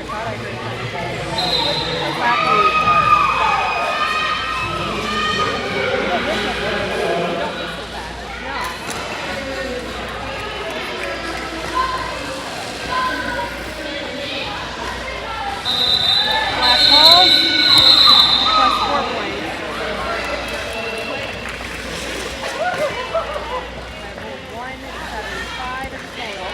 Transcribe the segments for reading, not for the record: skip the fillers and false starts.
thought I heard something. Black lead. You don't whistle that. No. Black calls. Plus 4 points. 175 is tail.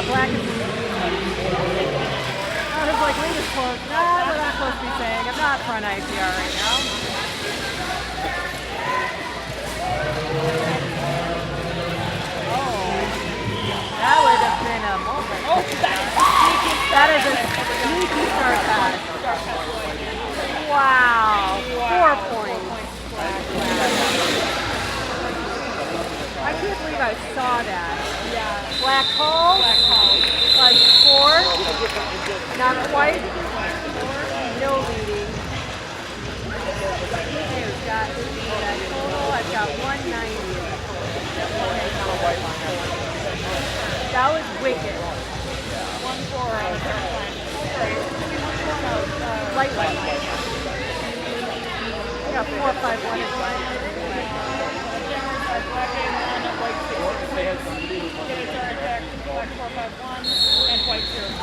Black is I was like, lead is close. Nah, what I'm supposed to be saying. I'm not front ICR right now. Oh. That would have been a moment. Oh, that is a sneaky start pass. Wow. 4 points. I can't believe I saw that. Yeah. Black hole. Like 4. Not quite. No leading. I've got that total. I've got 190. That was wicked. 1-4 on the third line. Light line. I got 4, 5, 1 is light. Black A1, white 6. Get a turn attack, black 4, 5, 1, and white 0, 8.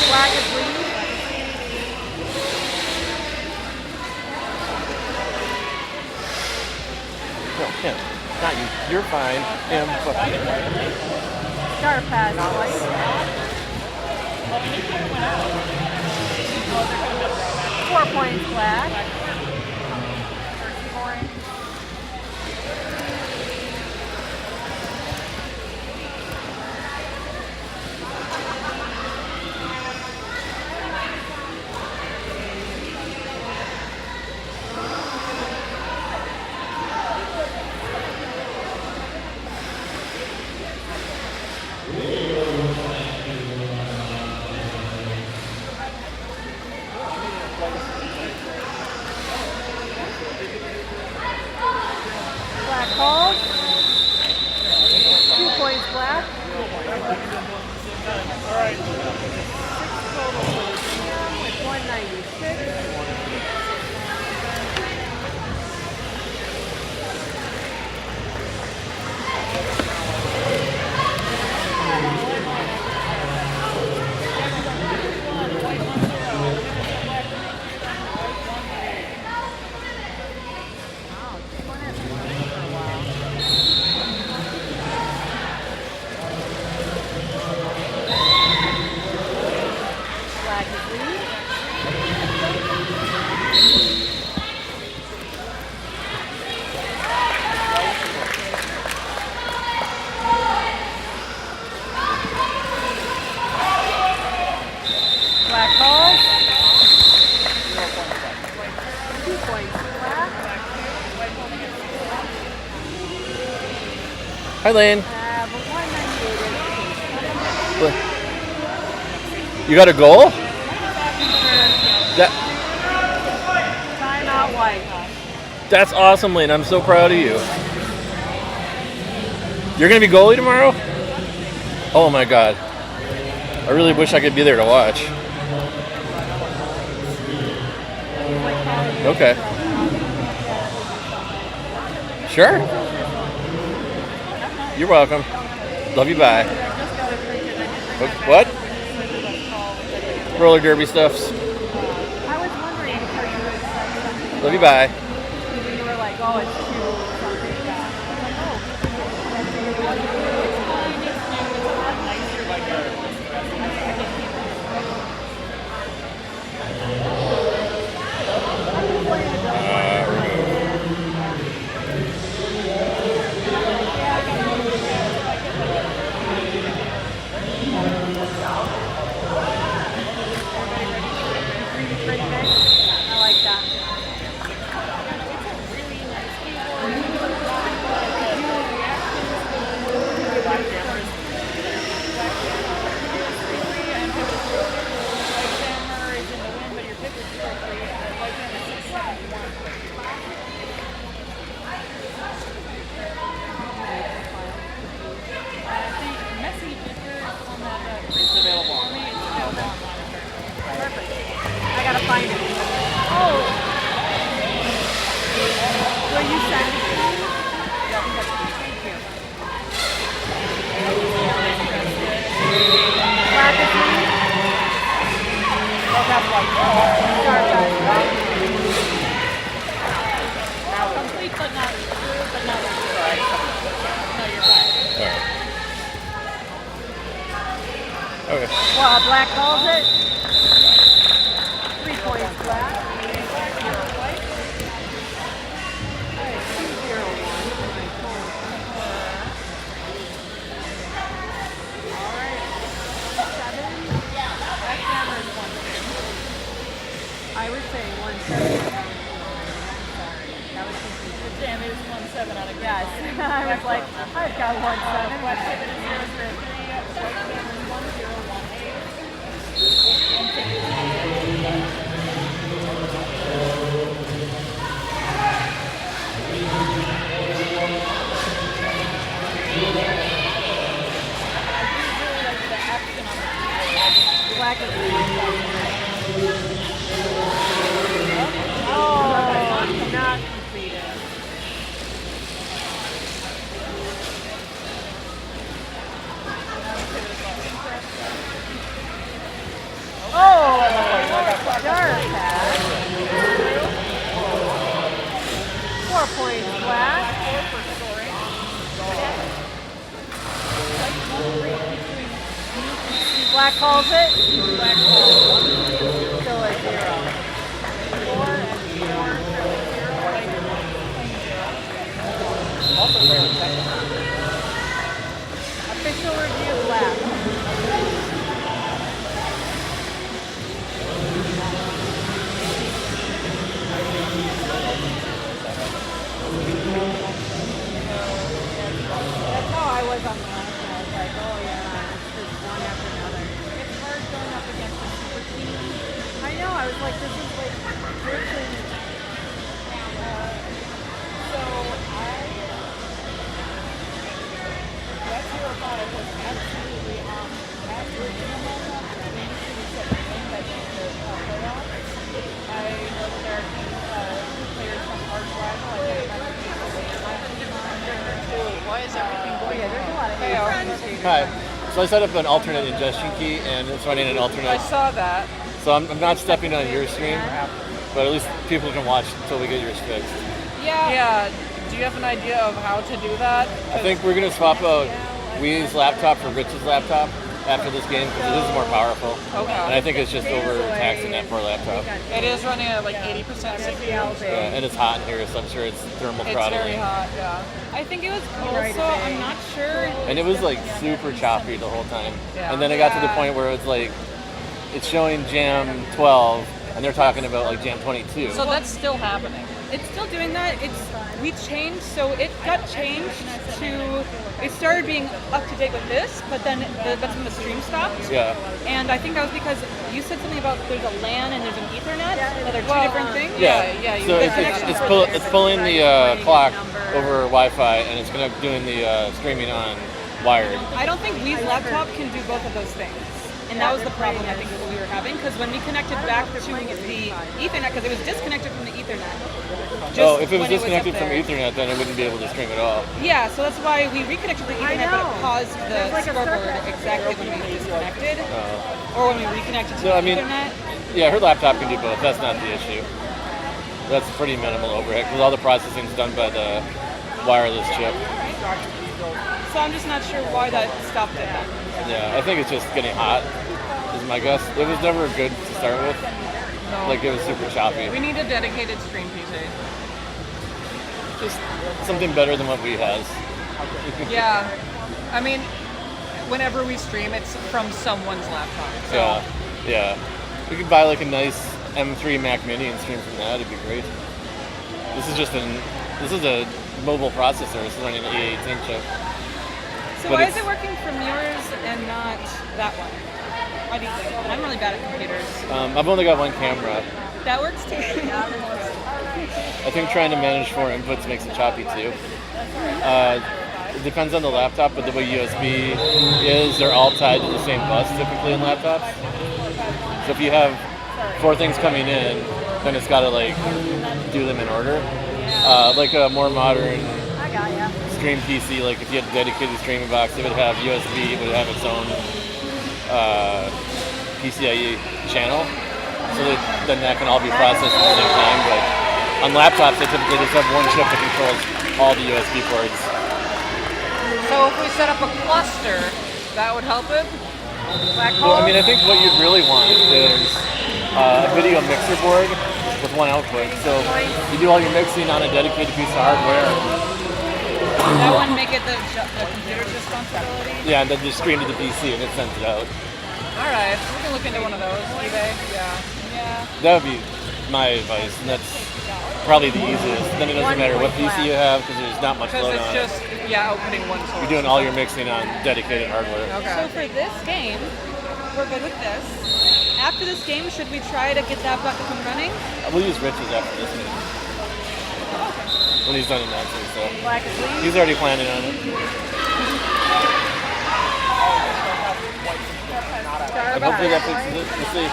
Black is leading. No, him. Not you. You're fine. Him. Star pass, white. Well, he kind of went out. 4 points black. Scoring. Black calls. 2 points black. All right. 6 total for the Jam with 196. Black is lead. Black calls. 2 points black. Hi, Lane. But 198 is You got a goal? That, timeout white. that's awesome, Lane. I'm so proud of you. You're going to be goalie tomorrow? Oh, my God. I really wish I could be there to watch. Okay. Sure. You're welcome. Love you, bye. What? Roller derby stuffs. I was wondering because you were like, Love you, bye. you were like, oh, it's too something. I like that. It's available online. Perfect. I gotta find it. Oh. Will you send it to me? Thank you. Black is lead. Start that. Complete but not right. No, you're fine. Okay. Well, black calls it. 3 points black. 201. I was saying 170. That was confusing. Damn, it is 1-7 on a good Yes, line. I was like, I've got 170. Black Pivot is 0-3. White Hammer is 10-1-8. Black is oh, not completed. Oh, dark pass. 4 points black. Black calls it. Black ball. So it's like this is like virtually. So that 05 was absolutely at the minimum. We used to be setting in that in the playoffs. I know that there are players from our squad, why is everything going Yeah, there's a lot of Hey, friends. Hi. So I set up an alternate ingestion key, and it's running an I alternate. saw that. So I'm not stepping on your stream, but at least people can watch until we get yours fixed. Yeah. Do you have an idea of how to do that? I think we're gonna swap out Wee's laptop for Rich's laptop after this game because this is more powerful. Okay. And I think it's just overtaxing that poor laptop. It is running at like 80% CPU. And it's hot in here, so I'm sure it's thermal It's throttling. very hot, yeah. I think it was also, I'm not sure. And it was like super choppy the whole time. Yeah. And then it got to the point where it's like, it's showing Jam 12, and they're talking about like Jam 22. So that's still happening. It's still doing that. We changed, so it got changed to. It started being up to date with this, but then that's when the stream stopped. Yeah. And I think that was because you said something about there's a LAN and there's an Ethernet. That are two different things. Yeah. So You it's pulling the clock over Wi-Fi, and it's gonna doing the streaming on wired. I don't think Wee's laptop can do both of those things. And that was the problem I think that we were having, because when we connected back to the Ethernet, because it was disconnected from the Ethernet. If it was when disconnected up from there. Ethernet, then it wouldn't be able to stream at all. Yeah, so that's why we reconnected the Ethernet, but it paused the There's like a scoreboard circuit. exactly when we disconnected, or when we reconnected to So, the I mean, Ethernet. Yeah, her laptop can do both. That's not the issue. That's pretty minimal overhead because all the processing is done by the wireless chip. So I'm just not sure why that stopped it. Yeah, I think it's just getting hot. Is my guess. It was never good to start with. No. Like it was super choppy. We need a dedicated stream PC. Just something better than what we has. Yeah. I mean, whenever we stream, it's from someone's laptop. So. Yeah. We could buy like a nice M3 Mac Mini and stream from that. It'd be great. This is a mobile processor. It's running an E18 chip. So But why it's- is it working from yours and not that one? Why do you think? I'm really bad at computers. I've only got one camera. That works too. I think trying to manage 4 inputs makes it choppy too. It depends on the laptop, but the way USB is, they're all tied to the same bus typically in laptops. So if you have 4 things coming in, then it's got to like do them in order. Like a more modern stream PC, like if you had a dedicated streaming box, it would have USB, it would have its own PCIe channel, so then that can all be processed at the same time. But on laptops, they typically just have one chip that controls all the USB ports. So if we set up a cluster, that would help it? Well, I mean, I think what you'd really want is a video mixer board with one output. So you do all your mixing on a dedicated piece of hardware. That wouldn't make it the computer's responsibility. Yeah, and then just stream to the PC and it sends it out. Alright, we can look into one of those. eBay? Yeah. That would be my advice, and that's probably the easiest. Then it doesn't matter what PC you have because there's not much Because load it's on it. just, outputting one source. You're doing all your mixing on dedicated hardware. So for this game, we're good with this. After this game, should we try to get that back up and running? We'll use Rich's after this game. When he's done announcing, so Black and green. he's already planning on it. And hopefully that fixes it. We'll see.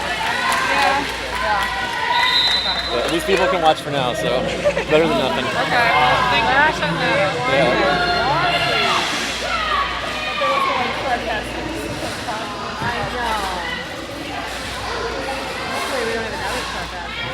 But at least people can watch for now, so better than nothing. Okay. Thank you for setting that up. Yeah. Hopefully we don't have another Starcast.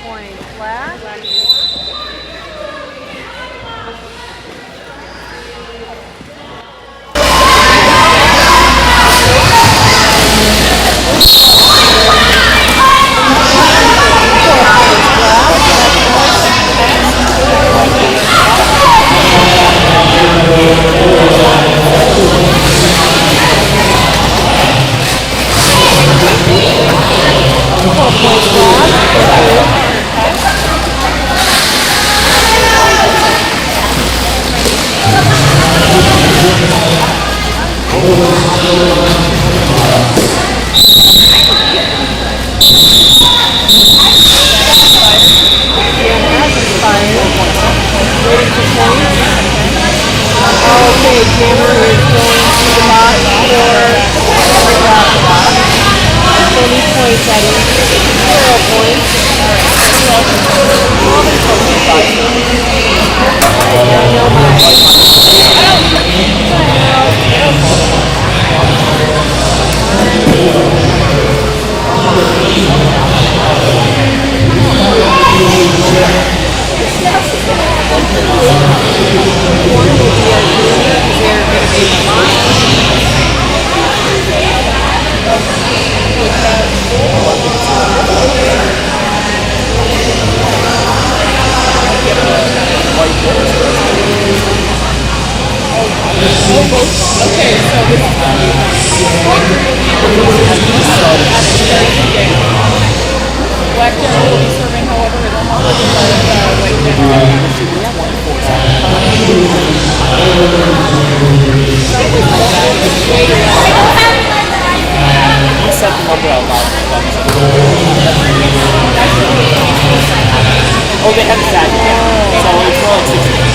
point black. Okay, Jammer is going to the box for 20 points at each. 0 points. Black General will be serving, however, it almost looks like White You set the number out loud. Oh, they haven't sat yet. So it's more like 6.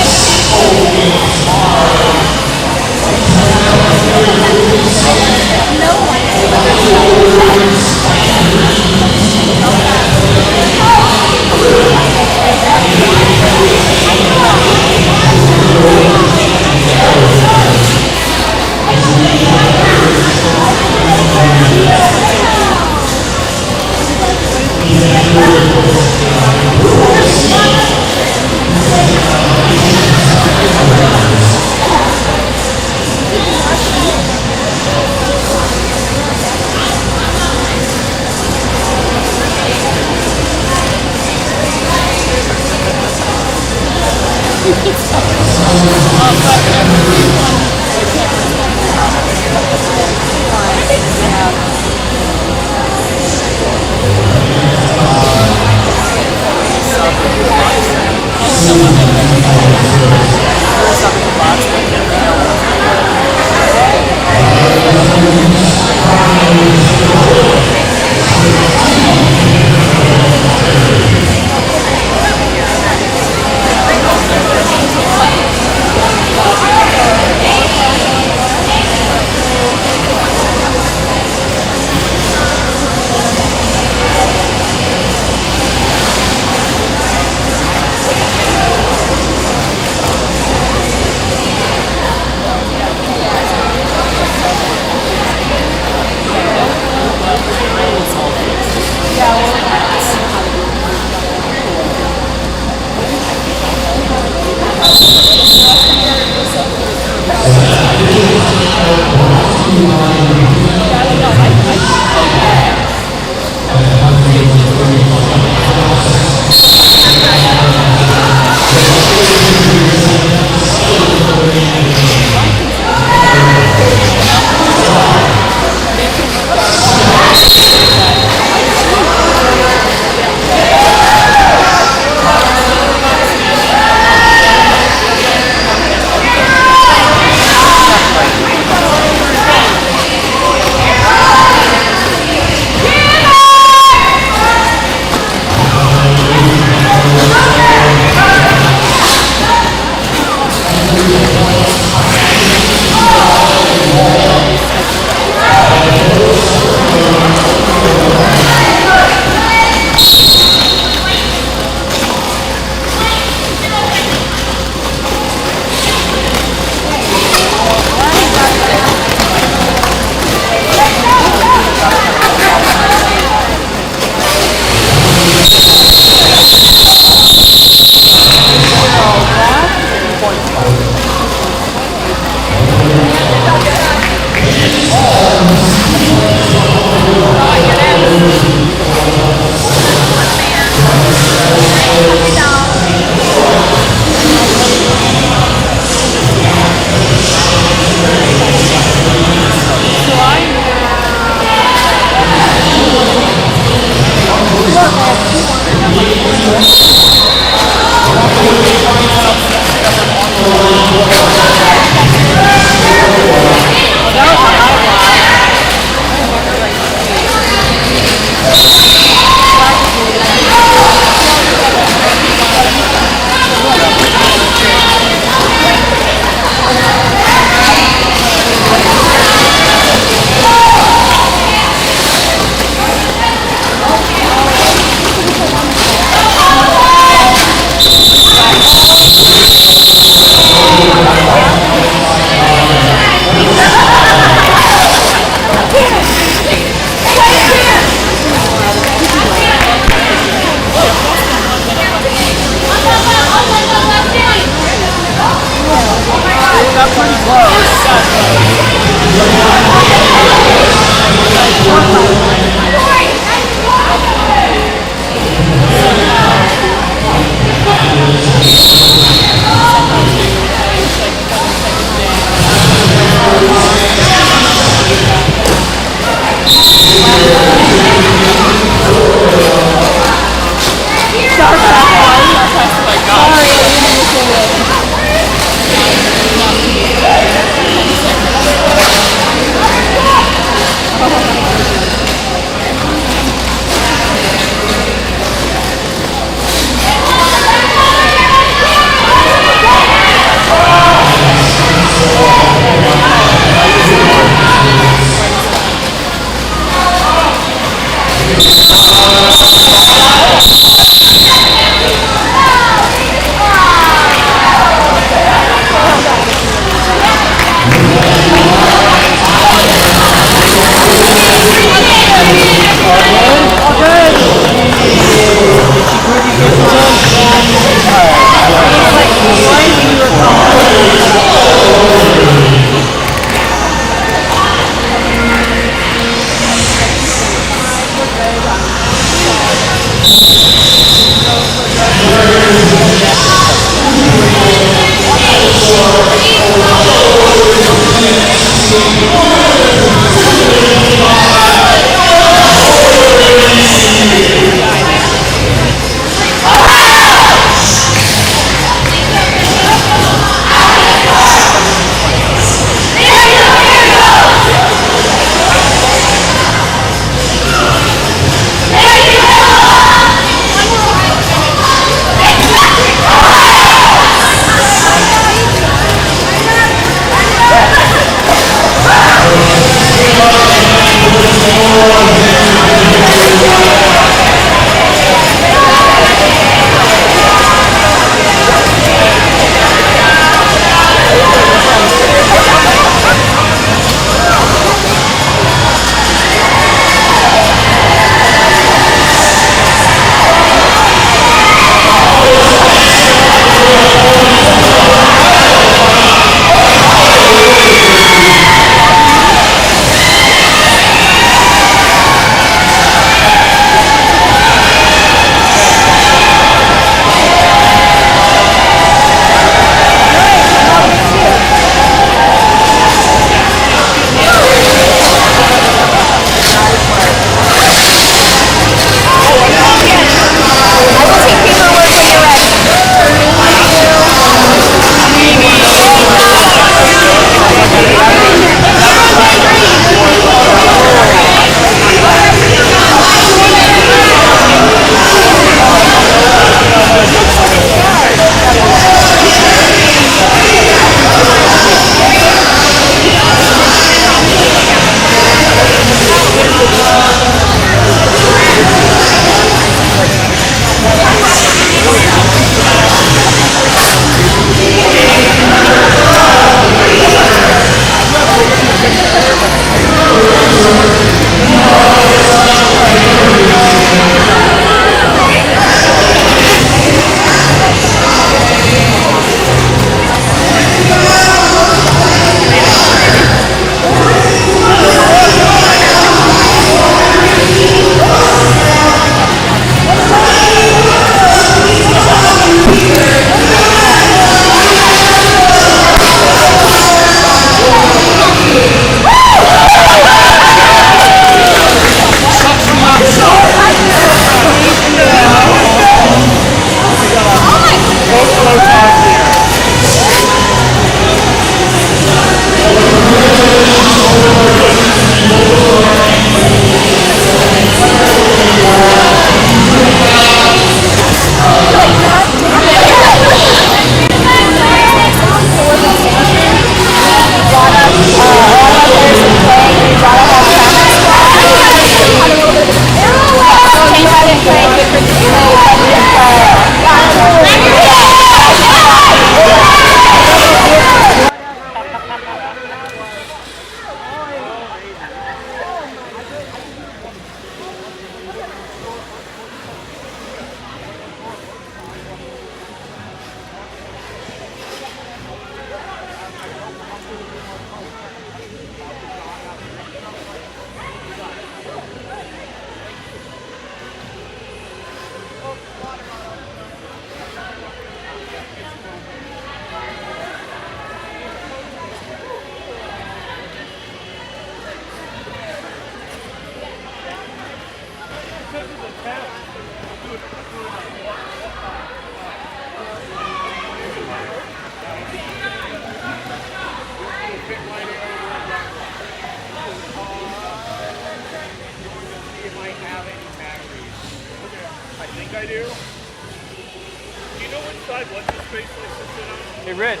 I do. Do you know which side what's the space likes to sit on? Hey, Rich.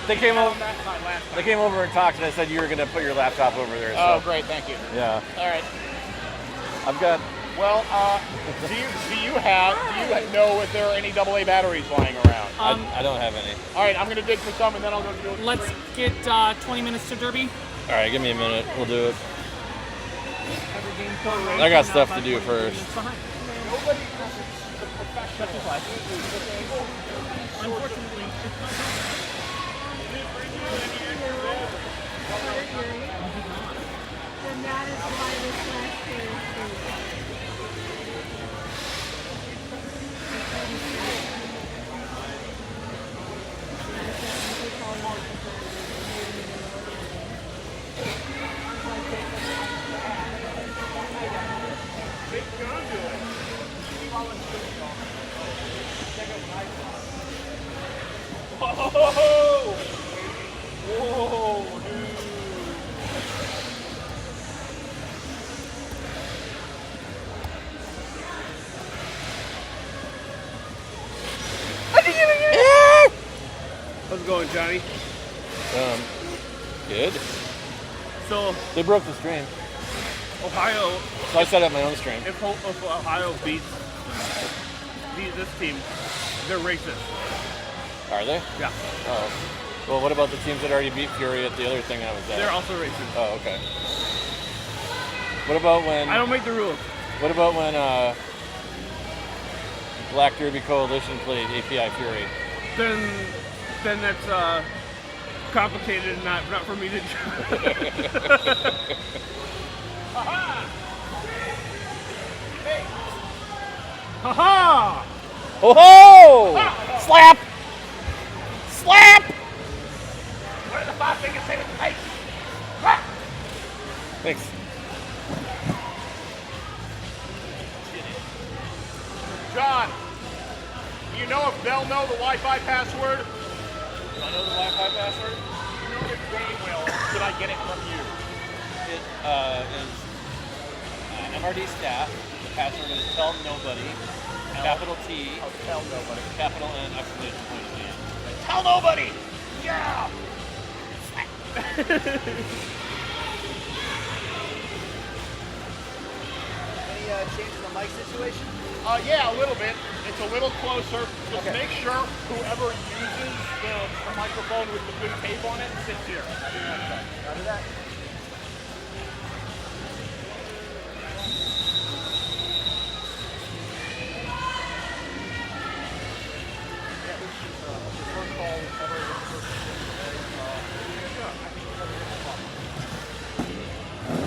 They came over. They came over and talked, and I said you were gonna put your laptop over there. Oh, So. great, thank you. Yeah. All right. I've got. Well, do you know if there are any AA batteries lying around? I don't have any. All right, I'm gonna dig for some, and then I'll go do it. Let's get 20 minutes to Derby. All right, give me a minute. We'll do it. I got stuff to do first. Nobody is the professional. Unfortunately, And that is why this last year is it going, Johnny? Good. So They broke the stream, Ohio, so I set up my own stream. if Ohio beats this team, they're racist. Are they? Yeah, Oh. Well, what about the teams that already beat Fury at the other thing I was at? they're also racist. Oh, okay. What about when? I don't make the rules. What about when Black Derby Coalition played API Fury? Then that's complicated and not for me to. Haha! Oh ho! Slap! Slap! What did the 5 fingers say to the face? Thanks. John, you know if they'll know the Wi-Fi password? I know the Wi-Fi password. You know if they will. Should I get it from you? It is MRD staff. The password is tell nobody. Capital T. Oh, tell nobody. Capital N exclamation point at the end. Tell nobody! Yeah! Any change in the mic situation? Yeah, a little bit. It's a little closer. Just make sure whoever uses the microphone with the blue tape on it sits here. Roger that.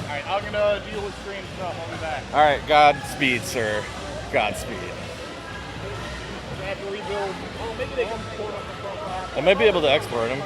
Alright, I'm gonna deal with screen stuff. I'll be back. All right, Godspeed, sir. Godspeed. I have to rebuild. Oh, maybe they can port up the profile. I might be able to export them.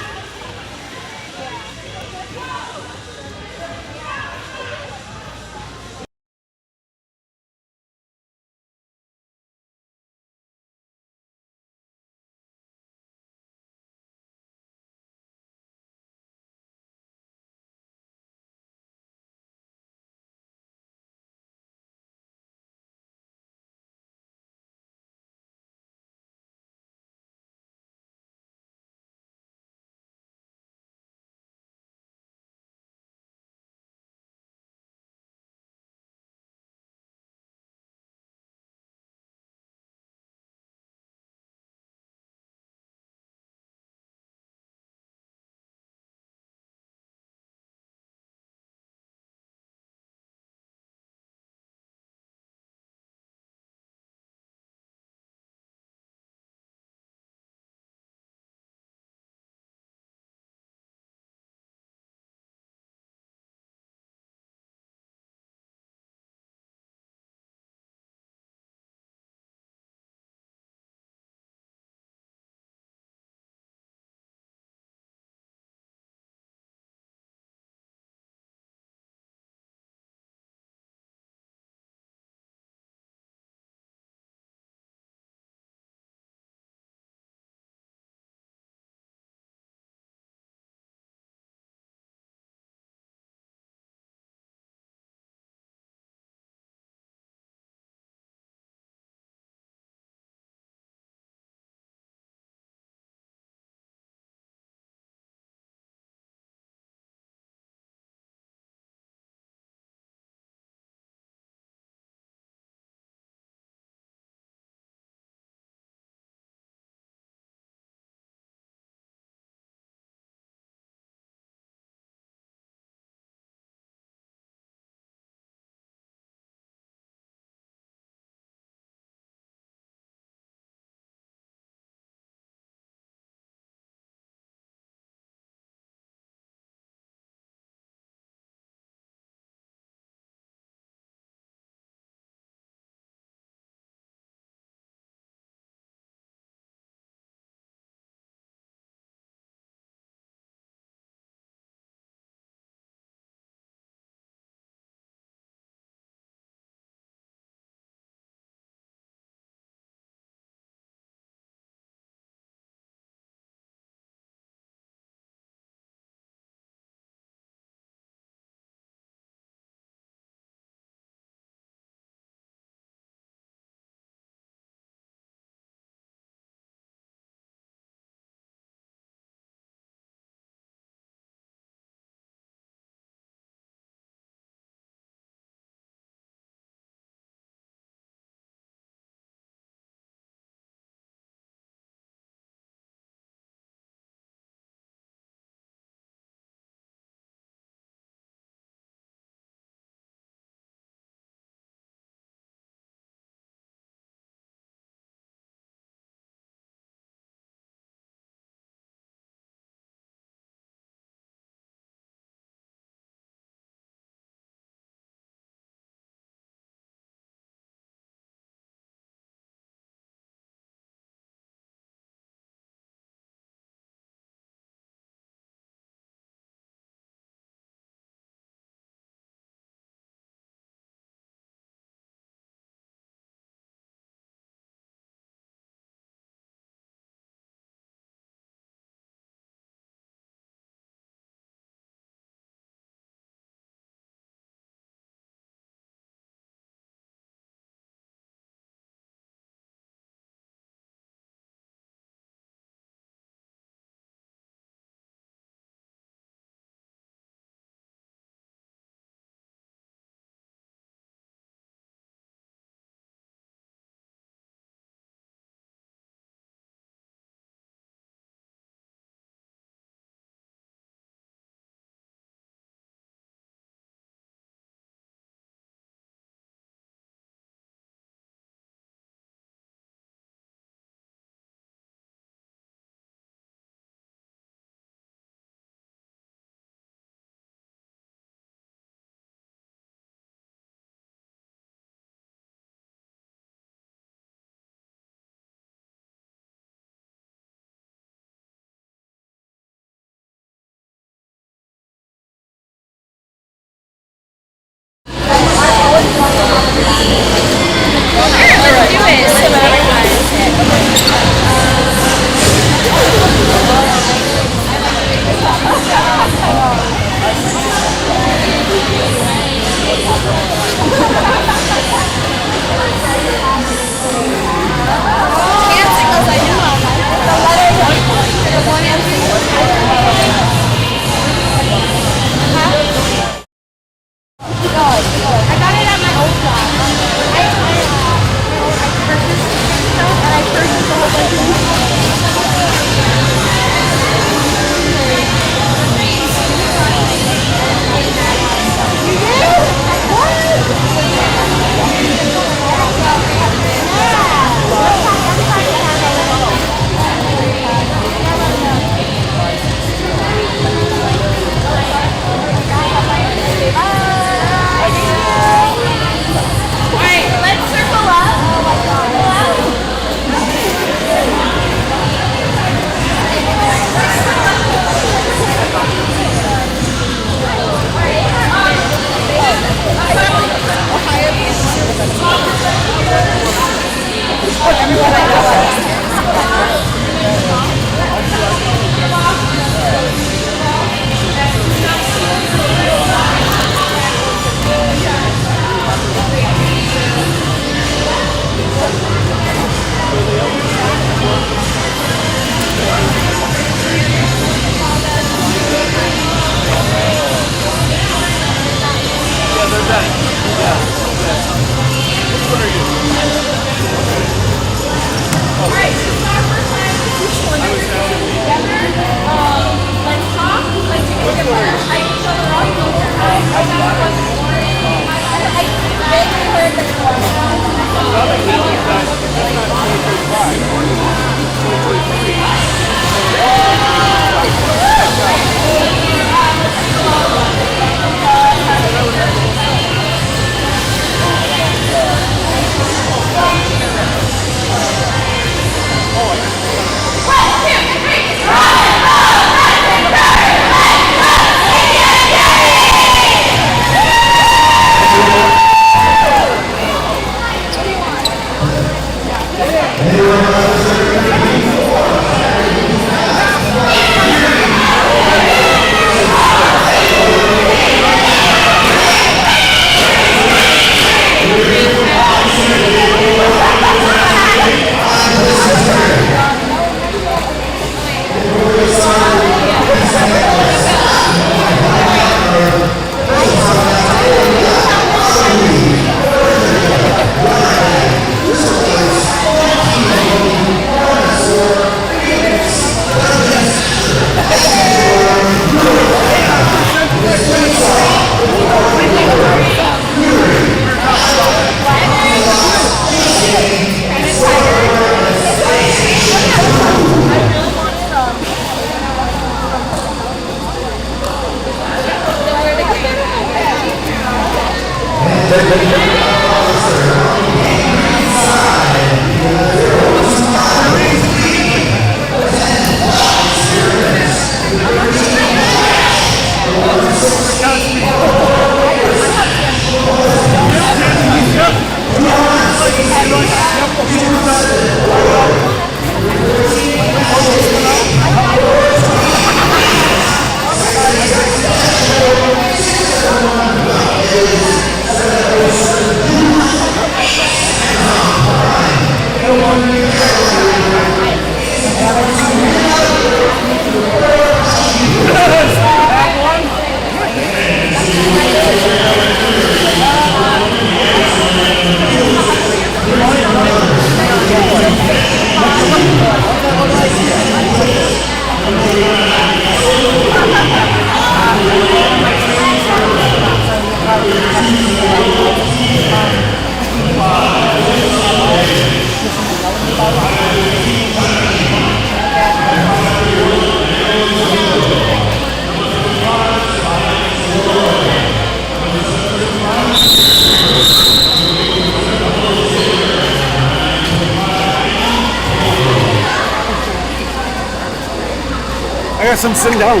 I got some sitting down.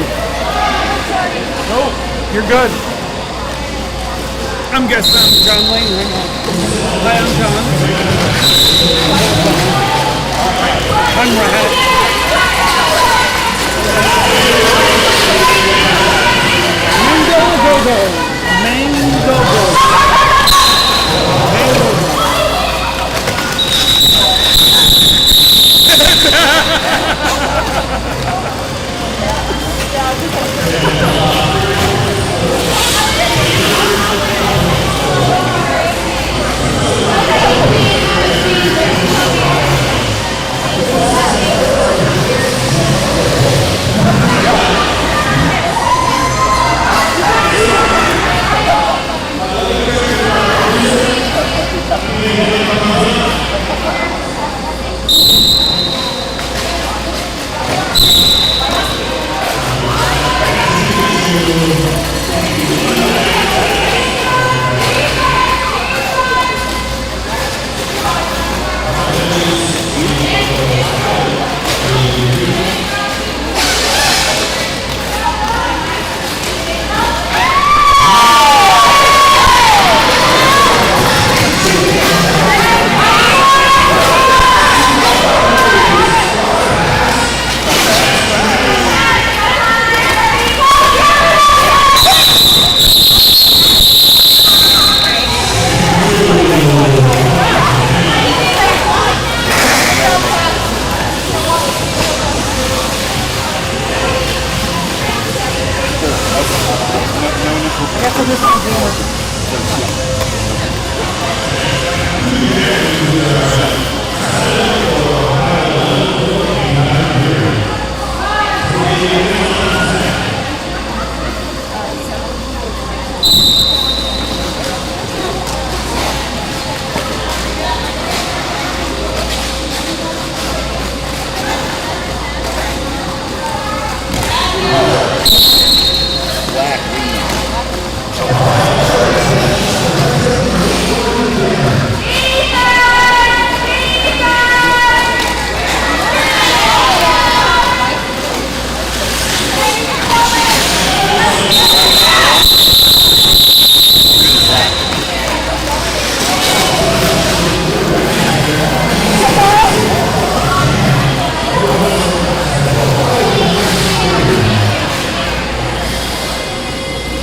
No, you're good. I'm guessing I'm John Lane right now. Hi, I'm John. I'm Rat. Mango Go-Go. Mango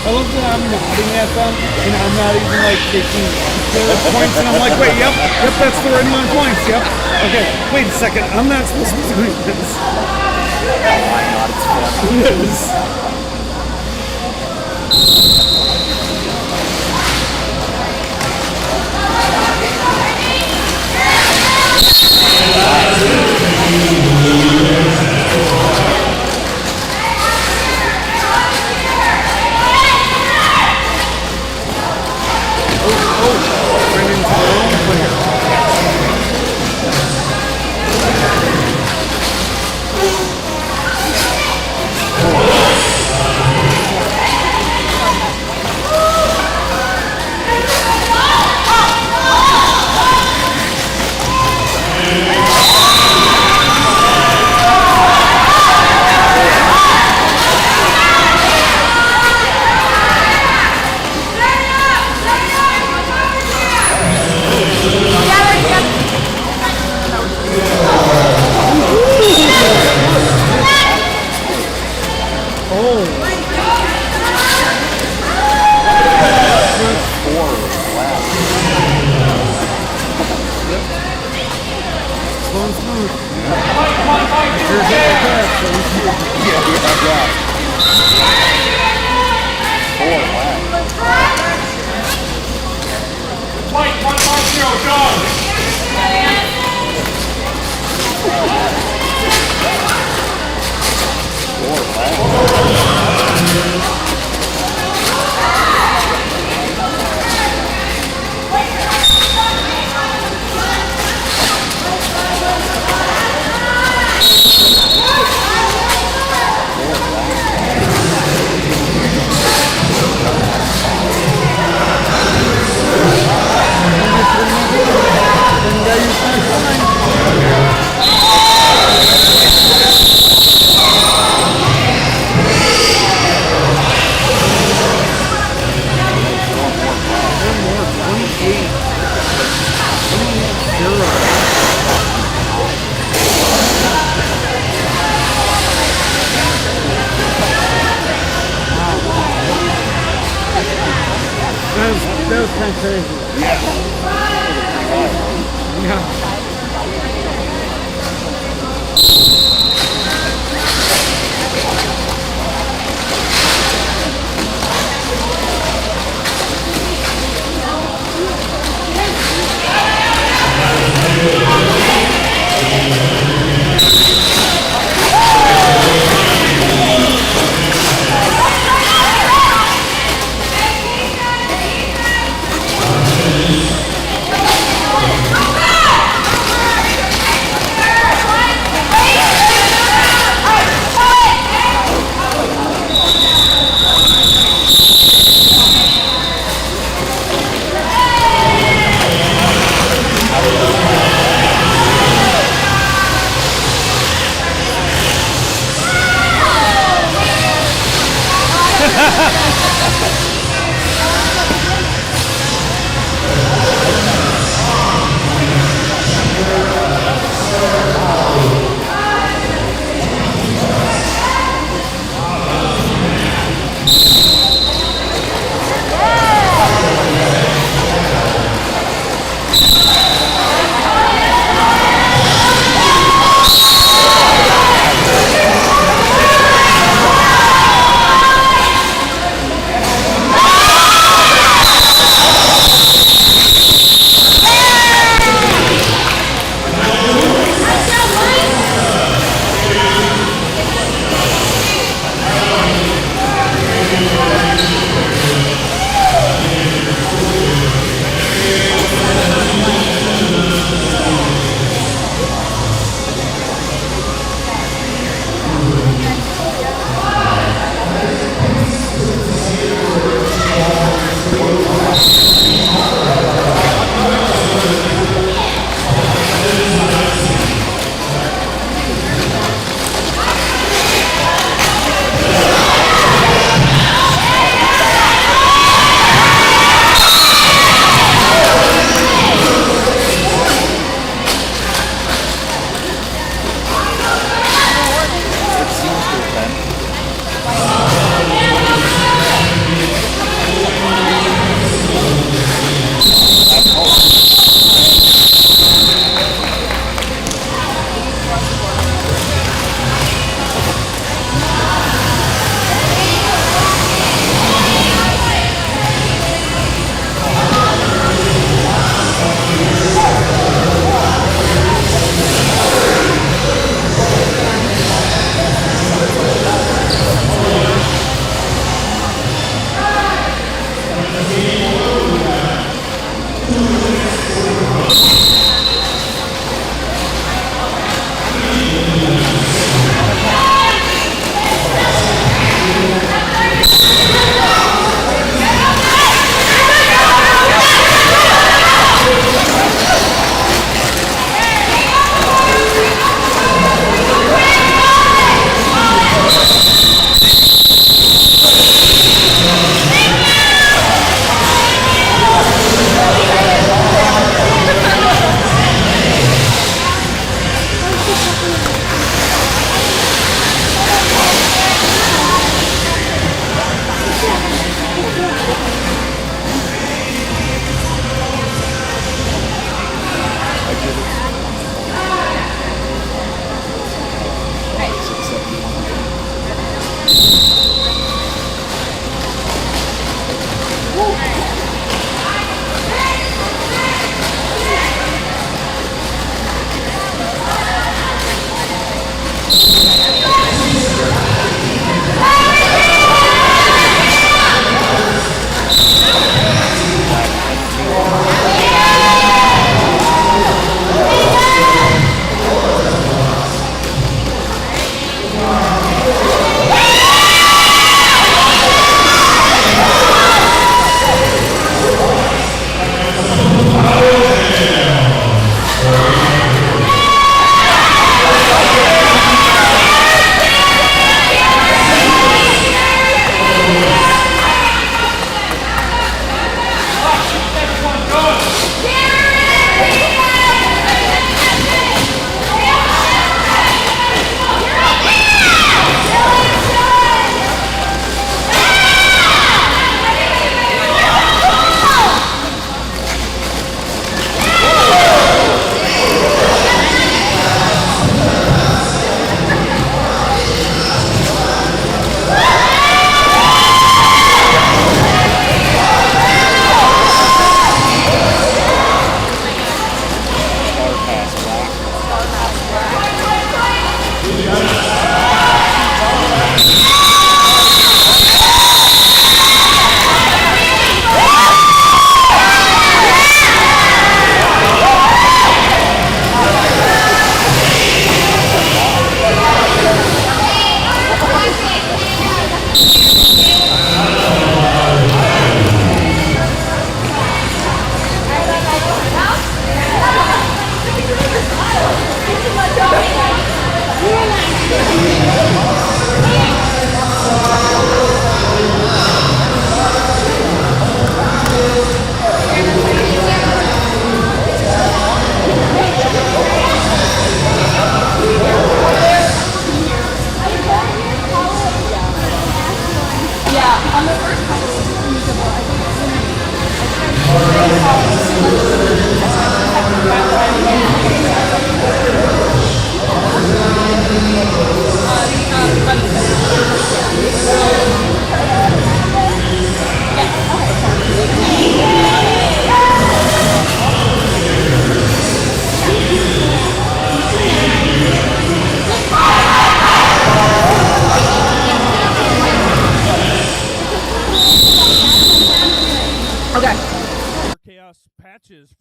I love that I'm nodding at them, and I'm not even like taking clear points, and I'm like, wait, yep, that's the right amount of points, yep. Okay, wait a second, I'm not supposed to be doing this. Why not? It's fun. Yes. Ran into their own player. Fight 150, done. kind of crazy. Yeah.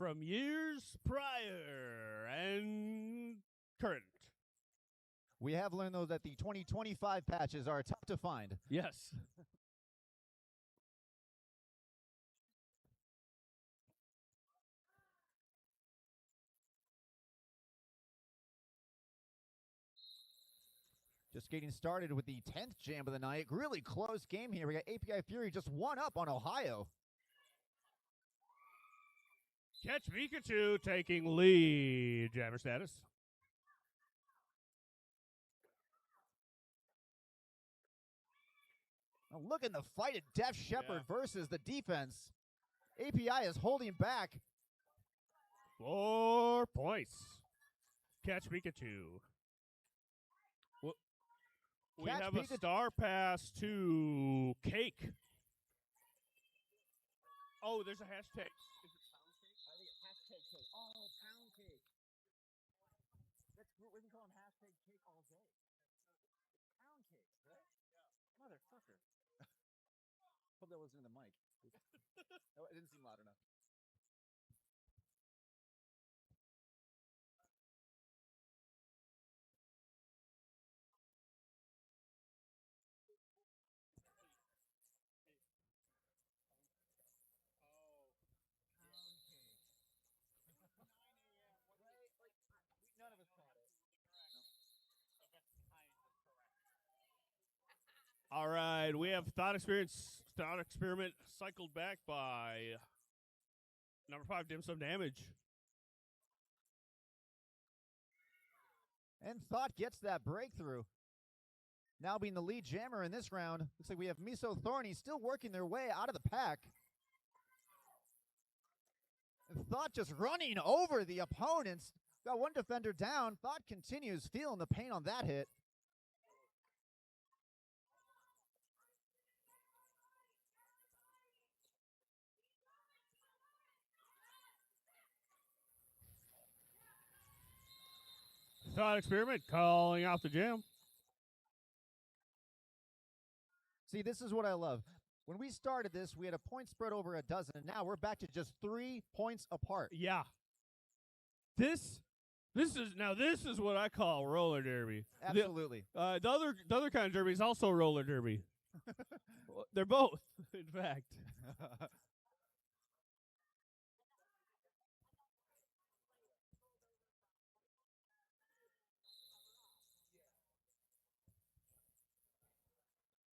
from years prior and current. We have learned, though, that the 2025 patches are tough to find. Yes. Just getting started with the 10th jam of the night. Really close game here. We got API Fury just one up on Ohio. Catch Pikachu taking lead. Jammer status. Now look at the fight at Def Shepherd versus the defense. API is holding back. 4 points. Catch Pikachu. We Catch have Pikachu. a star pass to Cake. Oh, there's a hashtag. Is it pound cake? I think it's hashtag cake. Oh, pound cake. We can call him hashtag cake all day. Pound cake, right? Yeah. Motherfucker. Hope that wasn't in the mic. No, it didn't seem loud enough. None of us caught it. All right, we have Thought Experiment cycled back by number 5, Dim Sum Damage. And Thought gets that breakthrough. Now being the lead jammer in this round. Looks like we have Miso Thorny still working their way out of the pack. And Thought just running over the opponents. Got one defender down. Thought continues feeling the pain on that hit. Thought Experiment calling off the jam. See, this is what I love. When we started this, we had a point spread over a dozen, and now we're back to just 3 points apart. Yeah. This is what I call roller derby. Absolutely. The other kind of derby is also roller derby. They're both, in fact.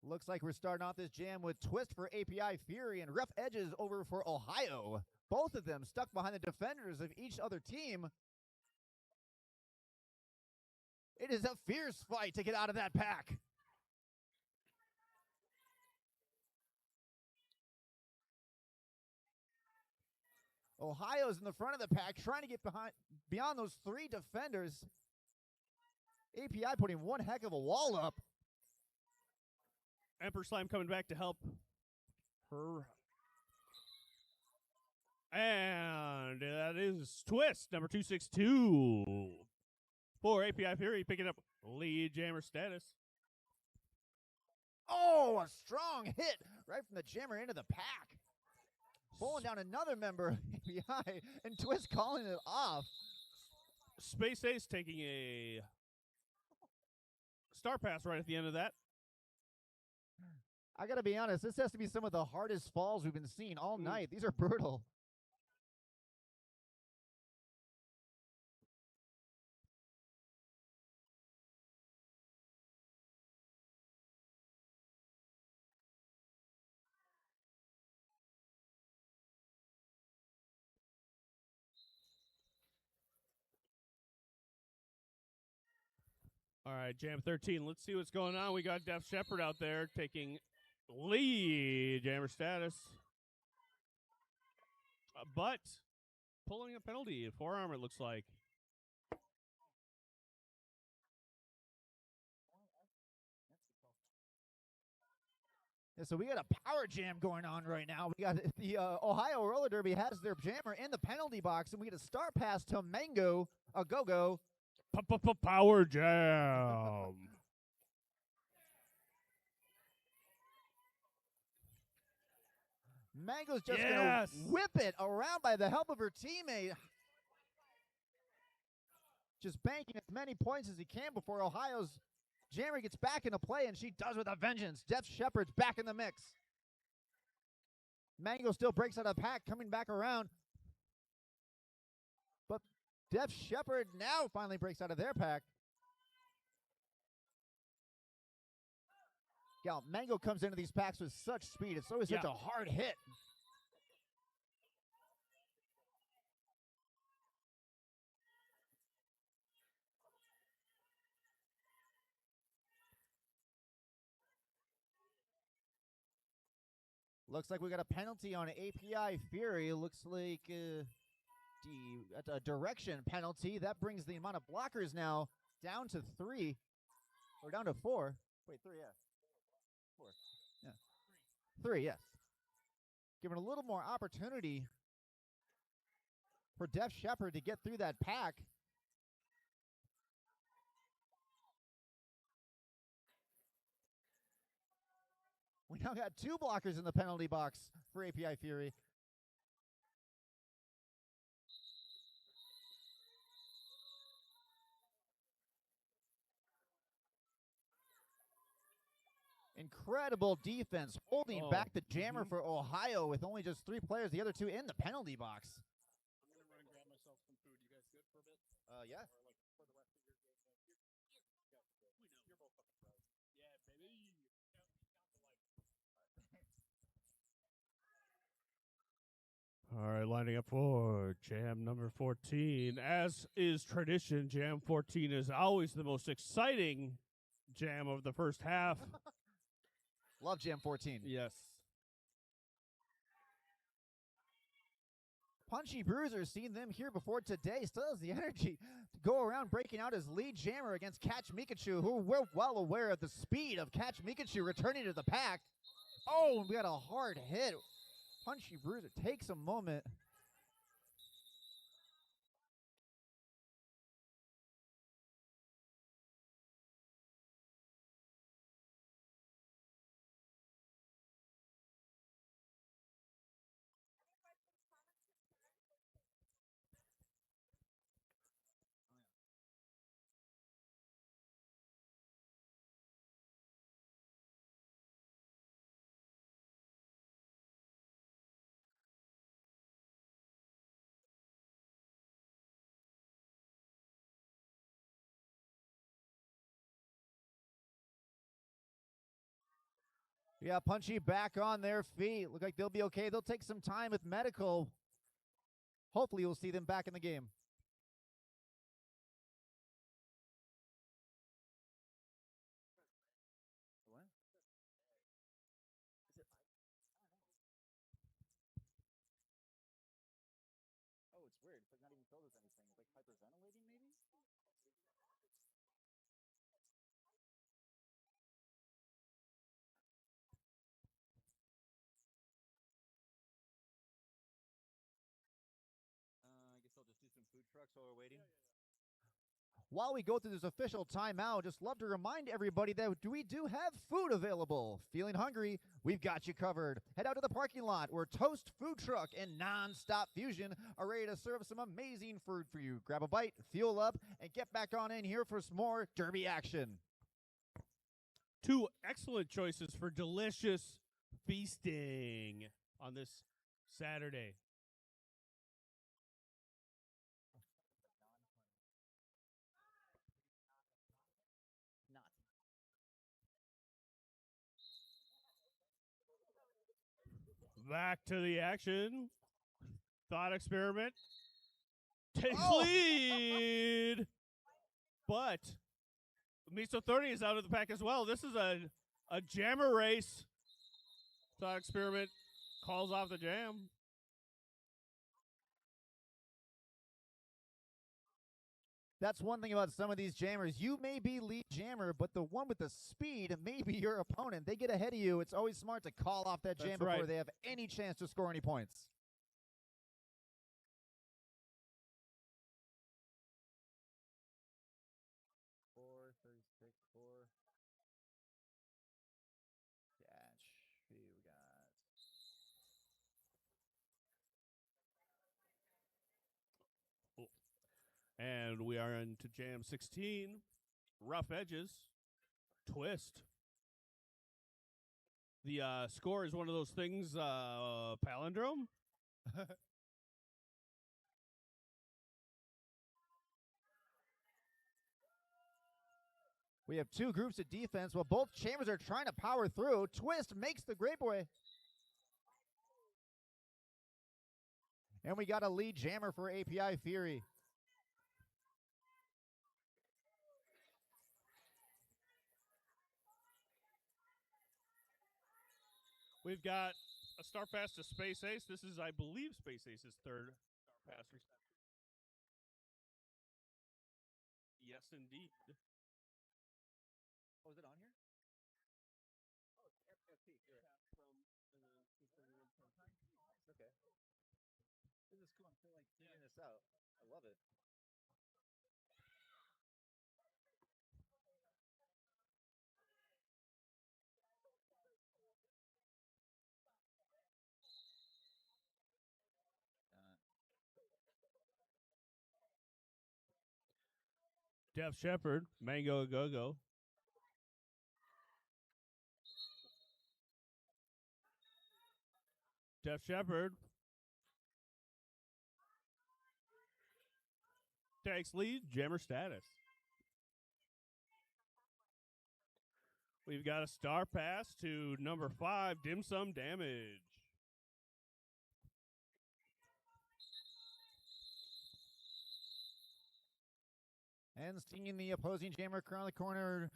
Looks like we're starting off this jam with Twist for API Fury and Rough Edges over for Ohio. Both of them stuck behind the defenders of each other team. It is a fierce fight to get out of that pack. Ohio's in the front of the pack, trying to get beyond those 3 defenders. API putting one heck of a wall up. Emperor Slime coming back to help her. And that is Twist, number 262. For API Fury, picking up lead jammer status. Oh, a strong hit right from the jammer into the pack. Pulling down another member of API, and Twist calling it off. Space Ace taking a star pass right at the end of that. I got to be honest, this has to be some of the hardest falls we've been seeing all night. These are brutal. All right, Jam 13. Let's see what's going on. We got Def Shepherd out there taking lead jammer status. But pulling a penalty, a forearm it looks like. Yeah, so we got a power jam going on right now. We got the Ohio Roller Derby has their jammer in the penalty box, and we get a star pass to Mango, a go-go. Power jam. Mango's just Yes! going to whip it around by the help of her teammate. Just banking as many points as he can before Ohio's jammer gets back into play, and she does with a vengeance. Def Shepherd's back in the mix. Mango still breaks out of the pack, coming back around. But Def Shepherd now finally breaks out of their pack. Yeah, Mango comes into these packs with such speed. It's always such a hard hit. Looks like we got a penalty on API Fury. Looks like a direction penalty. That brings the amount of blockers now down to 3. Or down to 4. Wait, 3, yeah. 4. Yeah. 3, yes. Giving a little more opportunity for Def Shepherd to get through that pack. We now got 2 blockers in the penalty box for API Fury. Incredible defense, holding back the jammer for Ohio with only just 3 players, the other 2 in the penalty box. I'm gonna run and grab myself some food. You guys good for a bit? Yeah. Or like for the rest of your game? We know. You're both fucking pros. Yeah, baby. All right, lining up for jam number 14. As is tradition, jam 14 is always the most exciting jam of the first half. Love jam 14. Yes. Punchy Bruiser, seen them here before today, still has the energy to go around breaking out his lead jammer against Catch Mikachu, who we're well aware of the speed of Catch Mikachu returning to the pack. Oh, we got a hard hit. Punchy Bruiser takes a moment. Yeah, Punchy back on their feet. Look like they'll be okay. They'll take some time with medical. Hopefully we'll see them back in the game. What? Is it? Oh, it's weird. It's like not even filled with anything. It's like hyperventilating, maybe? I guess I'll just do some food trucks while we're waiting. While we go through this official timeout, just love to remind everybody that we do have food available. Feeling hungry? We've got you covered. Head out to the parking lot where Toast Food Truck and Non-Stop Fusion are ready to serve some amazing food for you. Grab a bite, fuel up, and get back on in here for some more Derby action. 2 excellent choices for delicious feasting on this Saturday. Back to the action. Thought experiment. Takes lead. But Miso 30 is out of the pack as well. This is a jammer race. Thought experiment calls off the jam. That's one thing about some of these jammers. You may be lead jammer, but the one with the speed may be your opponent. They get ahead of you. It's always smart to call off that jam before they have any chance to score any points. Catch. Who we got? And we are into Jam 16. Rough Edges. Twist. The score is one of those things, palindrome. We have two groups of defense while both chambers are trying to power through. Twist makes the great boy. And we got a lead jammer for API Fury. We've got a star pass to Space Ace. This is, I believe, Space Ace's third star pass reception. Yes, indeed. Oh, is it on here? Okay. This is cool. I'm still like figuring this out. I love it. Def Shepherd, Mango a Go-Go. Def Shepherd takes lead, jammer status. We've got a star pass to number 5, Dim Sum Damage. And seeing the opposing jammer around the corner,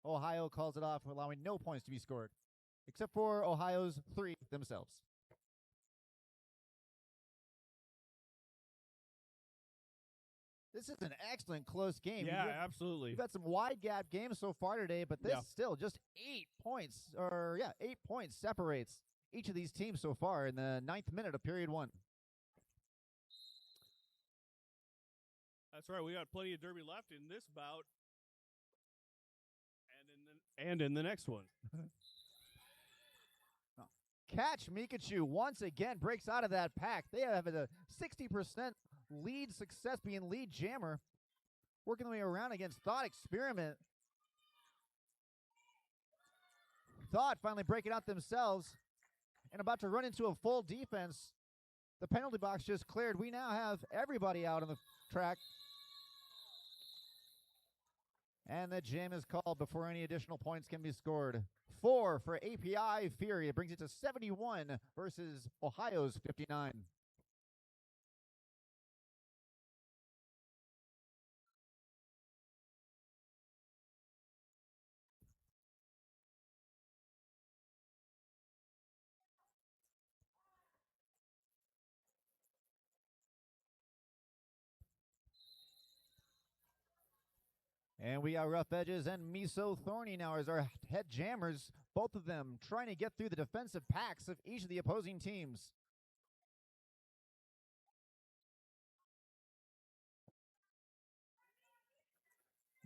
Ohio calls it off, allowing no points to be scored, except for Ohio's 3 themselves. This is an excellent close game. Yeah, absolutely. We've got some wide gap games so far today, but this still just 8 points, 8 points separates each of these teams so far in the 9th minute of period 1. That's right. We got plenty of derby left in this bout, and in the next one. Catch Mikachu once again breaks out of that pack. They have a 60% lead success being lead jammer, working their way around against Thought Experiment. Thought finally breaking out themselves and about to run into a full defense. The penalty box just cleared. We now have everybody out on the track. And the jam is called before any additional points can be scored. 4 for API Fury. It brings it to 71 versus Ohio's 59. And we got Rough Edges and Miso Thorny now as our head jammers, both of them trying to get through the defensive packs of each of the opposing teams.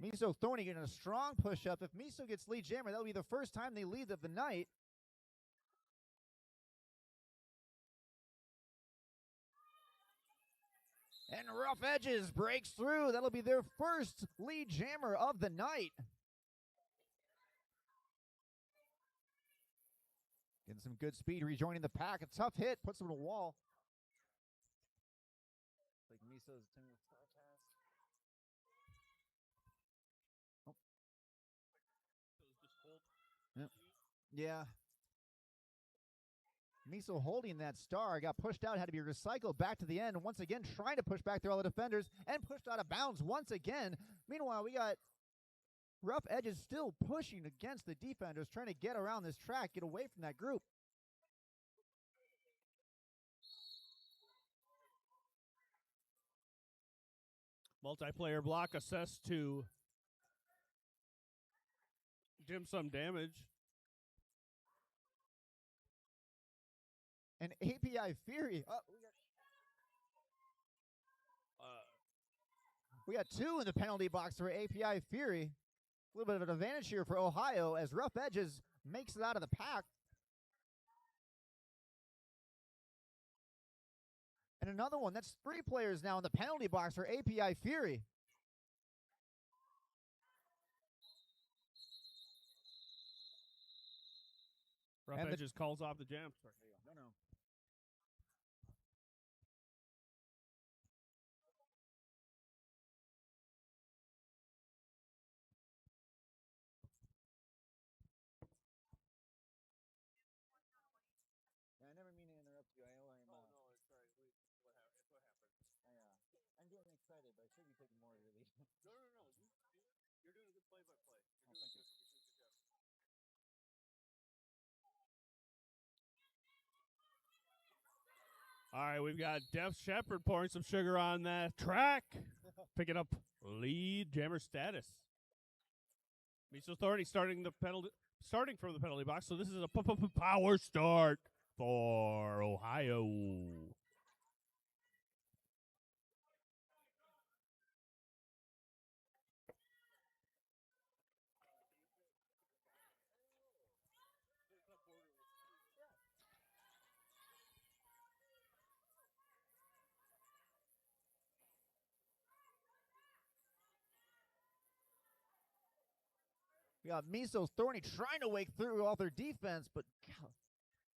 Miso Thorny getting a strong push-up. If Miso gets lead jammer, that'll be the first time they lead of the night. And Rough Edges breaks through. That'll be their first lead jammer of the night. Getting some good speed, rejoining the pack. A tough hit, puts him on a wall. Like Miso's doing a star pass. Oh. Yep. Yeah. Miso holding that star, got pushed out, had to be recycled back to the end. Once again, trying to push back through all the defenders and pushed out of bounds once again. Meanwhile, we got Rough Edges still pushing against the defenders, trying to get around this track, get away from that group. Multiplayer block assessed to Dim Sum Damage. And API Fury. Oh, we got 2 in the penalty box for API Fury. A little bit of an advantage here for Ohio as Rough Edges makes it out of the pack. And another one. That's 3 players now in the penalty box for API Fury. Rough And the- Edges calls off the jam. Sorry. No. I never mean to interrupt you. I am. Oh no, it's sorry. It's what happened. I'm getting excited, but I should be taking more of your lead. No. You're doing a good play-by-play. Oh, thank you. All right, we've got Def Shepherd pouring some sugar on that track, picking up lead jammer status. Miso Authority starting from the penalty box, so this is a power start for Ohio. We got Miso Thorny trying to wake through all their defense, but God,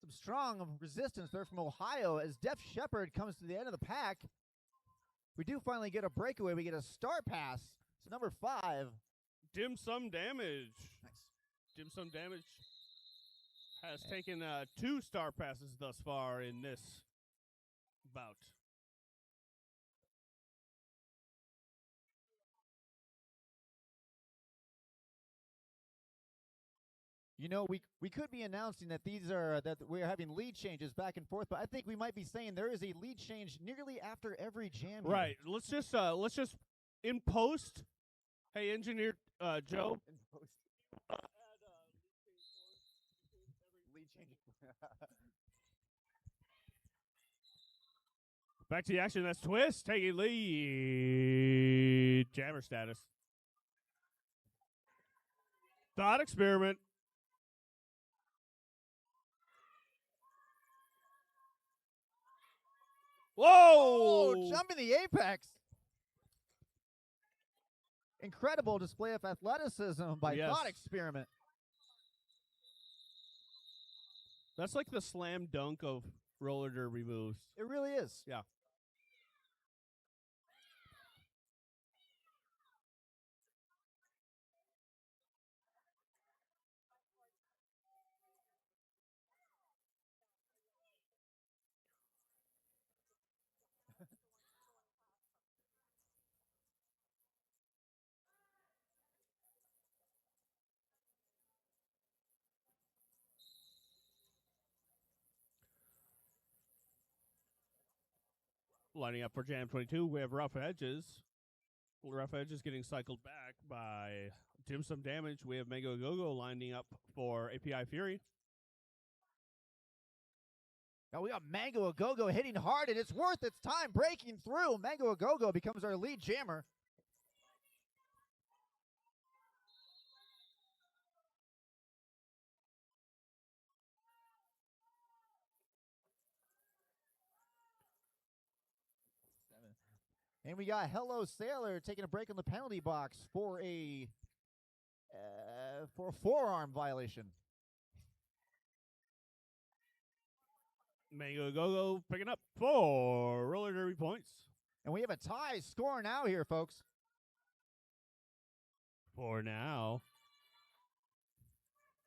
some strong resistance there from Ohio as Def Shepherd comes to the end of the pack. We do finally get a breakaway. We get a star pass. It's number 5. Dim Sum Damage. Nice. Dim Sum Damage has taken 2 star passes thus far in this bout. You know, we could be announcing that these are that we're having lead changes back and forth, but I think we might be saying there is a lead change nearly after every jam. here. Right. Let's just in post. Hey, engineer Joe. In post. Lead change. Back to the action. That's Twist taking lead. Jammer status. Thought experiment. Whoa! Oh, jumping the apex. Incredible display of athleticism by Yes. Thought Experiment. That's like the slam dunk of roller derby moves. It really is. Yeah. Lining up for Jam 22, we have Rough Edges. Rough Edges getting cycled back by Dim Sum Damage. We have Mango Go-Go lining up for API Fury. Now we got Mango Agogo hitting hard, and it's worth its time breaking through. Mango Agogo becomes our lead jammer. And we got Hello Sailor taking a break on the penalty box for a forearm violation. Mango Go-Go picking up 4 roller derby points. And we have a tie score now here, folks. For now.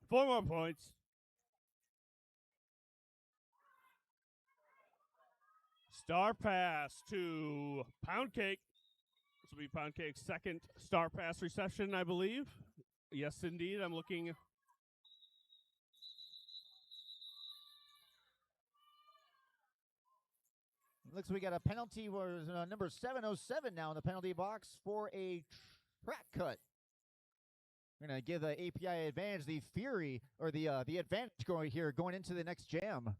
4 more points. Star pass to Pound Cake. This will be Pound Cake's second star pass reception, I believe. Yes, indeed. I'm looking. Looks like we got a penalty was number 707 now in the penalty box for a track cut. We're gonna give the API advantage, the Fury or the advantage going into the next jam.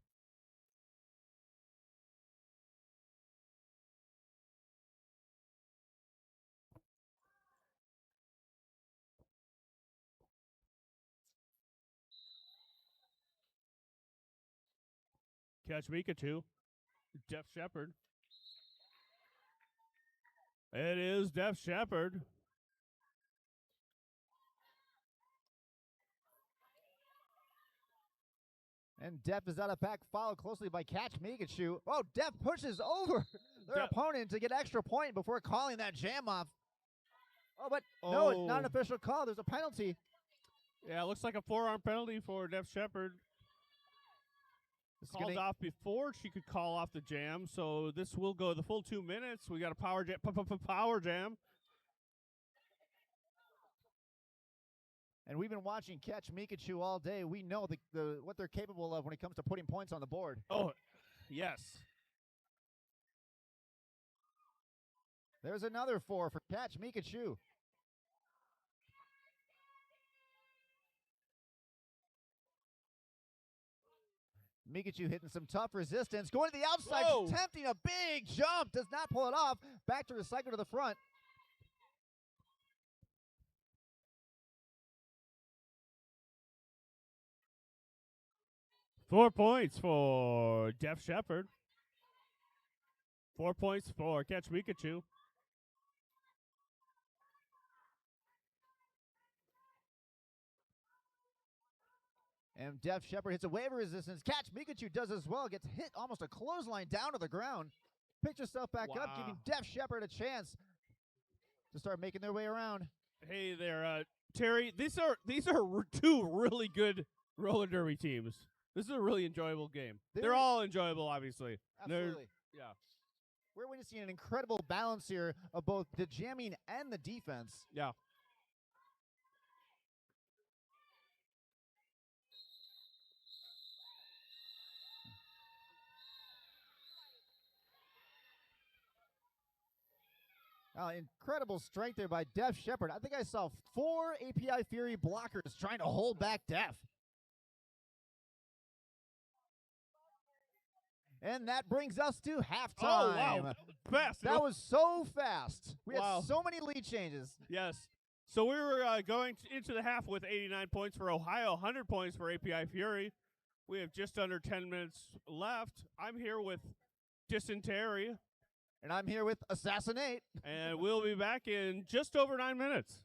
Catch Mika 2. Def Shepherd. It is Def Shepherd. And Def is out of back, followed closely by Catch Mikachu. Oh, Def pushes over their opponent to get extra point before calling that jam off. Oh, but no, it's not an official call. There's a penalty. Yeah, it looks like a forearm penalty for Def Shepherd. Called off before she could call off the jam, so this will go the full 2 minutes. We got a power jam. Power jam. And we've been watching Catch Mikachu all day. We know what they're capable of when it comes to putting points on the board. Oh, yes. There's another 4 for Catch Mikachu. Mikachu hitting some tough resistance. Going to the outside, attempting a big jump. Does not pull it off. Back to recycle to the front. Four points for Def Shepherd. 4 points for Catch Mikachu. And Def Shepherd hits a wave of resistance. Catch Mikachu does as well. Gets hit almost a clothesline down to the ground. Picks herself back up, giving Def Shepherd a chance to start making their way around. Hey there, Terry. These are two really good roller derby teams. This is a really enjoyable game. They're all enjoyable, obviously. Absolutely. Yeah. We're witnessing an incredible balance here of both the jamming and the defense. Yeah. Incredible strength there by Def Shepherd. I think I saw 4 API Fury blockers trying to hold back Def. And that brings us to halftime. Oh, wow. Fast. That was so fast. We had so many lead changes. Yes. So we were going into the half with 89 points for Ohio, 100 points for API Fury. We have just under 10 minutes left. I'm here with Dysentery. And I'm here with Assassinate. And we'll be back in just over 9 minutes.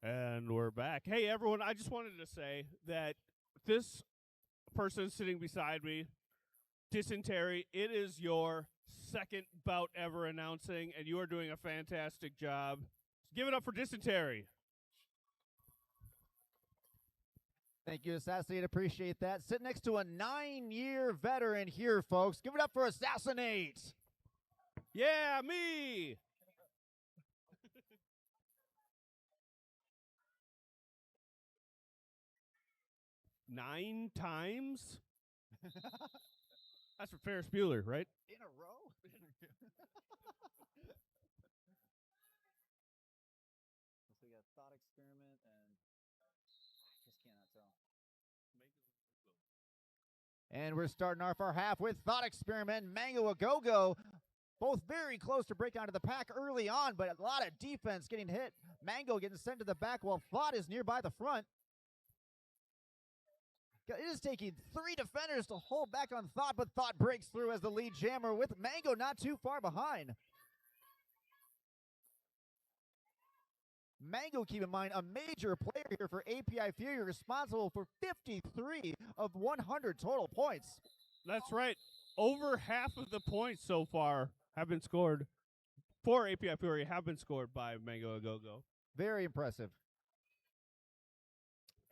And we're back. Hey, everyone, I just wanted to say that this person sitting beside me, Dysentery, it is your second bout ever announcing, and you are doing a fantastic job. Give it up for Dysentery. Thank you, Assassinate. Appreciate that. Sit next to a 9-year veteran here, folks. Give it up for Assassinate. Yeah, me. 9 times? That's for Ferris Bueller, right? In a row? So we got Thought Experiment and just cannot tell. And we're starting off our half with Thought Experiment, Mango a Go-Go. Both very close to break onto the pack early on, but a lot of defense getting hit. Mango getting sent to the back while Thought is nearby the front. It is taking 3 defenders to hold back on Thought, but Thought breaks through as the lead jammer with Mango not too far behind. Mango, keep in mind, a major player here for API Fury, responsible for 53 of 100 total points. That's right. Over half of the points so far have been scored for API Fury have been scored by Mango a Go-Go. Very impressive.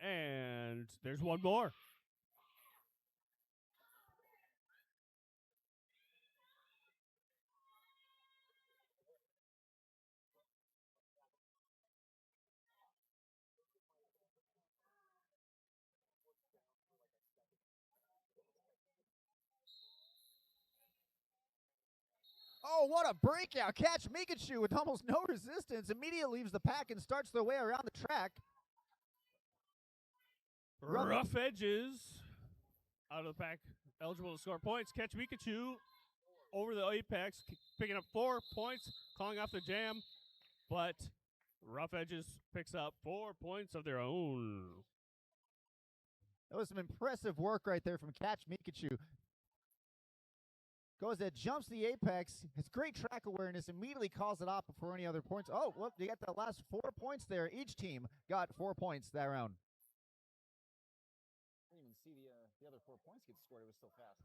And there's one more. Oh, what a breakout. Catch Mikachu with almost no resistance. Immediately leaves the pack and starts their way around the track. Rough Edges out of the pack, eligible to score points. Catch Mikachu over the apex, picking up 4 points, calling off the jam. But Rough Edges picks up 4 points of their own. That was some impressive work right there from Catch Mikachu. Goes that jumps the apex, has great track awareness, immediately calls it off before any other points. Oh, look, they got the last 4 points there. Each team got 4 points that round. I didn't even see the other 4 points get scored. It was so fast.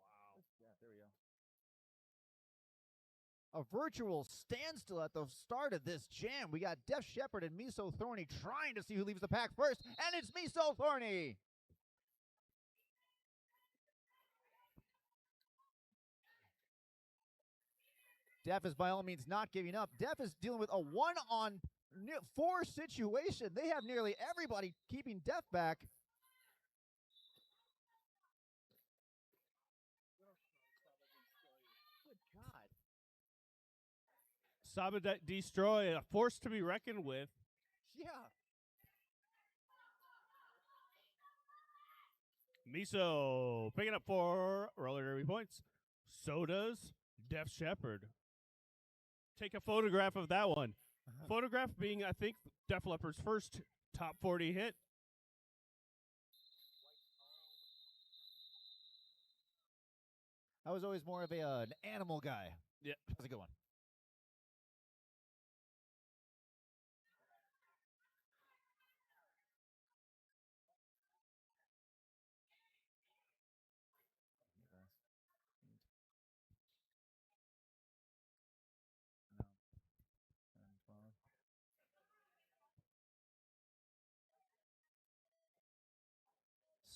Wow. Yeah, there we go. A virtual standstill at the start of this jam. We got Def Shepherd and Miso Thorny trying to see who leaves the pack first, and it's Miso Thorny. Def is by all means not giving up. Def is dealing with a 1-on-4 situation. They have nearly everybody keeping Def back. Sabadet Destroy, a force to be reckoned with. Yeah. Miso picking up 4 roller derby points. So does Def Shepherd. Take a photograph of that one. Photograph being, I think, Def Leppard's first top 40 hit. I was always more of an animal guy. Yeah. That's a good one.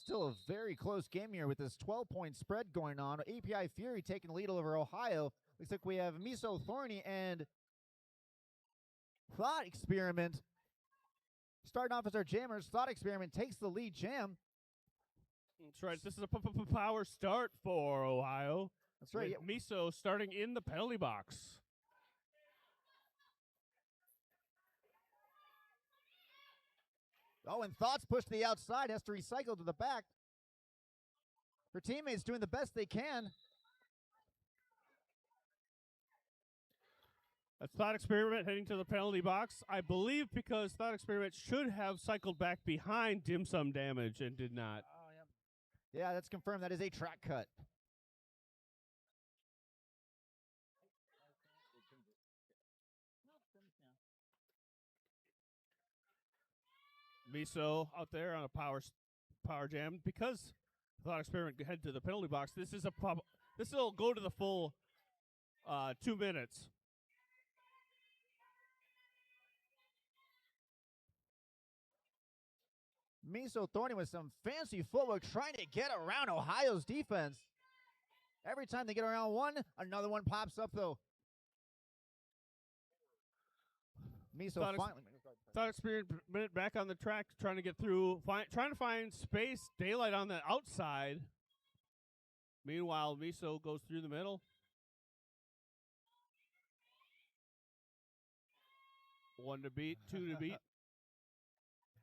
Still a very close game here with this 12-point spread going on. API Fury taking the lead over Ohio. Looks like we have Miso Thorny and Thought Experiment starting off as our jammers. Thought Experiment takes the lead jam. That's right. This is a power start for Ohio. That's right. With Miso starting in the penalty box. Oh, and Thought's pushed to the outside, has to recycle to the back. Her teammates doing the best they can. That's Thought Experiment heading to the penalty box. I believe because Thought Experiment should have cycled back behind Dim Sum Damage and did not. Yeah, that's confirmed. That is a track cut. Miso out there on a power jam because Thought Experiment head to the penalty box. This will go to the full 2 minutes. Miso Thorny with some fancy footwork trying to get around Ohio's defense. Every time they get around one, another one pops up though. Miso finally. Thought Experiment back on the track, trying to get through, trying to find space, daylight on the outside. Meanwhile, Miso goes through the middle. One to beat, two to beat.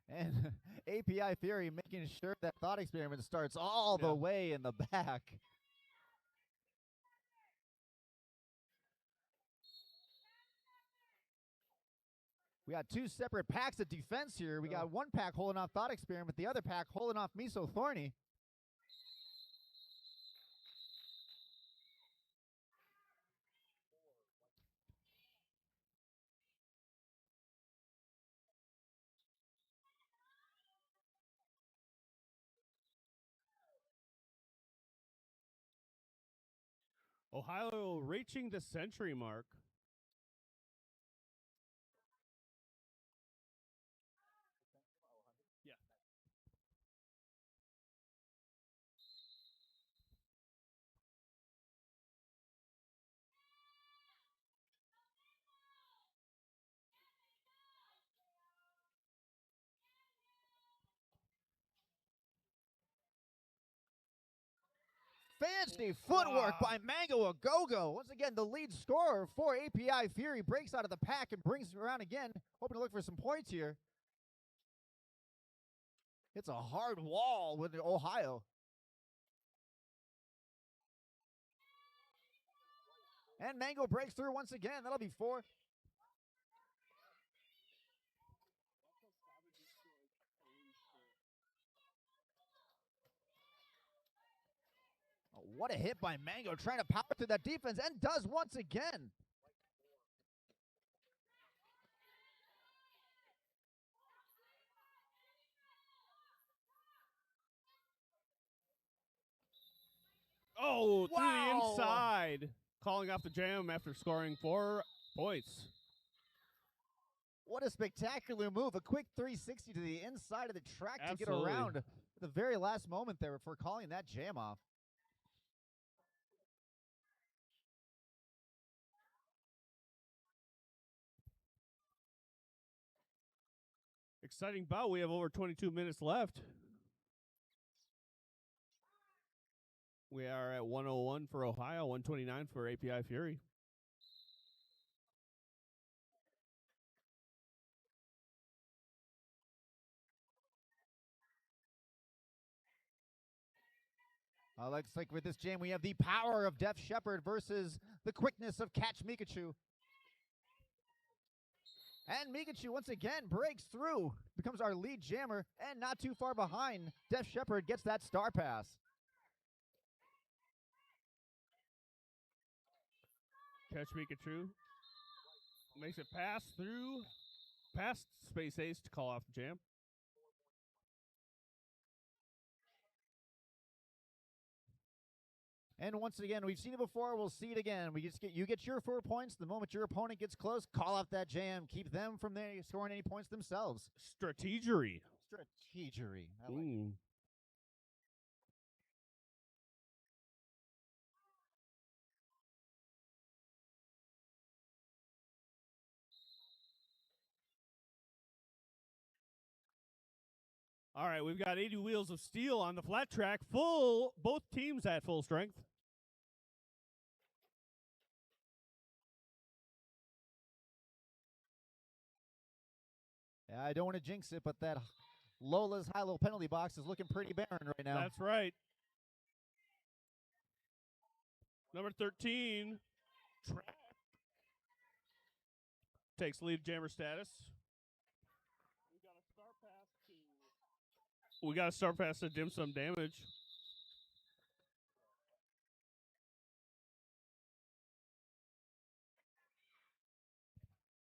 And API Fury making sure that Thought Experiment starts all the way in the back. We got two separate packs of defense here. We got one pack holding off Thought Experiment, the other pack holding off Miso Thorny. Ohio reaching the century mark. Yeah. Fancy footwork by Mango a Go-Go. Once again, the lead scorer for API Fury breaks out of the pack and brings it around again, hoping to look for some points here. It's a hard wall with Ohio. And Mango breaks through once again. That'll be 4. Oh, what a hit by Mango, trying to power through that defense, and does once again. Oh, through the inside. Calling off the jam after scoring 4 points. What a spectacular move. A quick 360 to the inside of the track to get around at the very last moment there before calling that jam off. Exciting bout. We have over 22 minutes left. We are at 101 for Ohio, 129 for API Fury. Looks like with this jam, we have the power of Def Shepherd versus the quickness of Catch Mikachu. And Mikachu once again breaks through, becomes our lead jammer, and not too far behind. Def Shepherd gets that star pass. Catch Mikachu makes it pass through, past Space Ace to call off the jam. And once again, we've seen it before, we'll see it again. You get your 4 points. The moment your opponent gets close, call off that jam. Keep them from scoring any points themselves. Strategery. Strategery. I like it. All right, we've got 80 wheels of steel on the flat track. Both teams at full strength. Yeah, I don't want to jinx it, but that Lola's high-low penalty box is looking pretty barren right now. That's right. Number 13, Trap, takes lead jammer status. We got a star pass to Dim Sum Damage.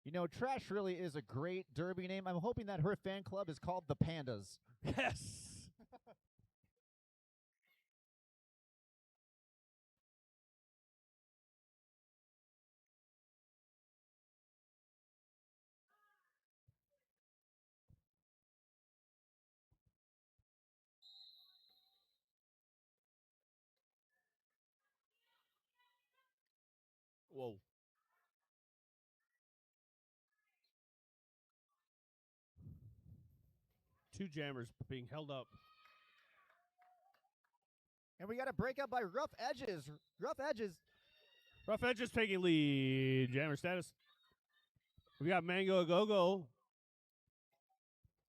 You know, Trash really is a great Derby name. I'm hoping that her fan club is called the Pandas. Yes. Whoa. Two jammers being held up. And we got a breakup by Rough Edges. Rough Edges. Rough Edges taking lead. Jammer status. We got Mango Go-Go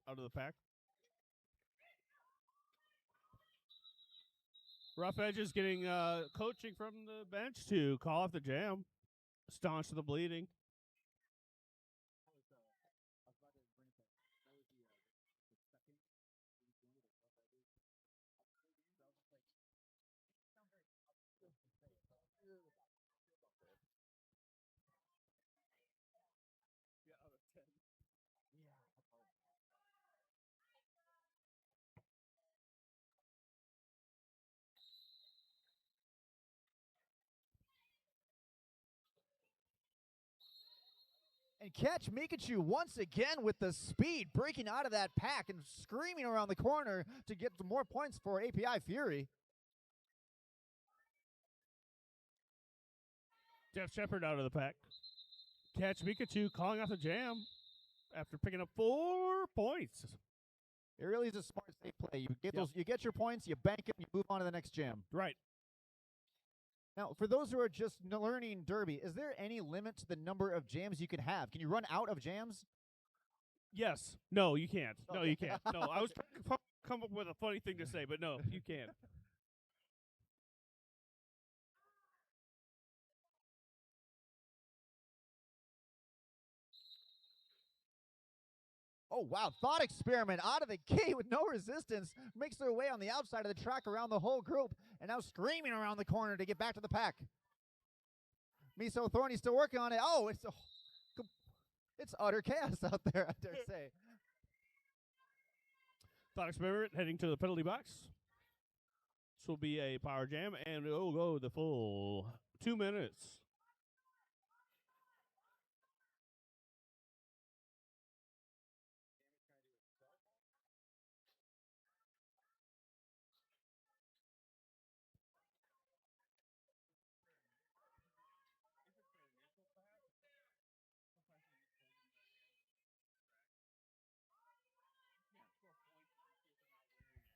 out of the pack. Rough Edges getting coaching from the bench to call off the jam. Staunch to the bleeding. And catch Mikachu once again with the speed, breaking out of that pack and screaming around the corner to get some more points for API Fury. Jeff Shepard out of the pack. Catch Mikachu calling off the jam after picking up 4 points. It really is a smart, safe play. You get Yep. those, you get your points, you bank it, you move on to the next jam. Right. Now, for those who are just learning Derby, is there any limit to the number of jams you can have? Can you run out of jams? Yes. No, you can't. No, Okay. you can't. No, I was trying to come up with a funny thing to say, but no, you can't. Oh, wow. Thought Experiment out of the gate with no resistance. Makes their way on the outside of the track around the whole group. And now screaming around the corner to get back to the pack. Miso Thorny still working on it. Oh, it's utter chaos out there, I dare say. Thought Experiment heading to the penalty box. This will be a power jam, and it will go the full 2 minutes.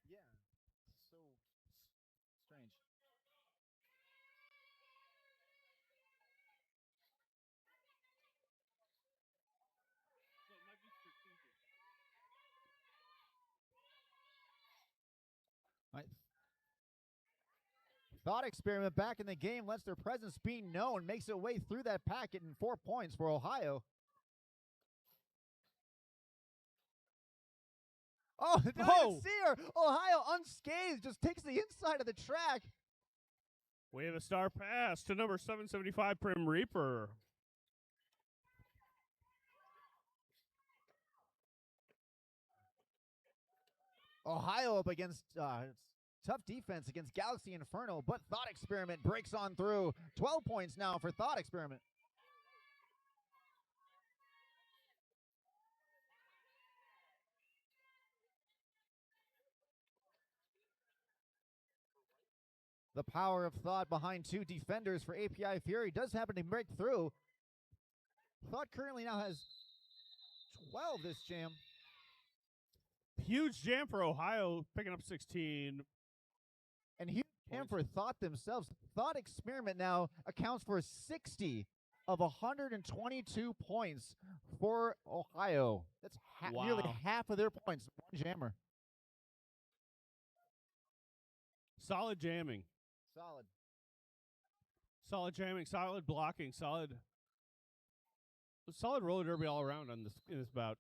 Yeah. So strange. Right. Thought Experiment back in the game lets their presence be known, makes it way through that packet in 4 points for Ohio. Oh, didn't even see her. Ohio unscathed, just takes the inside of the track. We have a star pass to number 775, Prim Reaper. Ohio up against tough defense against Galaxy Inferno, but Thought Experiment breaks on through. 12 points now for Thought Experiment. The power of Thought behind 2 defenders for API Fury does happen to break through. Thought currently now has 12 this jam. Huge jam for Ohio, picking up 16. And huge jam for Thought themselves. Thought Experiment now accounts for 60 of 122 points for Ohio. That's nearly half of their points. One jammer. Solid jamming. Solid. Solid jamming, solid blocking, solid roller derby all around on this in this bout.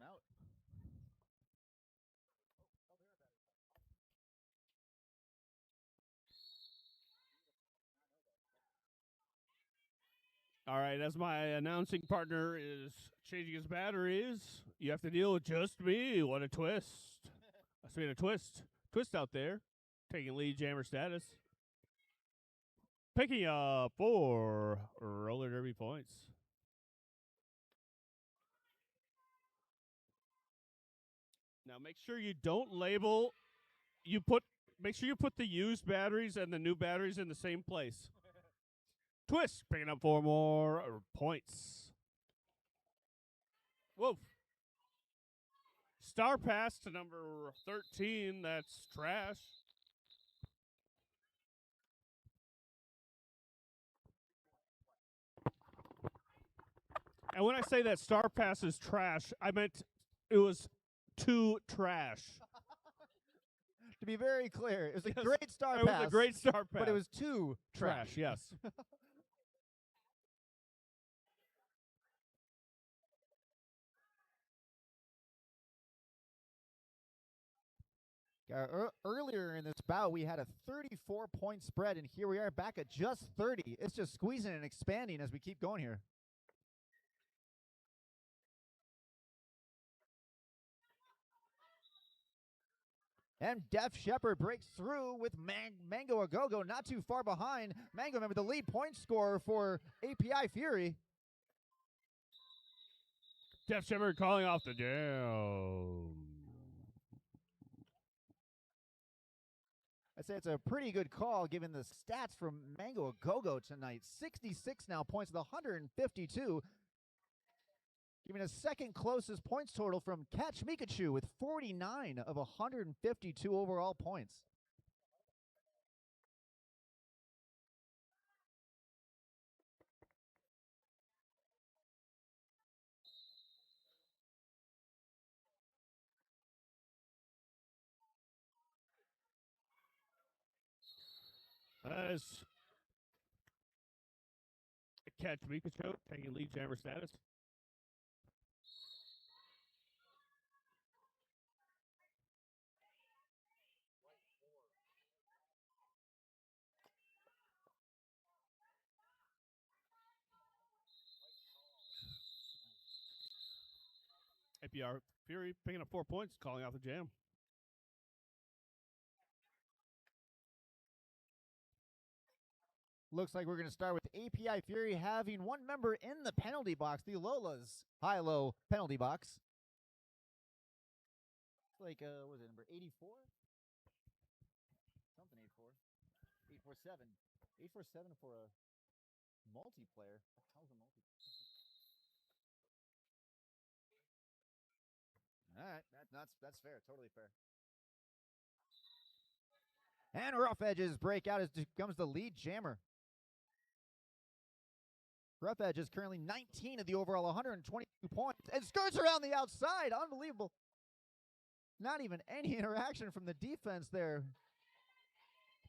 out. All right, as my announcing partner is changing his batteries, you have to deal with just me. What a twist. I mean, a twist. Twist out there. Taking lead jammer status. Picking up 4 roller derby points. Now make sure you don't label. Make sure you put the used batteries and the new batteries in the same place. Twist picking up 4 more points. Whoa. Star pass to number 13. That's trash. And when I say that star pass is trash, I meant it was too trash. To be very clear, it was a Yes, great star it pass. was a great star pass. But it was too trash. Yes. Earlier in this bout, we had a 34-point spread, and here we are back at just 30. It's just squeezing and expanding as we keep going here. And Def Shepherd breaks through with Mango a Go-Go not too far behind. Mango, remember, the lead point scorer for API Fury. Def Shepherd calling off the jam. I'd say it's a pretty good call given the stats from Mango a Go-Go tonight. 66 now points with 152. Giving a second closest points total from Catch Mikachu with 49 of 152 overall points. As Catch Mikachu taking lead jammer status. APR Fury picking up 4 points, calling off the jam. Looks like we're going to start with API Fury having one member in the penalty box, the Lola's high-low penalty box. It's like, what was it, number 84? Something 84. 847. 847 for a multiplayer. How's a multiplayer? All right, that's fair, totally fair. And Rough Edges break out as becomes the lead jammer. Rough Edge is currently 19 of the overall 122 points and skirts around the outside. Unbelievable. Not even any interaction from the defense there.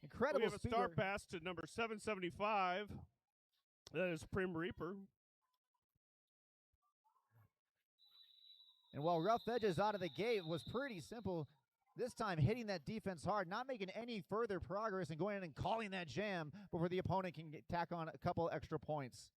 Incredible. We have a star pass to number 775. That is Prim Reaper. And while Rough Edges out of the gate was pretty simple, this time hitting that defense hard, not making any further progress and going in and calling that jam before the opponent can tack on a couple extra points.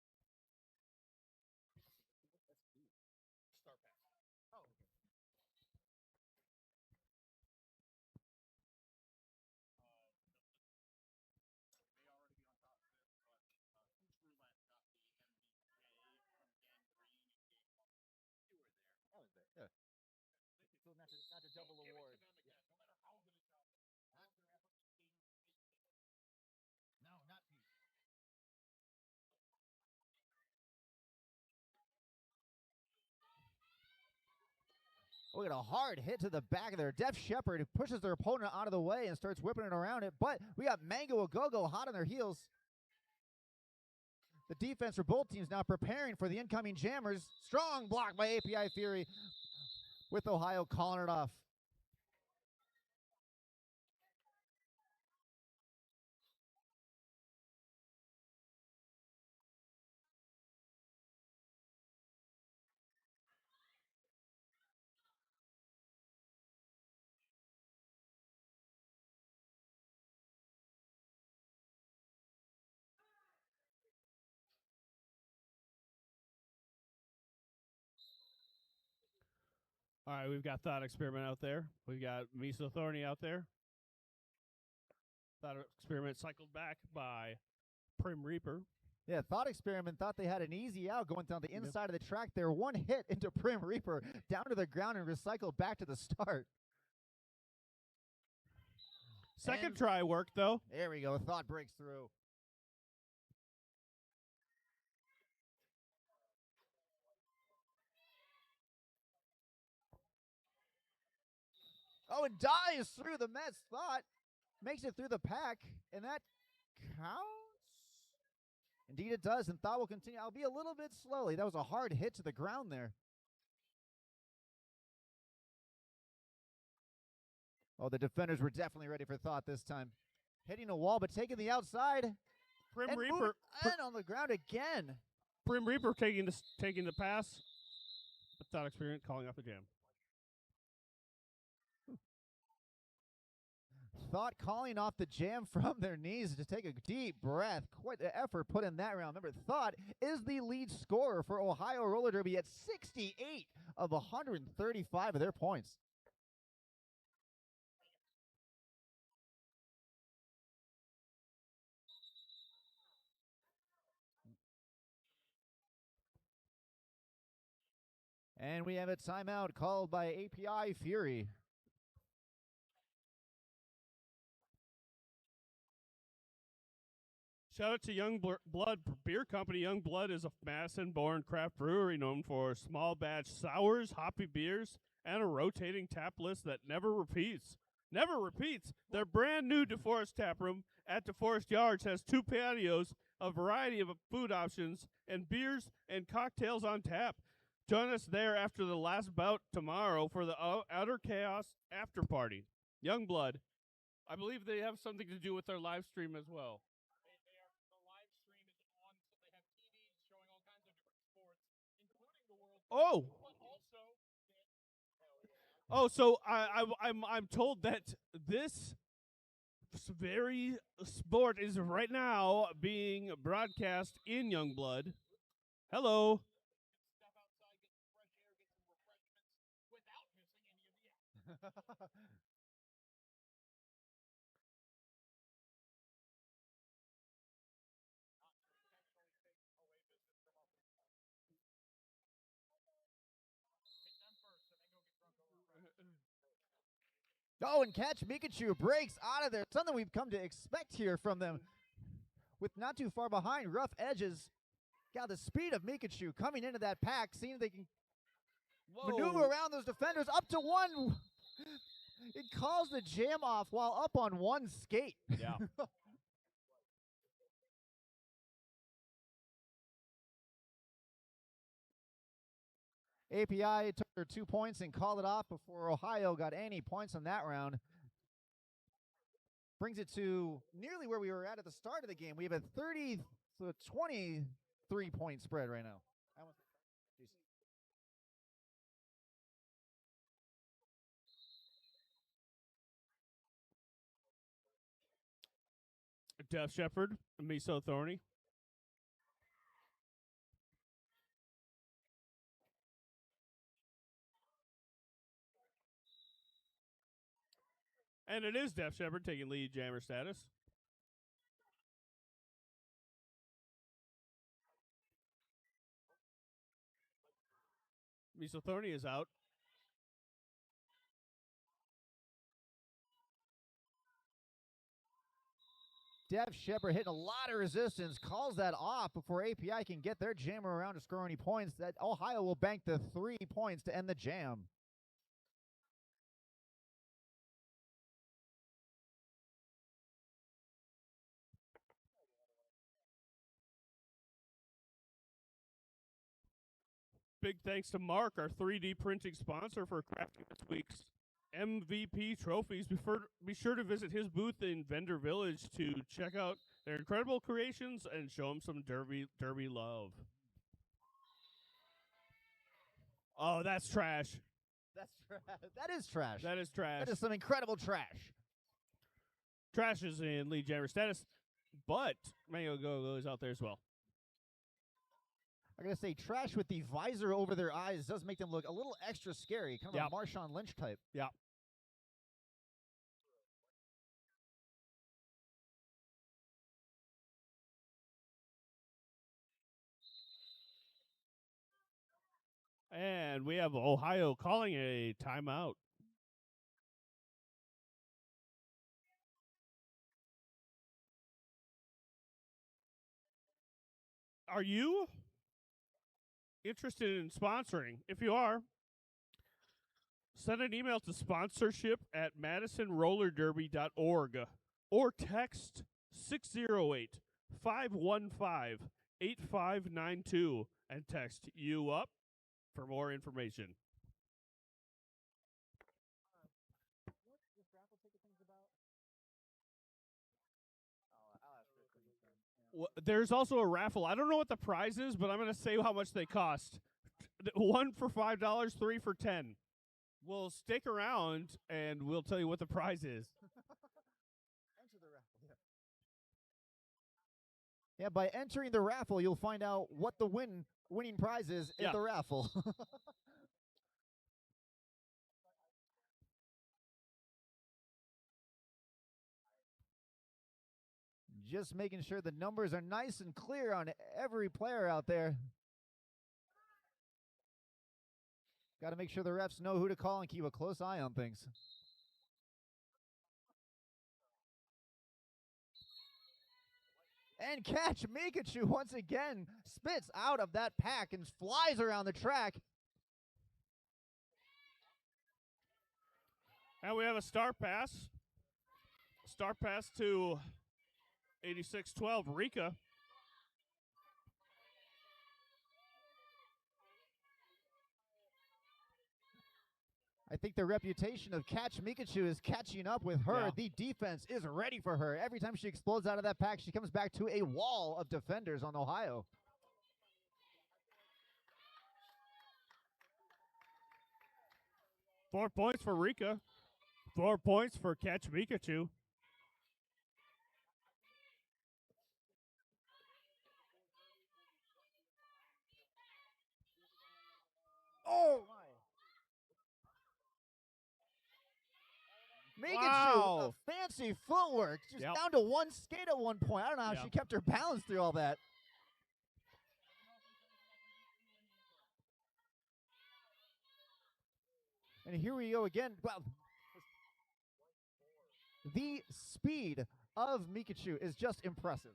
Not a double award. No, not Pete. Oh, we got a hard hit to the back of there. Def Shepherd who pushes their opponent out of the way and starts whipping it around it. But we got Mango a Go-Go hot on their heels. The defense for both teams now preparing for the incoming jammers. Strong block by API Fury with Ohio calling it off. All right, we've got Thought Experiment out there. We've got Miso Thorny out there. Thought Experiment cycled back by Prim Reaper. Yeah, Thought Experiment thought they had an easy out going down the inside of the track there. One hit into Prim Reaper, down to the ground and recycled back to the start. Second try worked, though. There we go. Thought breaks through. Oh, and dies through the Mets. Thought makes it through the pack, and that counts? Indeed it does, and Thought will continue. I'll be a little bit slowly. That was a hard hit to the ground there. Oh, the defenders were definitely ready for Thought this time. Hitting a wall, but taking the outside. Prim Reaper. And on the ground again. Prim Reaper taking the pass. But Thought Experiment calling off the jam. Thought calling off the jam from their knees to take a deep breath. Quite the effort put in that round. Remember, Thought is the lead scorer for Ohio Roller Derby at 68 of 135 of their points. And we have a timeout called by API Fury. Shout out to Young Blood Beer Company. Young Blood is a Madison-born craft brewery known for small batch sours, hoppy beers, and a rotating tap list that never repeats. Never repeats. Their brand new DeForest tap room at DeForest Yards has 2 patios, a variety of food options, and beers and cocktails on tap. Join us there after the last bout tomorrow for the Udder Chaos after party. Young Blood. I believe they have something to do with their live stream as well. Oh. Oh, so I'm told that this very sport is right now being broadcast in Youngblood. Hello. Oh, and Catch Mikachu breaks out of there. Something we've come to expect here from them. With not too far behind, rough edges. Got the speed of Mikachu coming into that pack, seeing they can maneuver around those defenders up to one. It calls the jam off while up on one skate. Yeah. API took their 2 points and called it off before Ohio got any points on that round. Brings it to nearly where we were at the start of the game. We have a 23-point spread right now. Death Shepherd, Miso Thorny. And it is Death Shepherd taking lead jammer status. Miso Thorny is out. Dev Shepard hitting a lot of resistance, calls that off before API can get their jammer around to score any points. That Ohio will bank the 3 points to end the jam. Big thanks to Mark, our 3D printing sponsor, for crafting this week's MVP trophies. Be sure to visit his booth in Vendor Village to check out their incredible creations and show him some derby love. Oh, that's trash. That's trash. That is trash. That is trash. That is some incredible trash. Trash is in lead jammer status, but Mango Go is out there as well. I gotta say, Trash with the visor over their eyes does make them look a little extra scary, kind of a Marshawn Lynch type. Yeah. And we have Ohio calling a timeout. Are you interested in sponsoring? If you are, send an email to sponsorship@madisonrollerderby.org or text 608-515-8592 and text you up for more information. Well, there's also a raffle. I don't know what the prize is, but I'm going to say how much they cost. One for $5, three for $10. We'll stick around and we'll tell you what the prize is. Enter the raffle. Yeah, by entering the raffle, you'll find out what the winning prize is in the raffle. Just making sure the numbers are nice and clear on every player out there. Got to make sure the refs know who to call and keep a close eye on things. And Catch Mikachu once again spits out of that pack and flies around the track. And we have a star pass. Star pass to 86-12, Rika. I think the reputation of Catch Mikachu is catching up with her. Yeah. The defense is ready for her. Every time she explodes out of that pack, she comes back to a wall of defenders on Ohio. Four points for Rika. 4 points for Catch Mikachu. Oh, my. Mikachu, fancy footwork. Just down to one skate at one point. I don't know how she kept her balance through all that. And here we go again. Well, the speed of Mikachu is just impressive.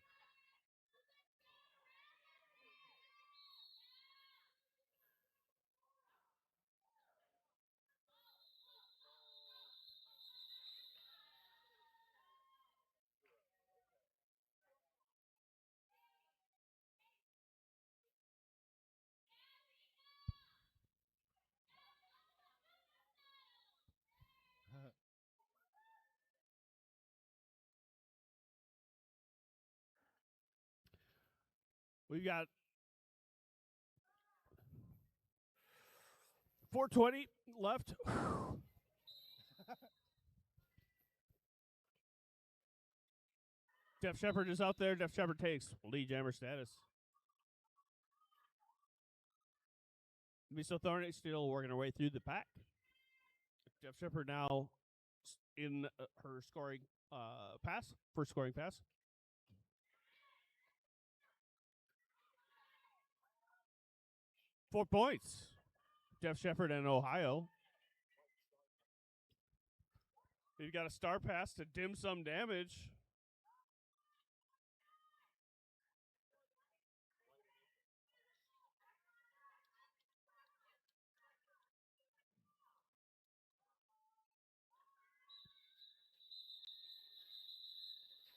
We've got 4:20 left. Def Shepard is out there. Def Shepard takes lead jammer status. Miso Thorny still working her way through the pack. Def Shepard now in her scoring pass, first scoring pass. $4 points. Def Shepard and Ohio. You've got a star pass to dim sum damage.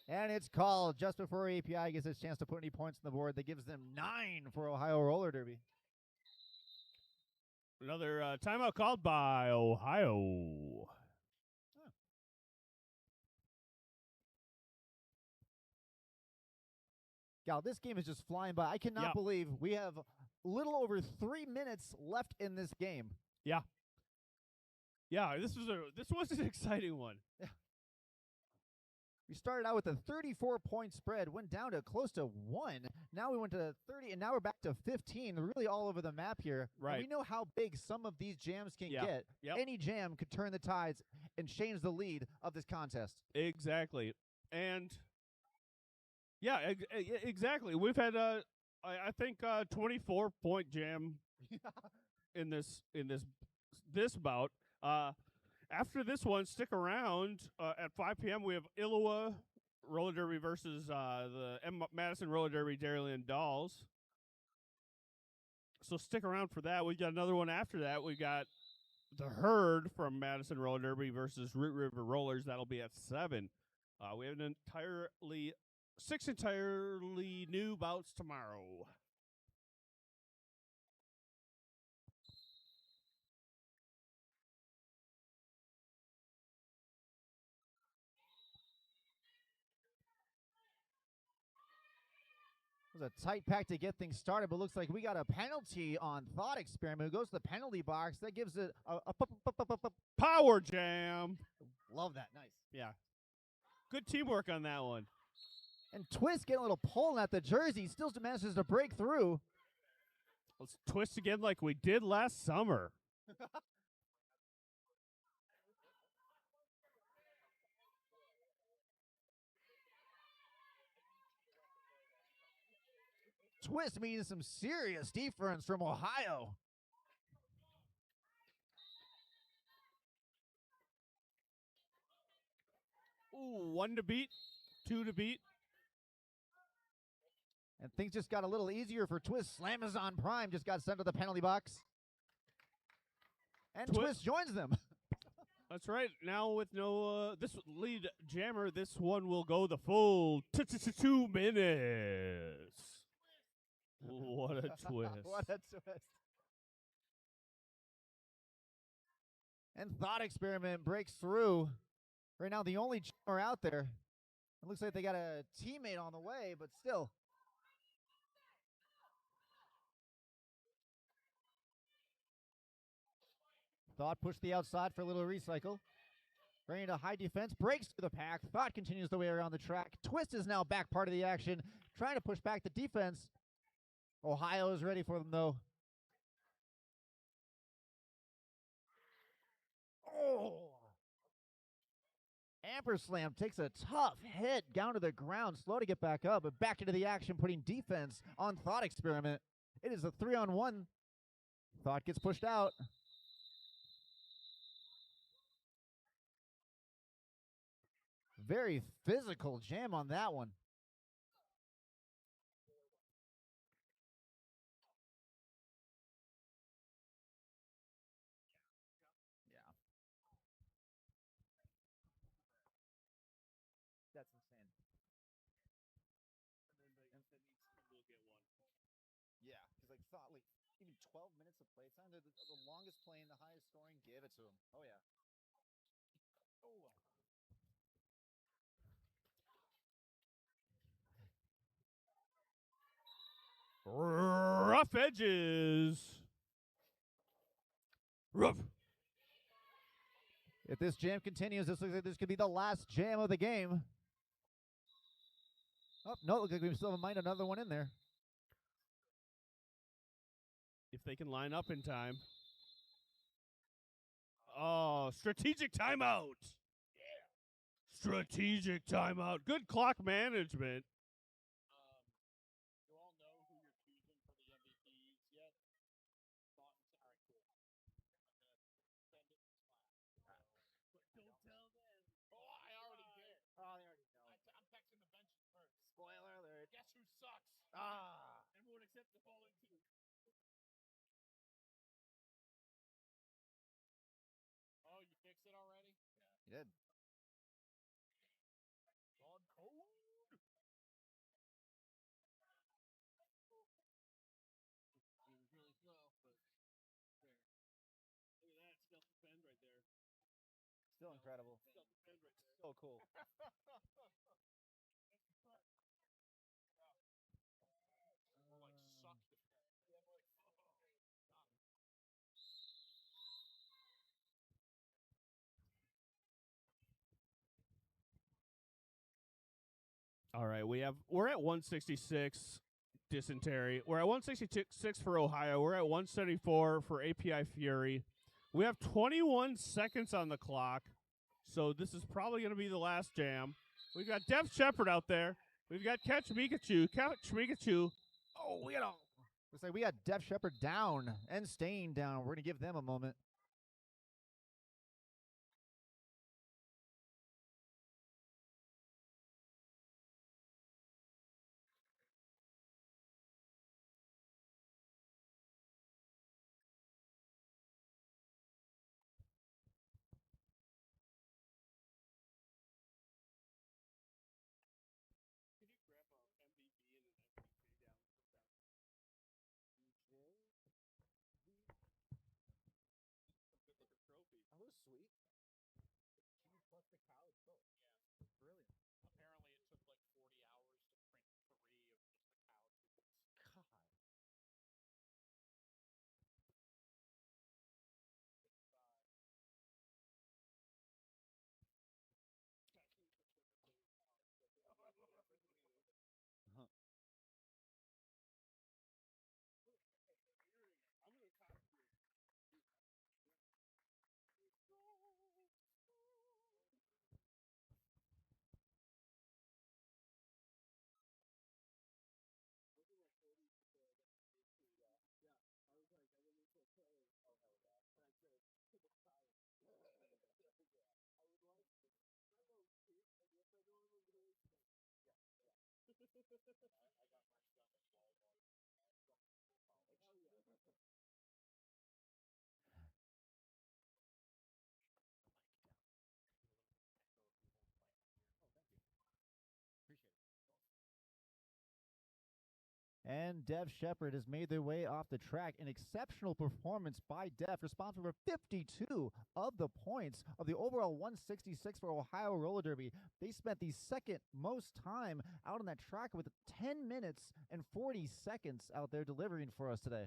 And it's called just before API gets a chance to put any points on the board. That gives them 9 for Ohio Roller Derby. Another timeout called by Ohio. Gal, this game is just flying by. I cannot believe we have little over 3 minutes left in this game. Yeah. Yeah, this was an exciting one. Yeah. We started out with a 34-point spread, went down to close to 1. Now we went to 30, and now we're back to 15. Really all over the map here. Right. And we know how big some of these jams can get. Yep. Any jam could turn the tides and change the lead of this contest. Exactly. And yeah, exactly. We've had I think 24-point jam in this bout. After this one, stick around. At 5 p.m., we have Iowa Roller Derby versus the Madison Roller Derby Dairyland Dolls. So stick around for that. We got another one after that. We got the Herd from Madison Roller Derby versus Root River Rollers. That'll be at 7. We have six entirely new bouts tomorrow. It was a tight pack to get things started, but looks like we got a penalty on Thought Experiment, who goes to the penalty box. That gives it a power jam. Love that. Nice. Yeah. Good teamwork on that one. And Twist getting a little pull at the jersey. Still manages to break through. Let's twist again like we did last summer. Twist meeting some serious defense from Ohio. Ooh, 1 to beat, 2 to beat. And things just got a little easier for Twist. Slamazon Prime just got sent to the penalty box. And Twist joins them. That's right. Now with no this lead jammer, this one will go the full 2 minutes. What a twist. What a twist. And Thought Experiment breaks through. Right now, the only jammer out there. It looks like they got a teammate on the way, but still. Thought pushed the outside for a little recycle. Bringing to high defense, breaks through the pack. Thought continues the way around the track. Twist is now back part of the action, trying to push back the defense. Ohio is ready for them, though. Oh! Amper Slam takes a tough hit down to the ground, slow to get back up, but back into the action, putting defense on Thought Experiment. It is a 3-on-1. Thought gets pushed out. Very physical jam on that one. Yeah. That's insane. Yeah, because like Thought, like even 12 minutes of play time, they're the longest playing, the highest scoring. Give it to them. Oh yeah. Oh. Rough edges. Rough. If this jam continues, this looks like this could be the last jam of the game. Oh, no, it looks like we still might another one in there. If they can line up in time. Oh, strategic timeout. Yeah. Strategic timeout. Good clock management. You all know who you're choosing for the MVPs yet? All right, cool. I'm gonna send it in Slack. But don't tell them. Oh, I already did. Oh, they already know. I'm texting the benches first. Spoiler alert. Guess who sucks? Ah. And won't accept the following 2. Oh, you fixed it already? You did. On code. It was really slow, but there. Look at that stealth defend right there. Still incredible. Stealth defend right there. So cool. All right, we're at 166 dysentery. We're at 166 for Ohio. We're at 174 for API Fury. We have 21 seconds on the clock, so this is probably going to be the last jam. We've got Def Shepherd out there. We've got Catch Mikachu. Catch Mikachu. Oh, we got a. Looks like we got Def Shepherd down and staying down. We're going to give them a moment. Oh, sweet. G plus the cow is both. Yeah. Brilliant. Apparently, it took like 40 hours to print 3 of just the cow tickets. God. Huh. And Dev Shepard has made their way off the track. An exceptional performance by Dev, responsible for 52 of the points of the overall 166 for Ohio Roller Derby. They spent the second most time out on that track with 10 minutes and 40 seconds out there delivering for us today.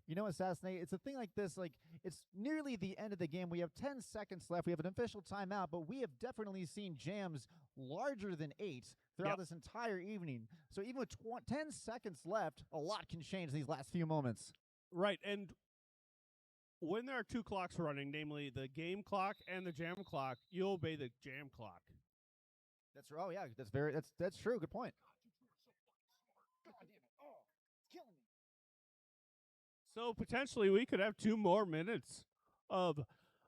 You know, Assassinate, it's a thing like this, like, it's nearly the end of the game. We have 10 seconds left. We have an official timeout, but we have definitely seen jams larger than 8 throughout this entire evening. So even with 10 seconds left, a lot can change in these last few moments. Right, and when there are 2 clocks running, namely the game clock and the jam clock, you obey the jam clock. That's oh yeah, that's true. Good point. God damn it! Oh, it's killing me. So potentially we could have 2 more minutes of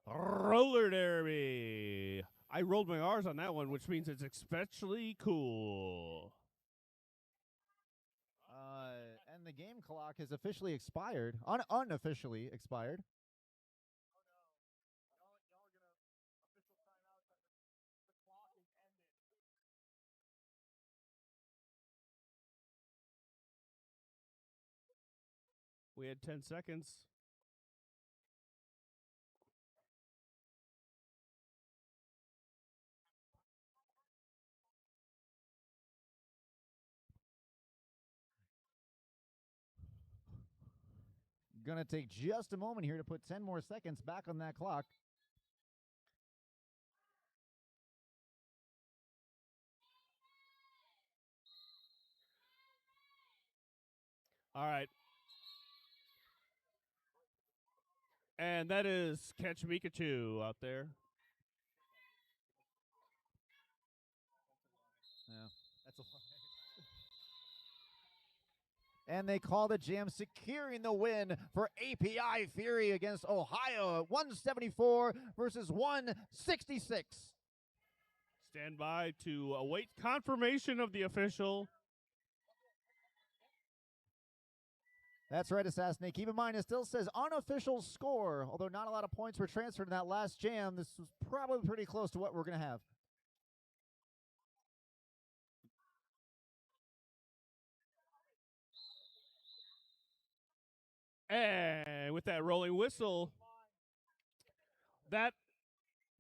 roller derby. I rolled my R's on that one, which means it's especially cool. And the game clock has officially expired, unofficially expired. We had 10 seconds. Gonna take just a moment here to put 10 more seconds back on that clock. All right. And that is Catch Mikachu out there. Yeah, that's a lot. And they call the jam, securing the win for API Fury against Ohio at 174 versus 166. Stand by to await confirmation of the official. That's right, Assassinate. Keep in mind, it still says unofficial score. Although not a lot of points were transferred in that last jam, this was probably pretty close to what we're going to have. And with that rolling whistle, that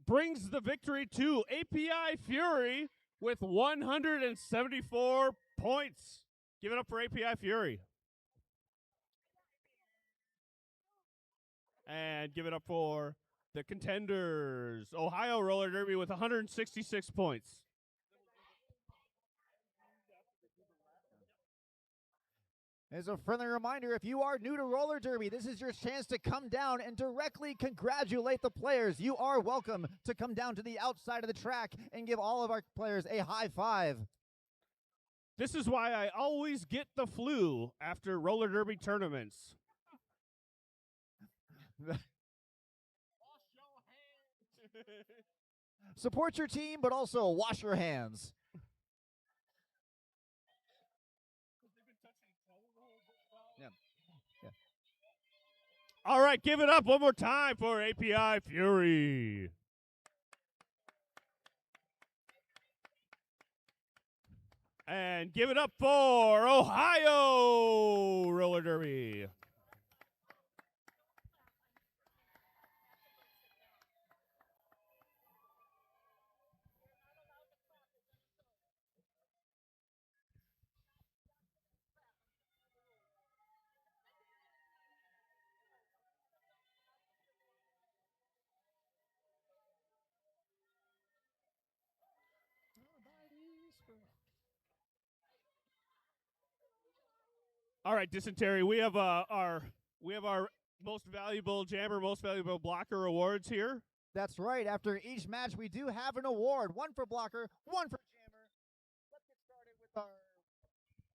brings the victory to API Fury with 174 points. Give it up for API Fury. And give it up for the contenders, Ohio Roller Derby with 166 points. As a friendly reminder, if you are new to roller derby, this is your chance to come down and directly congratulate the players. You are welcome to come down to the outside of the track and give all of our players a high five. This is why I always get the flu after roller derby tournaments. Support your team, but also wash your hands. Yeah. All right, give it up one more time for API Fury. And give it up for Ohio Roller Derby. All right, Dysentery, we have our most valuable jammer, most valuable blocker awards here. That's right. After each match, we do have an award. One for blocker, one for jammer.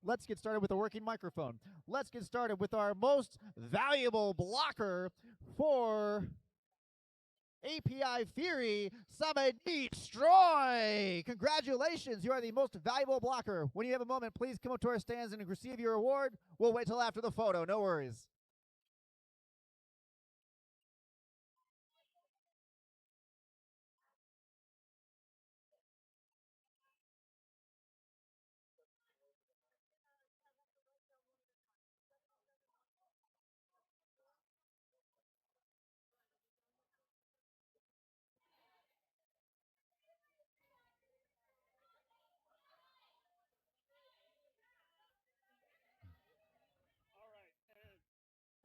Let's get started with a working microphone. Let's get started with our most valuable blocker for API Fury, Somebody Destroy. Congratulations, you are the most valuable blocker. When you have a moment, please come up to our stands and receive your award. We'll wait till after the photo, no worries.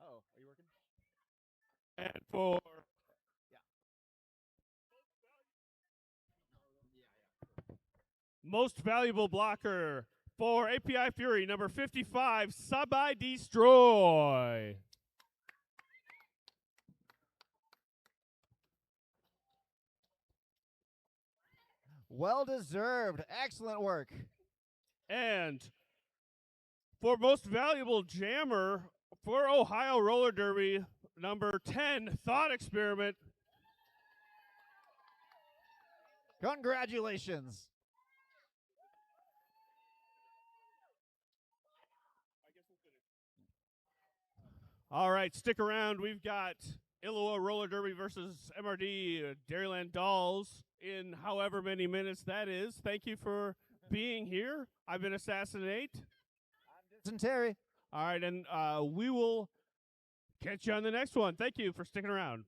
Oh, are you working? And for most valuable blocker for API Fury, number 55, Sabai Destroy. Well deserved. Excellent work. And for most valuable jammer for Ohio Roller Derby, number 10, Thought Experiment. Congratulations. All right, stick around. We've got Illoa Roller Derby versus MRD Dairyland Dolls in however many minutes that is. Thank you for being here. I've been Assassinate. I'm Dysentery. All right, and we will catch you on the next one. Thank you for sticking around.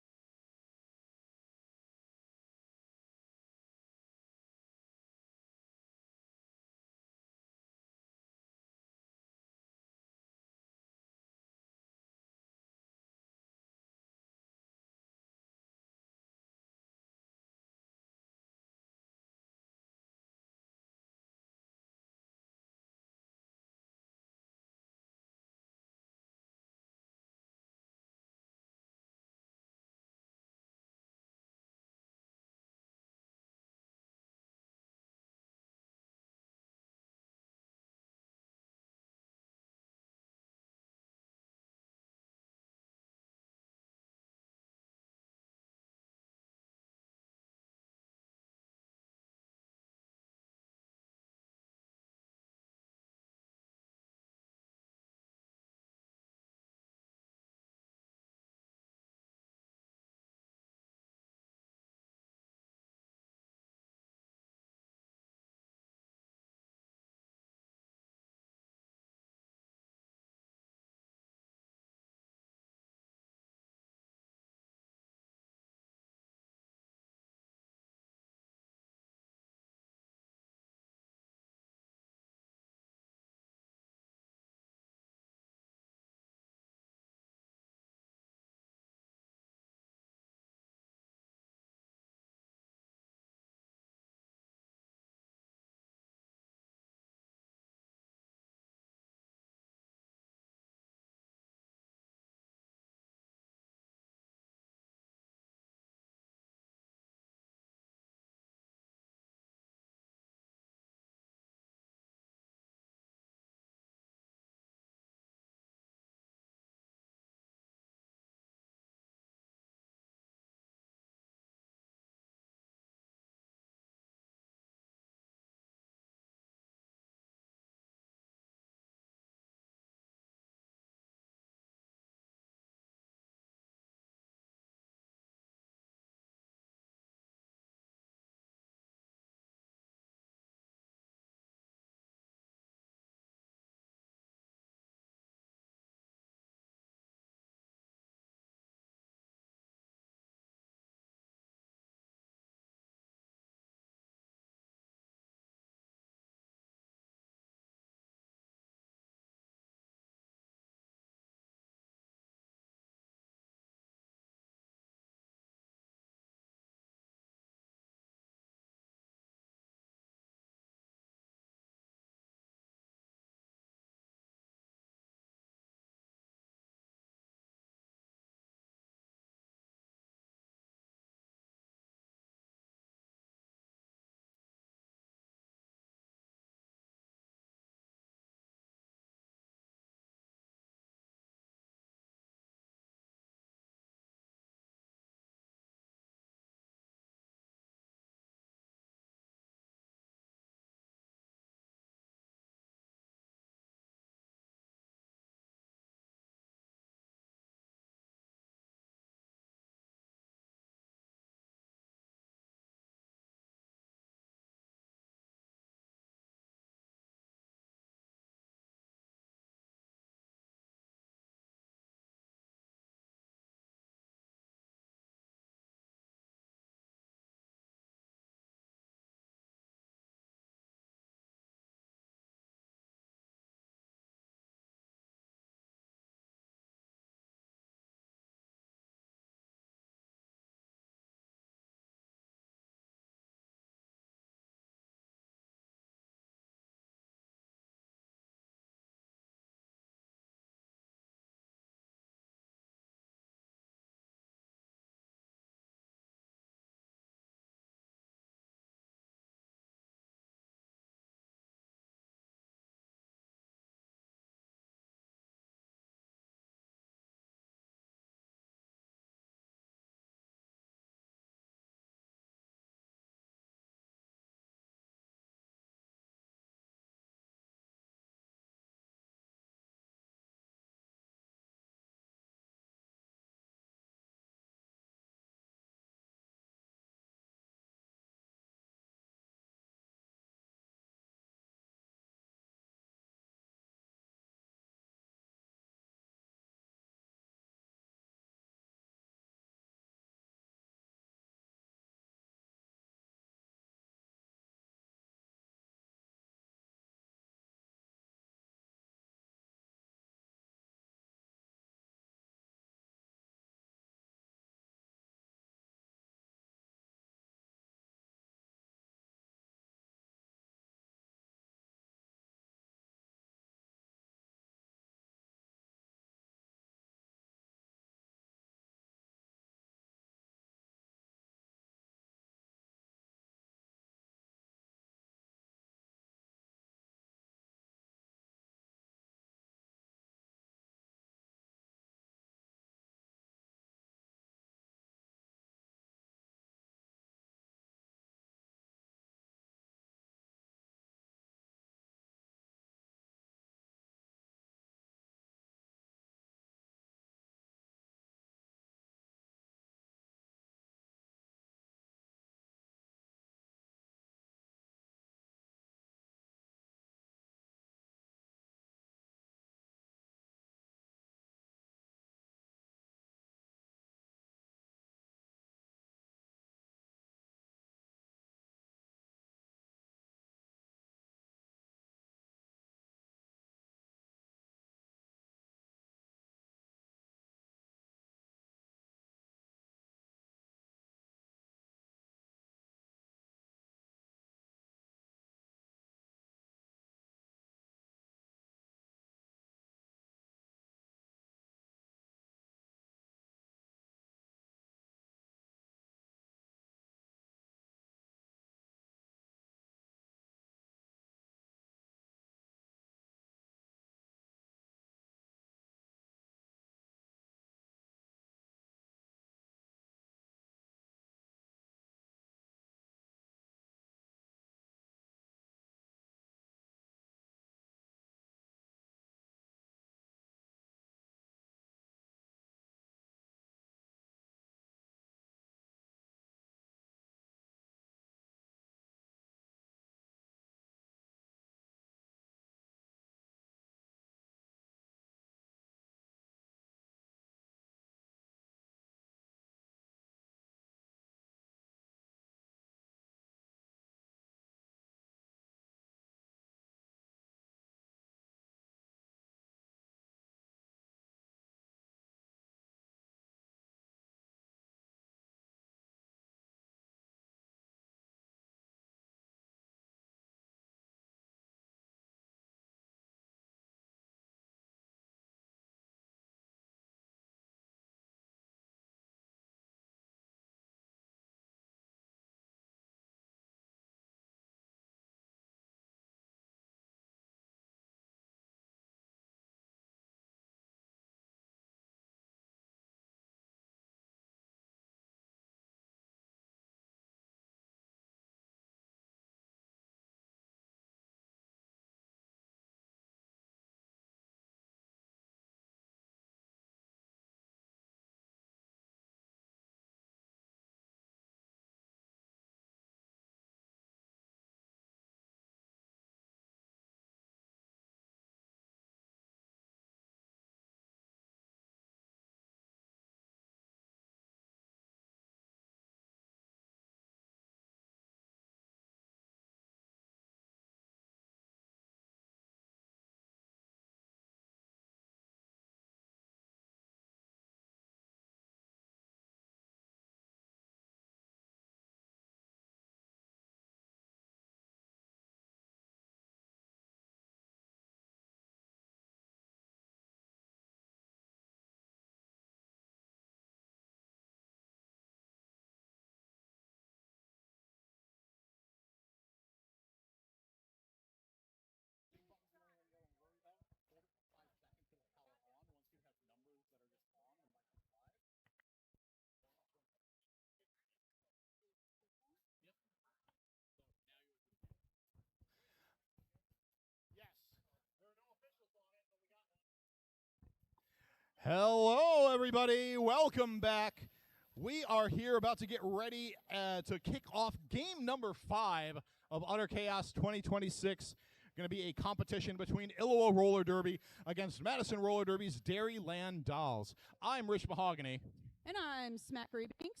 Hello, everybody. Welcome back. We are here about to get ready to kick off game number 5 of Udder Chaos 2026. Going to be a competition between Illowa Roller Derby against Madison Roller Derby's Dairyland Dolls. I'm Rich Mahogany. And I'm Smackery Binks.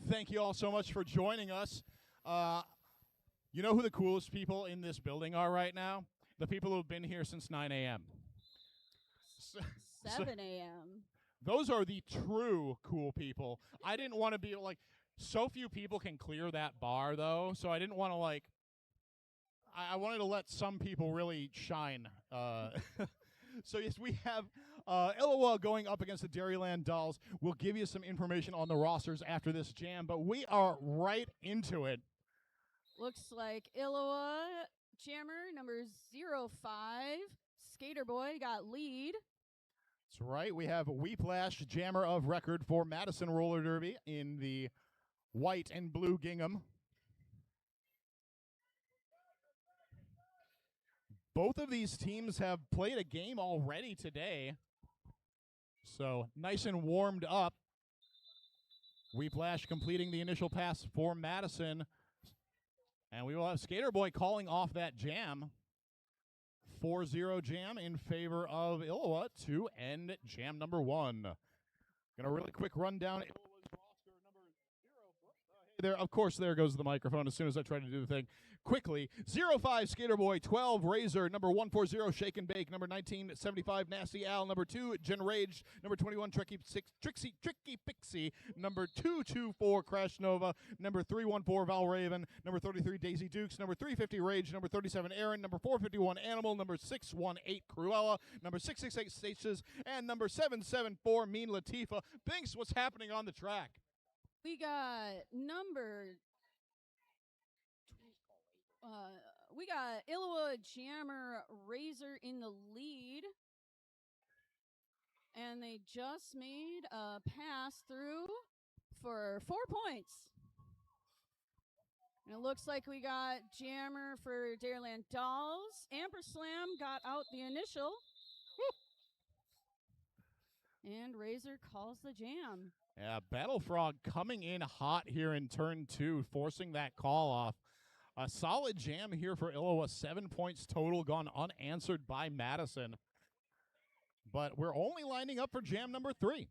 Thank you all so much for joining us. You know who the coolest people in this building are right now? The people who have been here since 9 a.m. 7 a.m. Those are the true cool people. I didn't want to be like, so few people can clear that bar, though, so I didn't want to, like, I wanted to let some people really shine. So, yes, we have Illowa going up against the Dairyland Dolls. We'll give you some information on the rosters after this jam, but we are right into it. Looks like Illowa jammer number 05, Skater Boy, got lead. That's right. We have Weeplash, jammer of record for Madison Roller Derby in the white and blue gingham. Both of these teams have played a game already today, so nice and warmed up. Weeplash completing the initial pass for Madison, and we will have Skater Boy calling off that jam. 4-0 jam in favor of Illowa to end jam number 1. Gonna really quick run down Illowa's roster number 0. Hey there, of course, there goes the microphone as soon as I try to do the thing. Quickly, 05 Skater Boy, 12 Razor, number 140 Shake and Bake, number 1975 Nasty Al, number 2 Gen Rage, number 21 Tricky Pixie, number 224 Crash Nova, number 314 Val Raven, number 33 Daisy Dukes, number 350 Rage, number 37 Aaron, number 451 Animal, number 618 Cruella, number 668 Stages, and number 774 Mean Latifah. Binks, what's happening on the track? We got Illowa jammer Razor in the lead. And they just made a pass through for 4 points. And it looks like we got jammer for Dairyland Dolls. Amperslam got out the initial. And Razor calls the jam. Yeah, Battle Frog coming in hot here in turn 2, forcing that call off. A solid jam here for Illowa, 7 points total gone unanswered by Madison. But we're only lining up for jam number 3.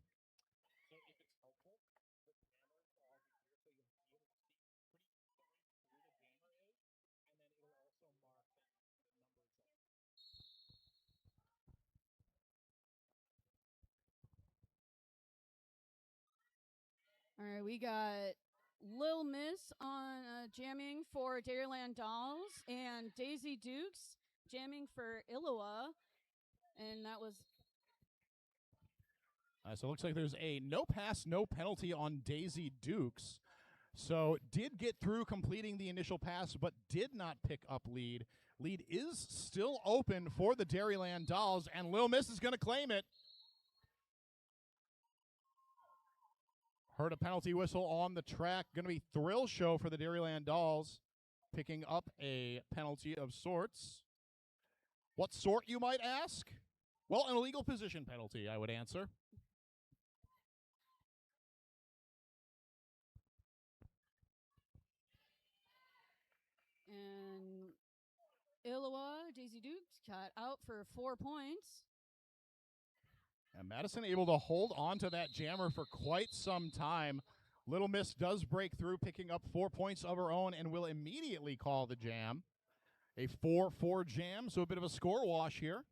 All right, we got Lil Miss on jamming for Dairyland Dolls and Daisy Dukes jamming for Illowa. And that was... So it looks like there's a no pass, no penalty on Daisy Dukes. So did get through completing the initial pass, but did not pick up lead. Lead is still open for the Dairyland Dolls, and Lil Miss is going to claim it. Heard a penalty whistle on the track. Going to be Thrill Show for the Dairyland Dolls, picking up a penalty of sorts. What sort, you might ask? Well, an illegal position penalty, I would answer. And Illowa, Daisy Dukes got out for 4 points. And Madison able to hold on to that jammer for quite some time. Little Miss does break through, picking up 4 points of her own, and will immediately call the jam. A 4-4 jam, so a bit of a score wash here.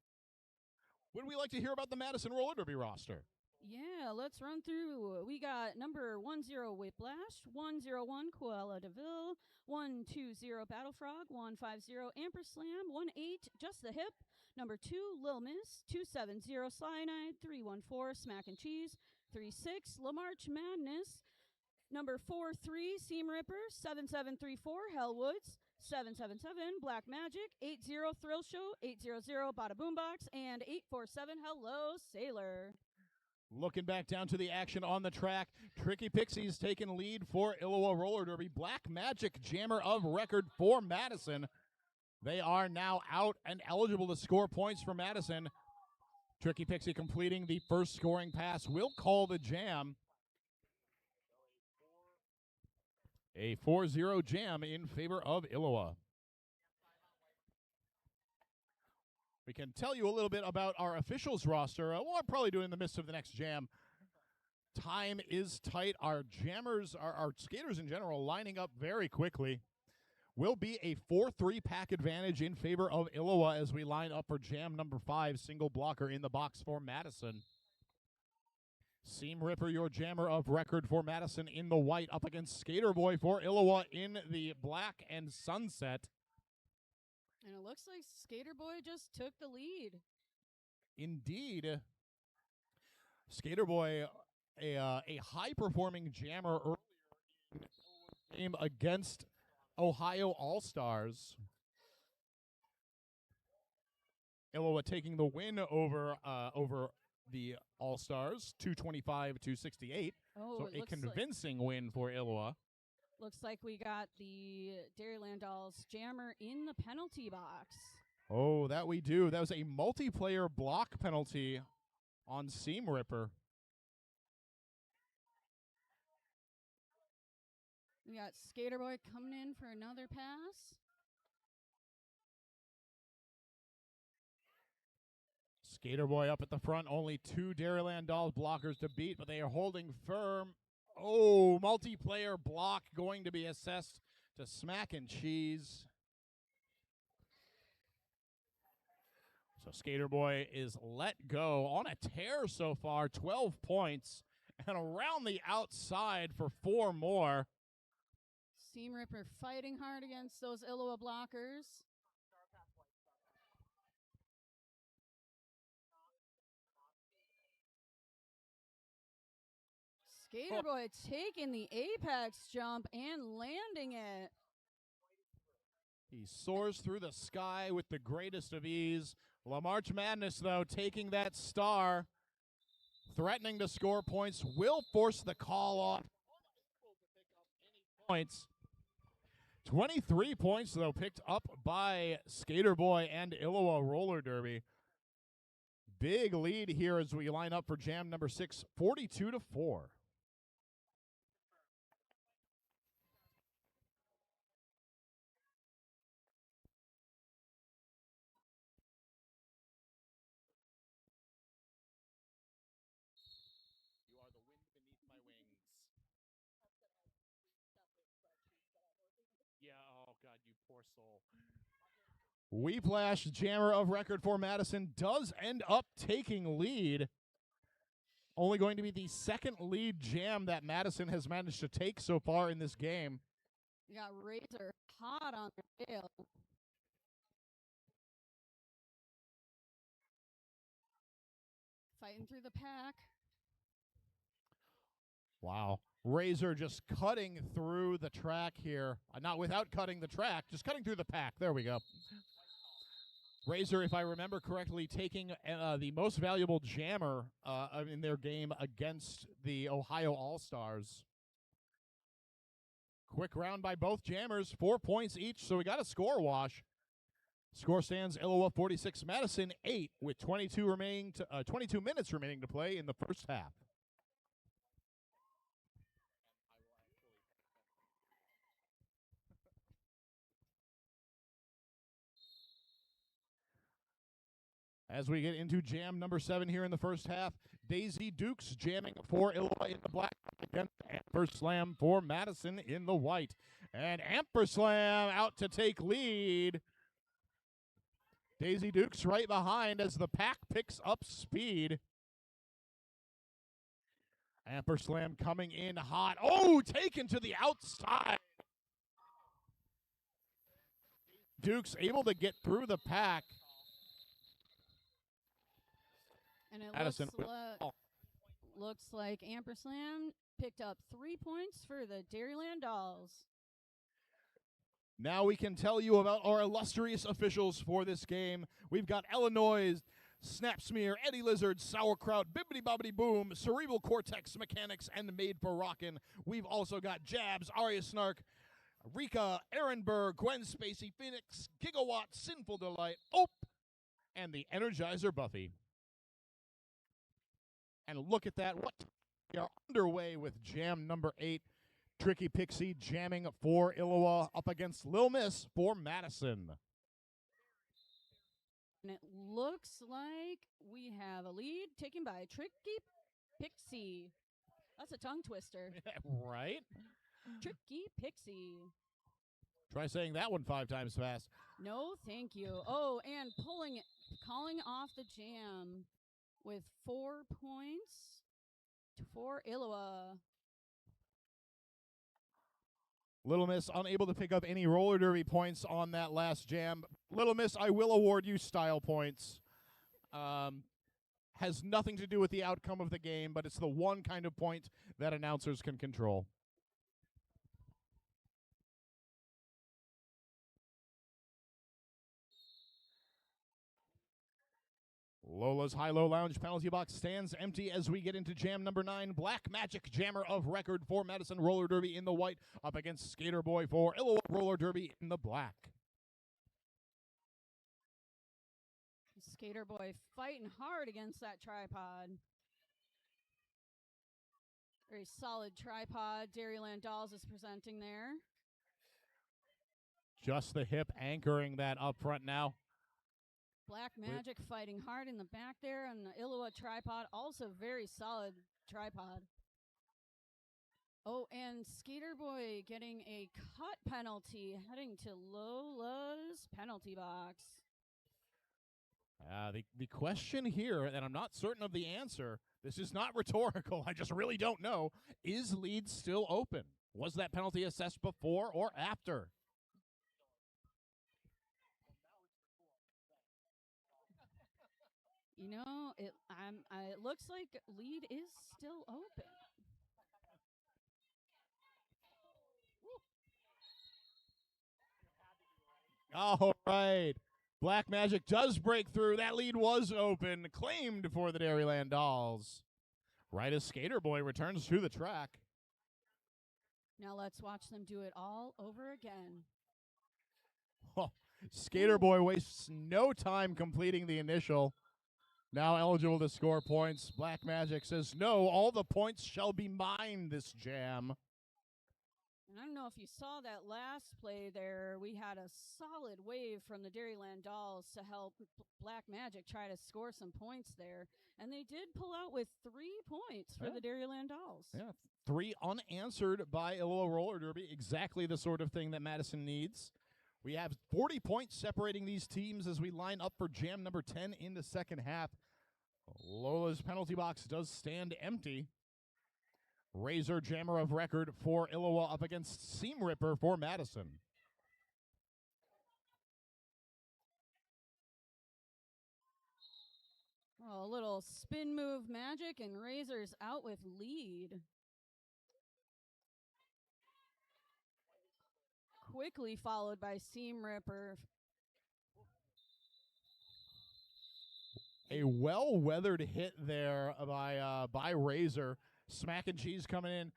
Would we like to hear about the Madison Roller Derby roster? Yeah, let's run through. We got number 10 Whiplash, 101 Koala DeVille, 120 Battle Frog, 150 Amperslam, 18 Just the Hip, number 2 Lil Miss, 270 Cyanide, 314 Smack and Cheese, 36 Lamarch Madness, number 43 Seam Ripper, 7734 Hellwoods, 777 Black Magic, 80 Thrill Show, 800 Bada Boombox, and 847 Hello Sailor. Looking back down to the action on the track, Tricky Pixie's taking lead for Illowa Roller Derby. Black Magic, jammer of record for Madison. They are now out and eligible to score points for Madison. Tricky Pixie completing the first scoring pass will call the jam. A 4-0 jam in favor of Illowa. We can tell you a little bit about our officials roster. Well, I'm probably doing in the midst of the next jam. Time is tight. Our jammers, our skaters in general, lining up very quickly. Will be a 4-3 pack advantage in favor of Illowa as we line up for jam number 5, single blocker in the box for Madison. Seam Ripper, your jammer of record for Madison in the white, up against Skater Boy for Illowa in the black and sunset. And it looks like Skater Boy just took the lead. Indeed. Skater Boy, a high-performing jammer earlier in the game against Ohio All-Stars. Illowa taking the win over the All-Stars, 225-68. Oh, so a convincing win for Illowa. Looks like we got the Dairyland Dolls jammer in the penalty box. Oh, that we do. That was a multiplayer block penalty on Seam Ripper. We got Skater Boy coming in for another pass. Skater Boy up at the front. Only 2 Dairyland Dolls blockers to beat, but they are holding firm. Oh, multiplayer block going to be assessed to Smack and Cheese. So Skater Boy is let go on a tear so far, 12 points, and around the outside for 4 more. Seam Ripper fighting hard against those Illowa blockers. Skater Boy taking the apex jump and landing it. He soars through the sky with the greatest of ease. La March Madness, though, taking that star, threatening to score points, will force the call off. Points. 23 points, though, picked up by Skater Boy and Illowa Roller Derby. Big lead here as we line up for jam number 6, 42-4. Whiplash, jammer of record for Madison, does end up taking lead. Only going to be the second lead jam that Madison has managed to take so far in this game. You got Razor hot on the tail. Fighting through the pack. Wow. Razor just cutting through the track here. Not without cutting the track, just cutting through the pack. There we go. Razor, if I remember correctly, taking the most valuable jammer in their game against the Ohio All-Stars. Quick round by both jammers, 4 points each, so we got a score wash. Score stands Illowa 46, Madison 8, with 22 minutes remaining to play in the first half. As we get into jam number 7 here in the first half, Daisy Dukes jamming for Illowa in the black against Amperslam for Madison in the white. And Amperslam out to take lead. Daisy Dukes right behind as the pack picks up speed. Amperslam coming in hot. Oh, taken to the outside. Dukes able to get through the pack. And it Madison looks like Amperslam picked up 3 points for the Dairyland Dolls. Now we can tell you about our illustrious officials for this game. We've got Illinois, Snap Smear, Eddie Lizard, Sauerkraut, Bibbidi Bobbidi Boom, Cerebral Cortex Mechanics, and Made for Rockin'. We've also got Jabs, Arya Snark, Rika, Ehrenberg, Gwen Spacey, Phoenix, Gigawatt, Sinful Delight, Ope, and the Energizer Buffy. And look at that. What we are underway with jam number 8. Tricky Pixie jamming for Iowa up against Lil Miss for Madison. And it looks like we have a lead taken by Tricky Pixie. That's a tongue twister. Right? Tricky Pixie. Try saying that one 5 times fast. No, thank you. Oh, and calling off the jam with 4 points for Iowa. Little Miss unable to pick up any roller derby points on that last jam. Little Miss, I will award you style points. Has nothing to do with the outcome of the game, but it's the one kind of point that announcers can control. Lola's High-Low Lounge penalty box stands empty as we get into jam number 9. Black Magic Jammer of record for Madison Roller Derby in the white up against Skater Boy for Iowa Roller Derby in the black. Skater Boy fighting hard against that tripod. Very solid tripod. Dairyland Dolls is presenting there. Just the hip anchoring that up front now. Black Magic fighting hard in the back there, and the Iowa tripod, also very solid tripod. Oh, and Skater Boy getting a cut penalty, heading to Lola's penalty box. The question here, and I'm not certain of the answer, this is not rhetorical, I just really don't know, is lead still open? Was that penalty assessed before or after? You know, it looks like lead is still open. All right. Black Magic does break through. That lead was open, claimed for the Dairyland Dolls. Right as Skater Boy returns to the track. Now let's watch them do it all over again. Oh, Skater Boy wastes no time completing the initial. Now eligible to score points. Black Magic says, no, all the points shall be mine this jam. And I don't know if you saw that last play there. We had a solid wave from the Dairyland Dolls to help Black Magic try to score some points there. And they did pull out with 3 points for the Dairyland Dolls. Yeah, 3 unanswered by Iowa Roller Derby. Exactly the sort of thing that Madison needs. We have 40 points separating these teams as we line up for jam number 10 in the second half. Lola's penalty box does stand empty. Razor Jammer of record for Iowa up against Seam Ripper for Madison. Oh, a little spin move magic, and Razor's out with lead. Quickly followed by Seam Ripper. A well-weathered hit there by Razor. Smack and Cheese coming in.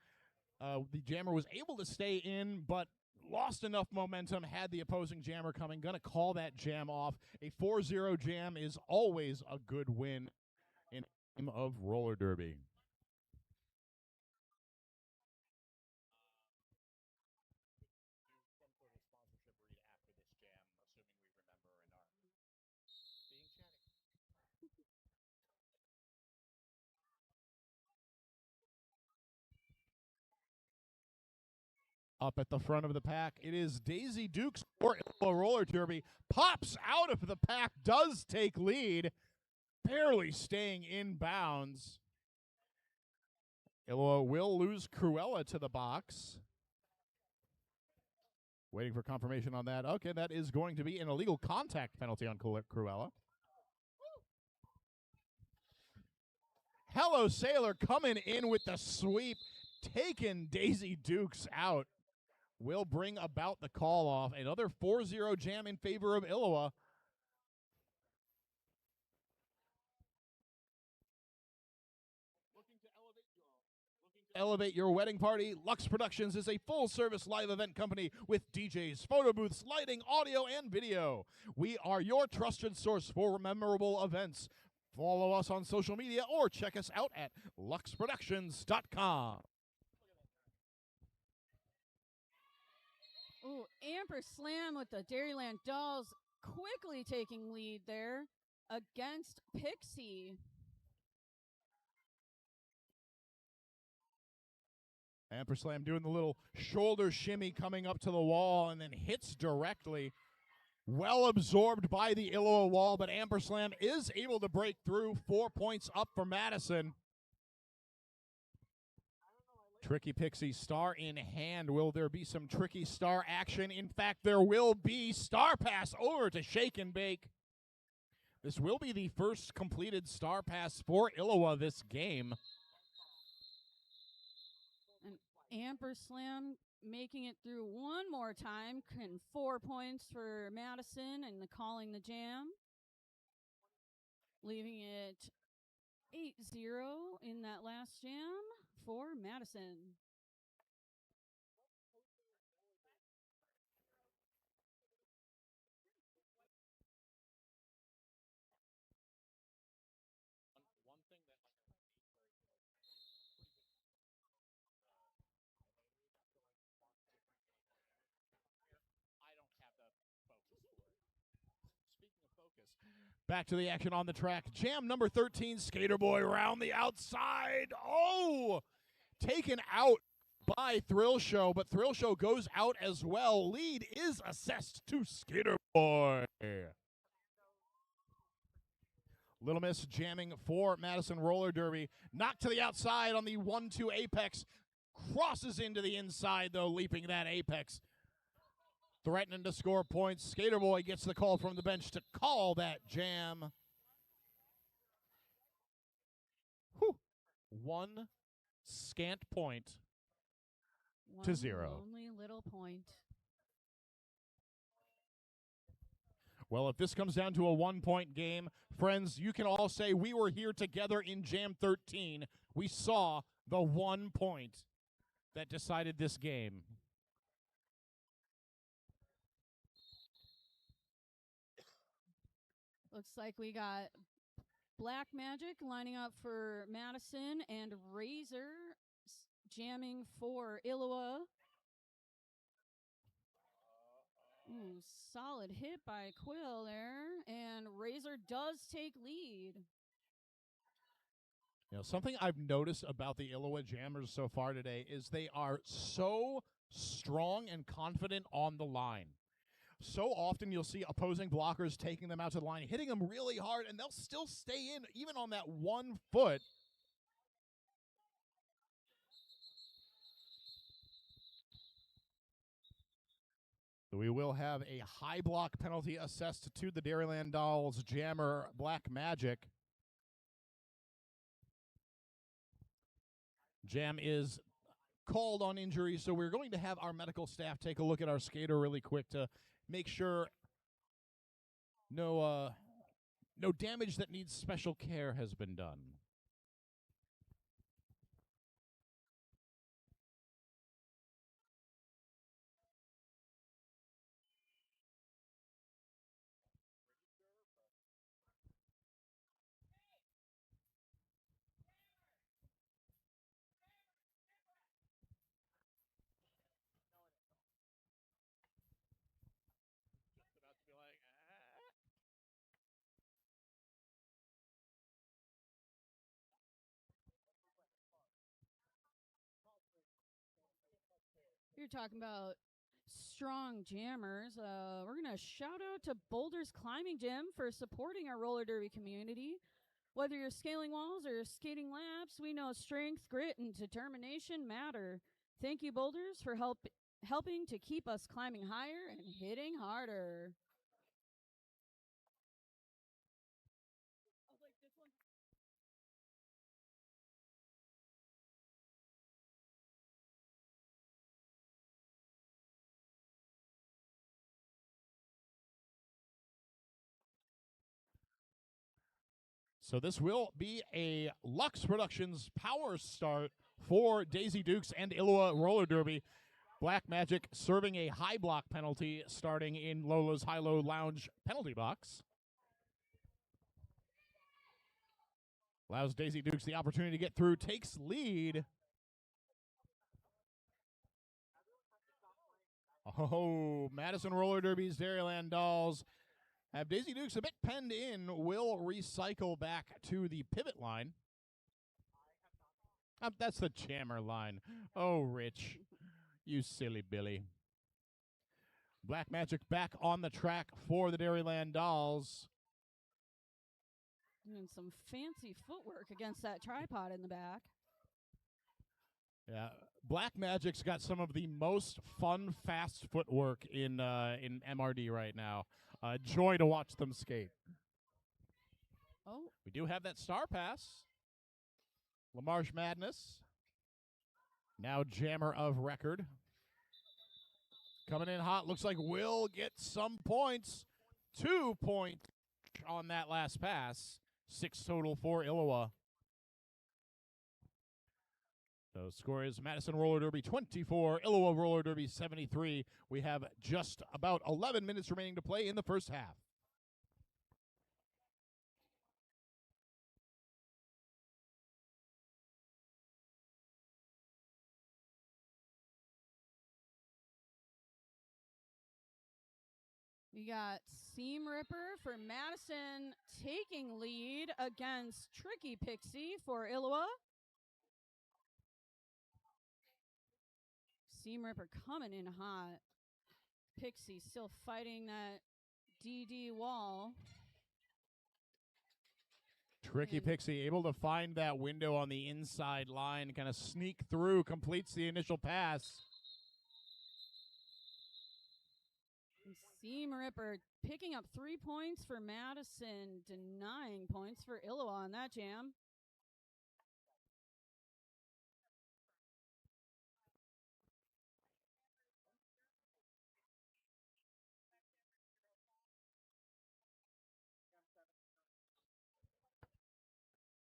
The Jammer was able to stay in, but lost enough momentum, had the opposing Jammer coming. Gonna call that jam off. A 4-0 jam is always a good win in a game of roller derby. Up at the front of the pack, it is Daisy Dukes for Iowa Roller Derby. Pops out of the pack, does take lead, barely staying in bounds. Iowa will lose Cruella to the box. Waiting for confirmation on that. Okay, that is going to be an illegal contact penalty on Cruella. Hello Sailor coming in with the sweep, taking Daisy Dukes out. Will bring about the call off. Another 4-0 jam in favor of Iowa. Looking to elevate your wedding party, Lux Productions is a full-service live event company with DJs, photo booths, lighting, audio, and video. We are your trusted source for memorable events. Follow us on social media or check us out at luxproductions.com. Ooh, Amper Slam with the Dairyland Dolls quickly taking lead there against Pixie. Amperslam doing the little shoulder shimmy coming up to the wall and then hits directly. Well absorbed by the Illoa wall, but Amperslam is able to break through. 4 points up for Madison. Tricky Pixie star in hand. Will there be some tricky star action? In fact, there will be. Star pass over to Shake and Bake. This will be the first completed star pass for Illoa this game. And Amper Slam making it through one more time. 4 points for Madison and calling the jam. Leaving it 8-0 in that last jam for Madison. Back to the action on the track. Jam number 13, Skater Boy round the outside. Oh! Taken out by Thrill Show, but Thrill Show goes out as well. Lead is assessed to Skater Boy. Little Miss jamming for Madison Roller Derby. Knocked to the outside on the 1-2 apex. Crosses into the inside, though, leaping that apex. Threatening to score points. Skater Boy gets the call from the bench to call that jam. Whew. 1 scant point to 0. Only little point. Well, if this comes down to a 1-point game, friends, you can all say we were here together in Jam 13. We saw the 1 point that decided this game. Looks like we got Black Magic lining up for Madison and Razor jamming for Illoa. Ooh, solid hit by Quill there, and Razor does take lead. You know, something I've noticed about the Illoa jammers so far today is they are so strong and confident on the line. So often you'll see opposing blockers taking them out to the line, hitting them really hard, and they'll still stay in even on that 1 foot. We will have a high block penalty assessed to the Dairyland Dolls jammer, Black Magic. Jam is called on injury, so we're going to have our medical staff take a look at our skater really quick to make sure no damage that needs special care has been done. You're talking about strong jammers. We're going to shout out to Boulder's Climbing Gym for supporting our roller derby community. Whether you're scaling walls or skating laps, we know strength, grit, and determination matter. Thank you, Boulders, for helping to keep us climbing higher and hitting harder. So this will be a Lux Productions power start for Daisy Dukes and Illoa Roller Derby. Black Magic serving a high block penalty starting in Lola's High-Low Lounge penalty box. Allows Daisy Dukes the opportunity to get through, takes lead. Oh, Madison Roller Derby's Dairyland Dolls have Daisy Dukes a bit penned in, will recycle back to the pivot line. That's the jammer line. Oh, Rich, you silly Billy. Black Magic back on the track for the Dairyland Dolls. Doing some fancy footwork against that tripod in the back. Yeah, Black Magic's got some of the most fun, fast footwork in MRD right now. Joy to watch them skate. Oh. We do have that Star Pass. LaMarche Madness. Now jammer of record. Coming in hot. Looks like we'll get some points. 2 points on that last pass. 6 total for Illiwa. So score is Madison Roller Derby 24, Illiwa Roller Derby 73. We have just about 11 minutes remaining to play in the first half. We got Seam Ripper for Madison taking lead against Tricky Pixie for Illiwa. Seam Ripper coming in hot. Pixie still fighting that DD wall. Tricky Pixie able to find that window on the inside line, kind of sneak through, completes the initial pass. Seam Ripper picking up 3 points for Madison, denying points for Illiwa on that jam.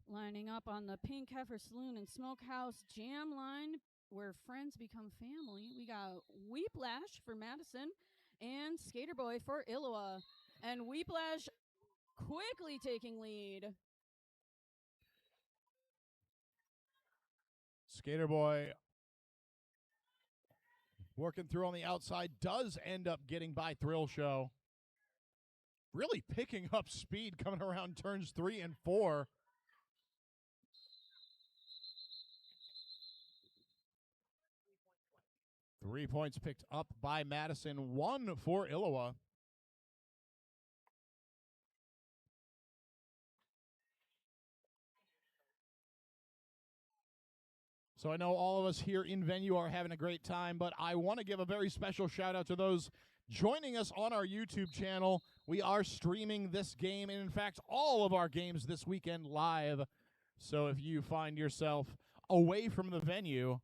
Lining up on the Pink Heifer Saloon and Smokehouse jam line where friends become family. We got Weeplash for Madison and Skater Boy for Illiwa. And Weeplash quickly taking lead. Skater Boy working through on the outside, does end up getting by Thrill Show. Really picking up speed coming around turns 3 and 4. Three points picked up by Madison, 1 for Illiwa. So I know all of us here in venue are having a great time, but I want to give a very special shout out to those joining us on our YouTube channel. We are streaming this game, and in fact, all of our games this weekend live. So if you find yourself away from the venue,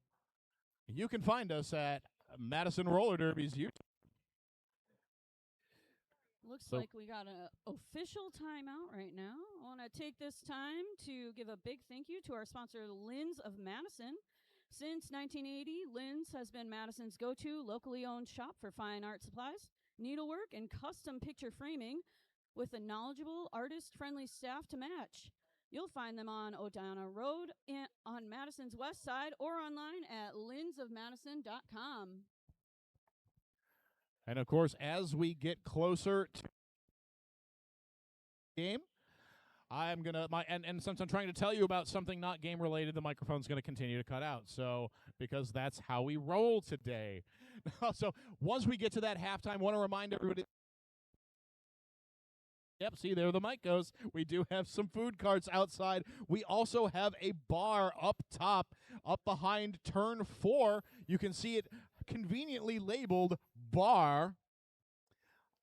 you can find us at Madison Roller Derby's YouTube. Looks like we got an official timeout right now. I want to take this time to give a big thank you to our sponsor, Lynn's of Madison. Since 1980, Lynn's has been Madison's go-to locally owned shop for fine art supplies, needlework, and custom picture framing with a knowledgeable, artist-friendly staff to match. You'll find them on O'Donnell Road on Madison's west side or online at linnsofmadison.com. And of course, as we get closer to the game, I'm gonna and since I'm trying to tell you about something not game related, the microphone's gonna continue to cut out. So because that's how we roll today. So once we get to that halftime, want to remind everybody. Yep, see, there the mic goes. We do have some food carts outside. We also have a bar up top, up behind turn 4. You can see it conveniently labeled bar.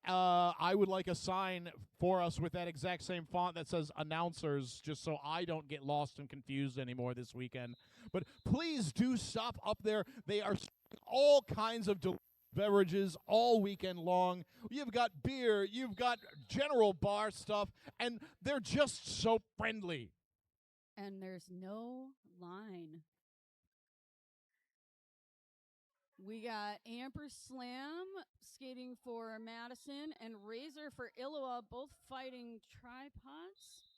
I would like a sign for us with that exact same font that says announcers, just so I don't get lost and confused anymore this weekend. But please do stop up there. They are all kinds of beverages all weekend long. You've got beer, you've got general bar stuff, and they're just so friendly. And there's no line. We got Amper Slam skating for Madison and Razor for Illiwa, both fighting tripods.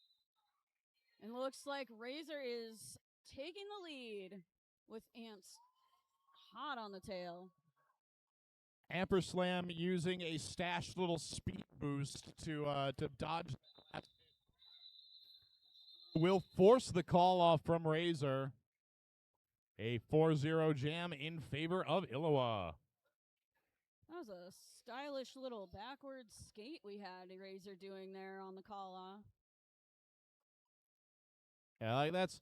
And looks like Razor is taking the lead with Ants hot on the tail. Amperslam using a stashed little speed boost to dodge. Will force the call off from Razor. A 4-0 jam in favor of Illawa. That was a stylish little backwards skate we had Razor doing there on the call off. Yeah, like that's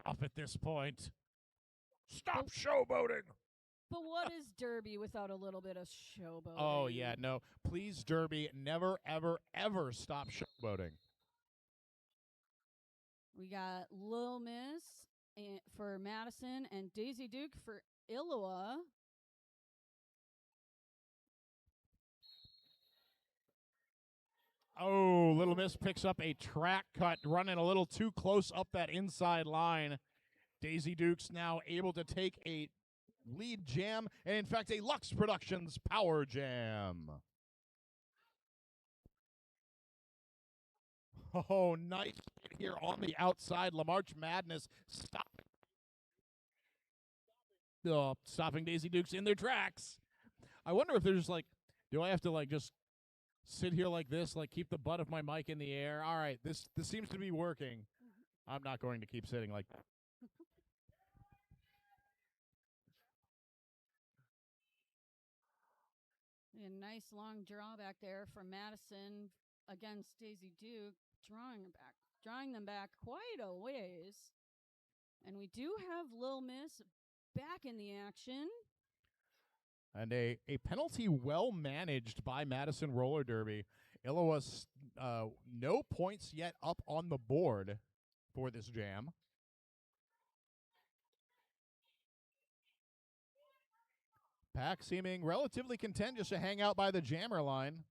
off at this point. Stop showboating. But what is Derby without a little bit of showboating? Oh yeah, no. Please, Derby, never, ever, ever stop showboating. We got Lil Miss for Madison and Daisy Duke for Illawa. Oh, Little Miss picks up a track cut, running a little too close up that inside line. Daisy Duke's now able to take a lead jam, and in fact, a Lux Productions power jam. Oh, nice hit here on the outside. LaMarch Madness stopping Daisy Dukes in their tracks. I wonder if there's like, do I have to like just sit here like this, like keep the butt of my mic in the air? All right, this seems to be working. I'm not going to keep sitting like that. A nice long draw back there from Madison against Daisy Duke, drawing them back quite a ways. And we do have Lil Miss back in the action. And a penalty well managed by Madison Roller Derby. Illawa's no points yet up on the board for this jam. Pack seeming relatively content just to hang out by the jammer line.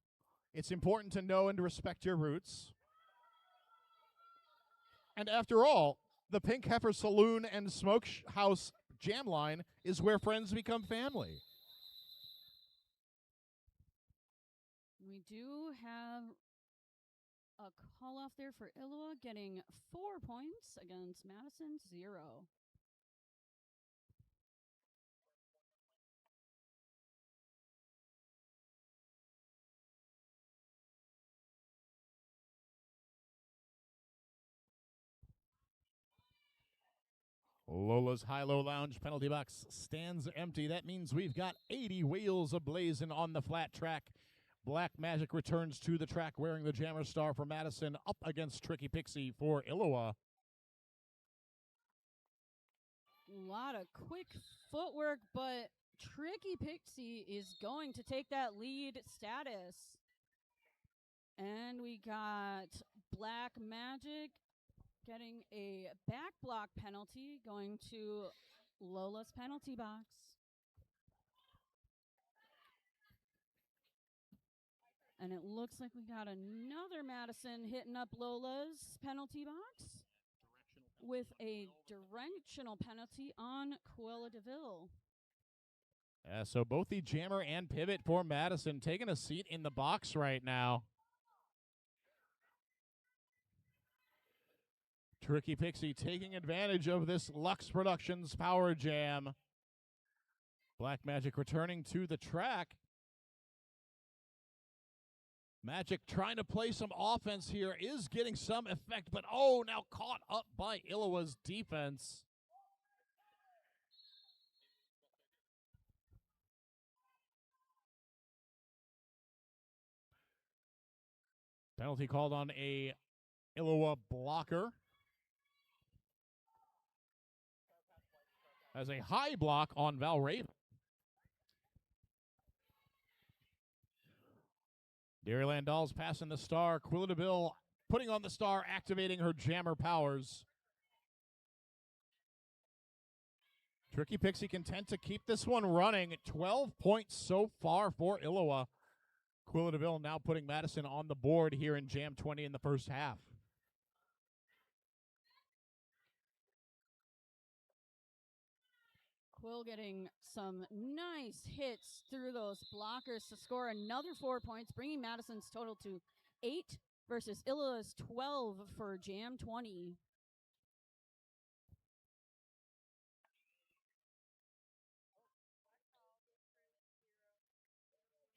It's important to know and respect your roots. And after all, the Pink Heifer Saloon and Smokehouse jam line is where friends become family. We do have a call off there for Illawa, getting 4 points against Madison 0. Lola's High-Low Lounge penalty box stands empty. That means we've got 80 wheels ablazing on the flat track. Black Magic returns to the track wearing the Jammer Star for Madison, up against Tricky Pixie for Illawa. A lot of quick footwork, but Tricky Pixie is going to take that lead status. And we got Black Magic getting a back block penalty, going to Lola's penalty box. And it looks like we got another Madison hitting up Lola's penalty box with a directional penalty on Cruella DeVille. Yeah, so both the jammer and pivot for Madison taking a seat in the box right now. Tricky Pixie taking advantage of this Lux Productions power jam. Black Magic returning to the track. Magic trying to play some offense here, is getting some effect, but oh, now caught up by Illawa's defense. Penalty called on a Illawa blocker. As a high block on Val Raven. Dairyland Dolls passing the star. Quilla DeVille putting on the star, activating her jammer powers. Tricky Pixie content to keep this one running. 12 points so far for Illawa. Quilla DeVille now putting Madison on the board here in Jam 20 in the first half. Quill getting some nice hits through those blockers to score another 4 points, bringing Madison's total to 8 versus Illa's 12 for Jam 20.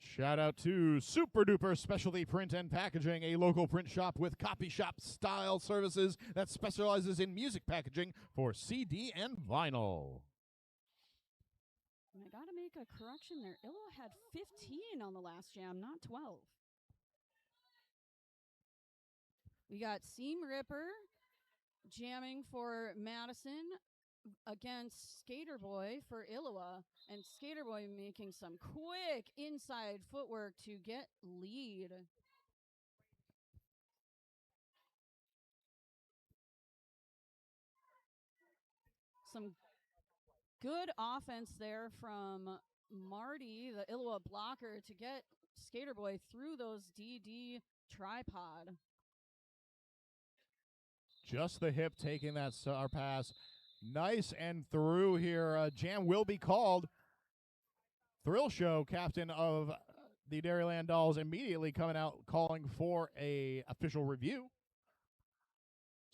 Shout out to Super Duper Specialty Print and Packaging, a local print shop with copy shop style services that specializes in music packaging for CD and vinyl. And I gotta make a correction there. Illa had 15 on the last jam, not 12. We got Seam Ripper jamming for Madison against Skater Boy for Iliwa, and Skater Boy making some quick inside footwork to get lead. Some good offense there from Marty, the Iliwa blocker, to get Skater Boy through those DD tripod. Just the hip taking that star pass. Nice and through here. Jam will be called. Thrill Show, captain of the Dairyland Dolls, immediately coming out calling for a official review.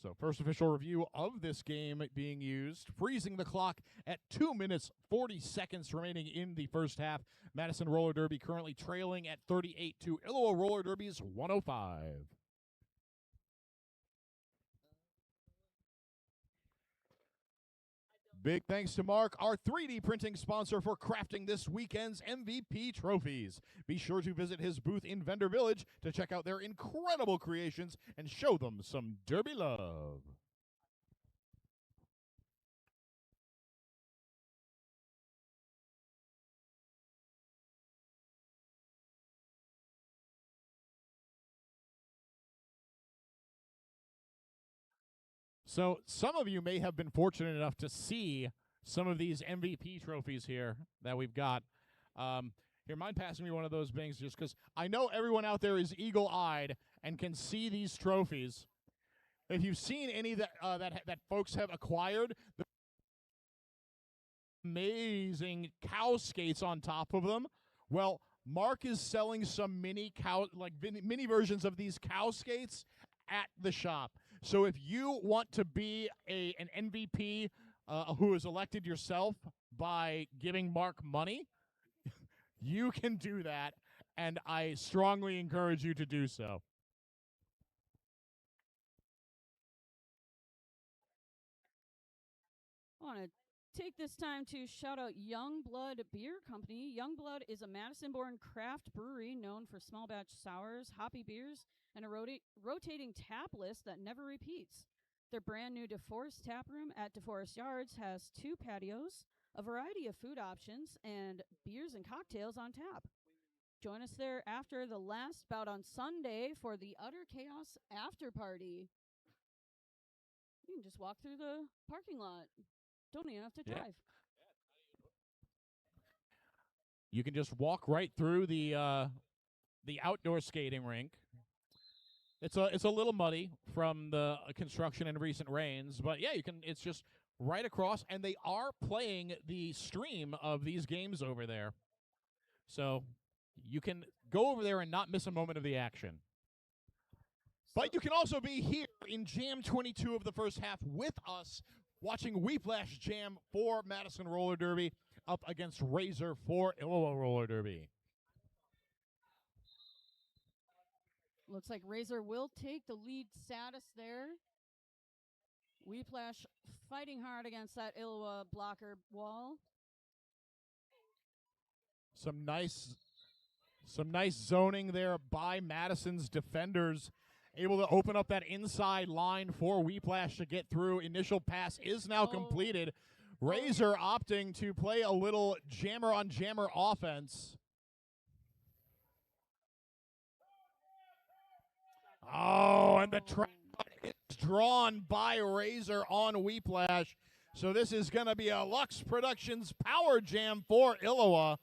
So first official review of this game being used, freezing the clock at 2 minutes 40 seconds remaining in the first half. Madison Roller Derby currently trailing at 38 to Iliwa Roller Derby's 105. Big thanks to Mark, our 3D printing sponsor, for crafting this weekend's MVP trophies. Be sure to visit his booth in Vendor Village to check out their incredible creations and show them some Derby love. So some of you may have been fortunate enough to see some of these MVP trophies here that we've got. Here, mind passing me one of those things, just because I know everyone out there is eagle-eyed and can see these trophies. If you've seen any that that folks have acquired, the amazing cow skates on top of them. Well, Mark is selling some mini versions of these cow skates at the shop. So if you want to be an MVP who is elected yourself by giving Mark money, you can do that, and I strongly encourage you to do so. I want to take this time to shout out Youngblood Beer Company. Youngblood is a Madison-born craft brewery known for small batch sours, hoppy beers, and a rotating tap list that never repeats. Their brand new DeForest tap room at DeForest Yards has 2 patios, a variety of food options, and beers and cocktails on tap. Join us there after the last bout on Sunday for the Udder Chaos after party. You can just walk through the parking lot. Don't even have to drive. You can just walk right through the outdoor skating rink. It's a little muddy from the construction and recent rains, but yeah, you can. It's just right across, and they are playing the stream of these games over there, so you can go over there and not miss a moment of the action. But you can also be here in Jam 22 of the first half with us, watching Whiplash Jam for Madison Roller Derby up against Razor for Iliwa Roller Derby. Looks like Razor will take the lead status there. Whiplash fighting hard against that Iliwa blocker wall. Some nice zoning there by Madison's defenders. Able to open up that inside line for Whiplash to get through. Initial pass is now completed. Razor opting to play a little jammer-on-jammer offense. Oh, and the trap is drawn by Razor on Whiplash. So this is going to be a Lux Productions power jam for Iliwa.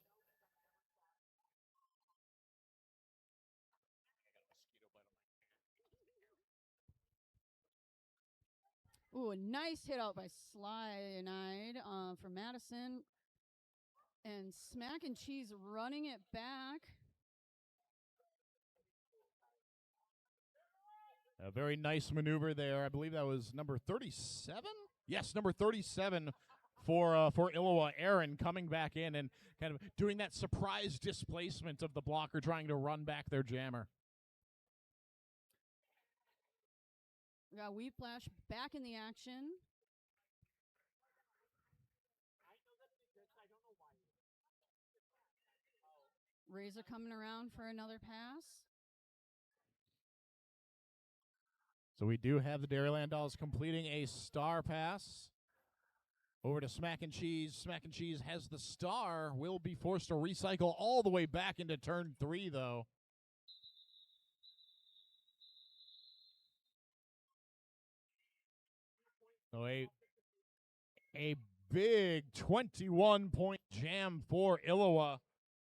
Ooh, a nice hit out by Slynide for Madison. And Smack and Cheese running it back. A very nice maneuver there. I believe that was number 37. Yes, number 37 for Illawa. Aaron coming back in and kind of doing that surprise displacement of the blocker trying to run back their jammer. We got Whiplash back in the action. Razor coming around for another pass. So we do have the Dairyland Dolls completing a star pass. Over to Smack and Cheese. Smack and Cheese has the star. Will be forced to recycle all the way back into turn 3, though. So a big 21-point jam for Illawa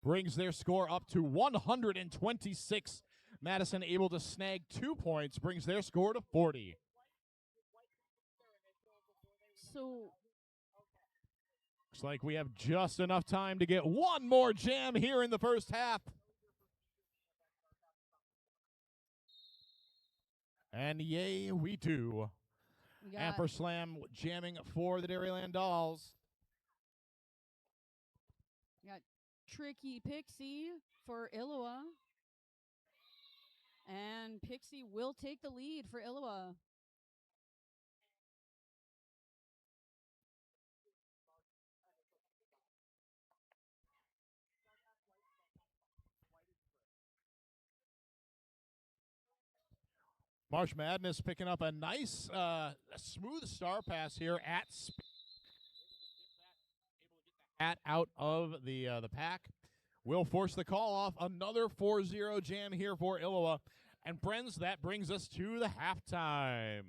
brings their score up to 126. Madison able to snag 2 points, brings their score to 40. So looks like we have just enough time to get one more jam here in the first half. And yay, we do. Amper Slam jamming for the Dairyland Dolls. Got Tricky Pixie for Illawa. And Pixie will take the lead for Illawa. Marsh Madness picking up a nice, a smooth star pass here at speed. Out of the pack. Will force the call off. Another 4-0 jam here for Illawa. And friends, that brings us to the halftime.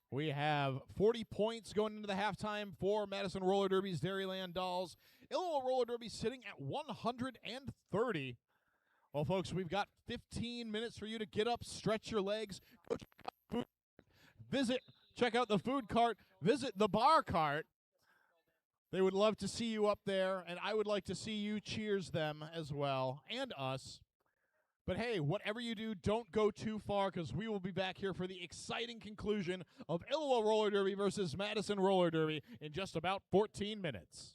We have 40 points going into the halftime for Madison Roller Derby's Dairyland Dolls. Illawa Roller Derby sitting at 130. Well, folks, we've got 15 minutes for you to get up, stretch your legs, go check out food, check out the food cart, visit the bar cart. They would love to see you up there, and I would like to see you cheers them as well, and us. But hey, whatever you do, don't go too far, because we will be back here for the exciting conclusion of Illawa Roller Derby versus Madison Roller Derby in just about 14 minutes.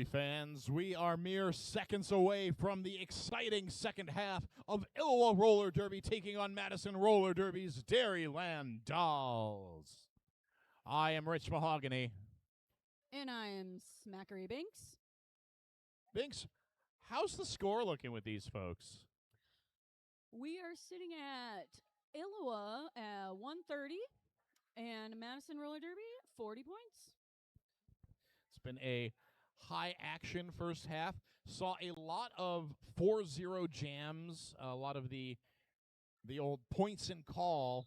Derby fans, we are mere seconds away from the exciting second half of Iowa Roller Derby taking on Madison Roller Derby's Dairyland Dolls. I am Rich Mahogany. And I am Smackery Binks. Binks, how's the score looking with these folks? We are sitting at Iowa at 130 and Madison Roller Derby 40 points. It's been a high action first half. Saw a lot of 4-0 jams, a lot of the old points and call.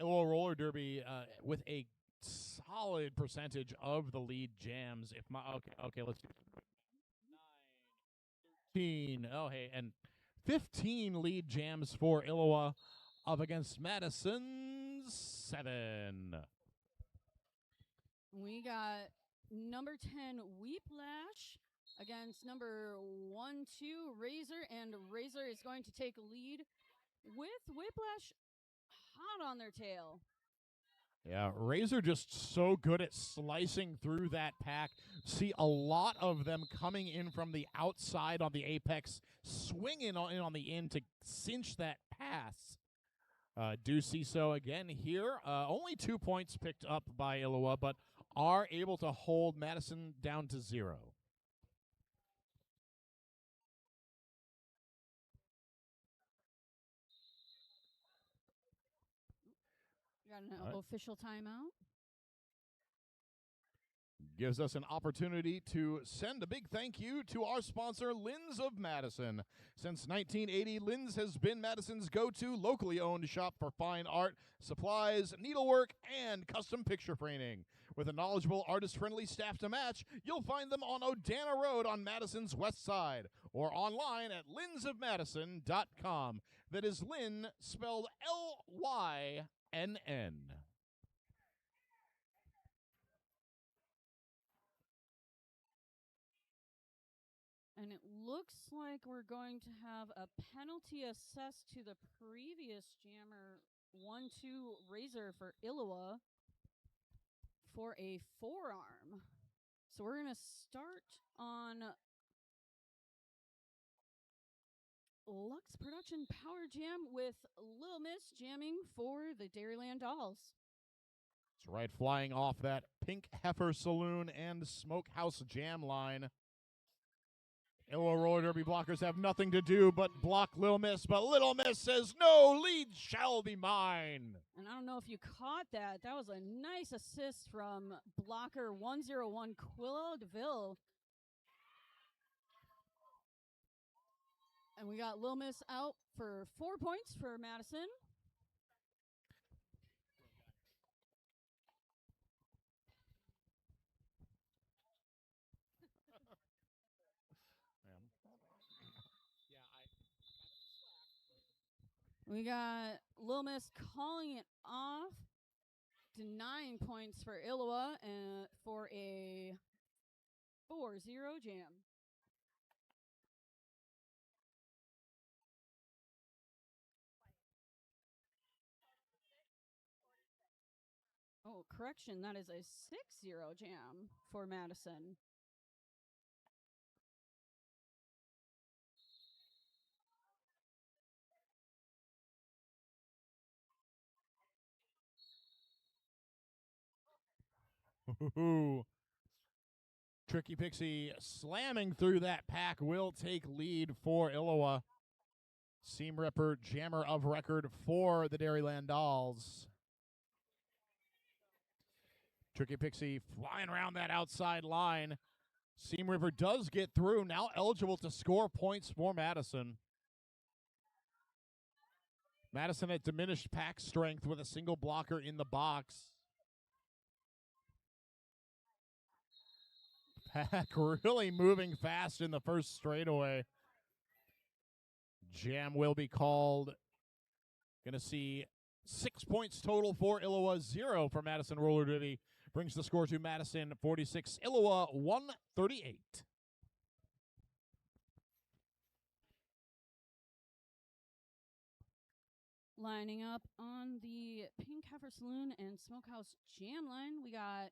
Iowa Roller Derby with a solid percentage of the lead jams. If my okay, let's do 9, 13. Oh, hey, and 15 lead jams for Iowa up against Madison's 7. We got number 10 Weeplash against number 1-2 Razor, and Razor is going to take lead with Whiplash hot on their tail. Yeah, Razor just so good at slicing through that pack. See a lot of them coming in from the outside on the apex, swinging on the in to cinch that pass. Do see so again here. Only 2 points picked up by Iowa, but are able to hold Madison down to 0. Got an official timeout. Gives us an opportunity to send a big thank you to our sponsor, Linz of Madison. Since 1980, Linz has been Madison's go-to locally owned shop for fine art, supplies, needlework, and custom picture framing. With a knowledgeable, artist-friendly staff to match, you'll find them on Odana Road on Madison's west side, or online at linzofmadison.com. That is Lynn, spelled L-Y-N-N. And it looks like we're going to have a penalty assessed to the previous jammer 1-2 Razor for Iowa for a forearm. So we're going to start on Lux Production Power Jam with Lil Miss jamming for the Dairyland Dolls. That's right, flying off that Pink Heifer Saloon and Smokehouse Jam line. Iowa Roller Derby blockers have nothing to do but block Lil Miss, but Little Miss says, no, lead shall be mine. And I don't know if you caught that. That was a nice assist from blocker 101 Quilla DeVille. And we got Lil Miss out for 4 points for Madison. We got Lil Miss calling it off to 9 points for Iowa for a 4-0 jam. Oh, correction, that is a 6-0 jam for Madison. Ooh. Tricky Pixie slamming through that pack will take lead for Iowa. Seam Ripper, jammer of record for the Dairyland Dolls. Tricky Pixie flying around that outside line. Seam River does get through, now eligible to score points for Madison. Madison at diminished pack strength with a single blocker in the box. Pack really moving fast in the first straightaway. Jam will be called. Going to see 6 points total for Iowa, 0 for Madison Roller Derby. Brings the score to Madison 46, Iowa 138. Lining up on the Pink Heifer Saloon and Smokehouse Jam line, we got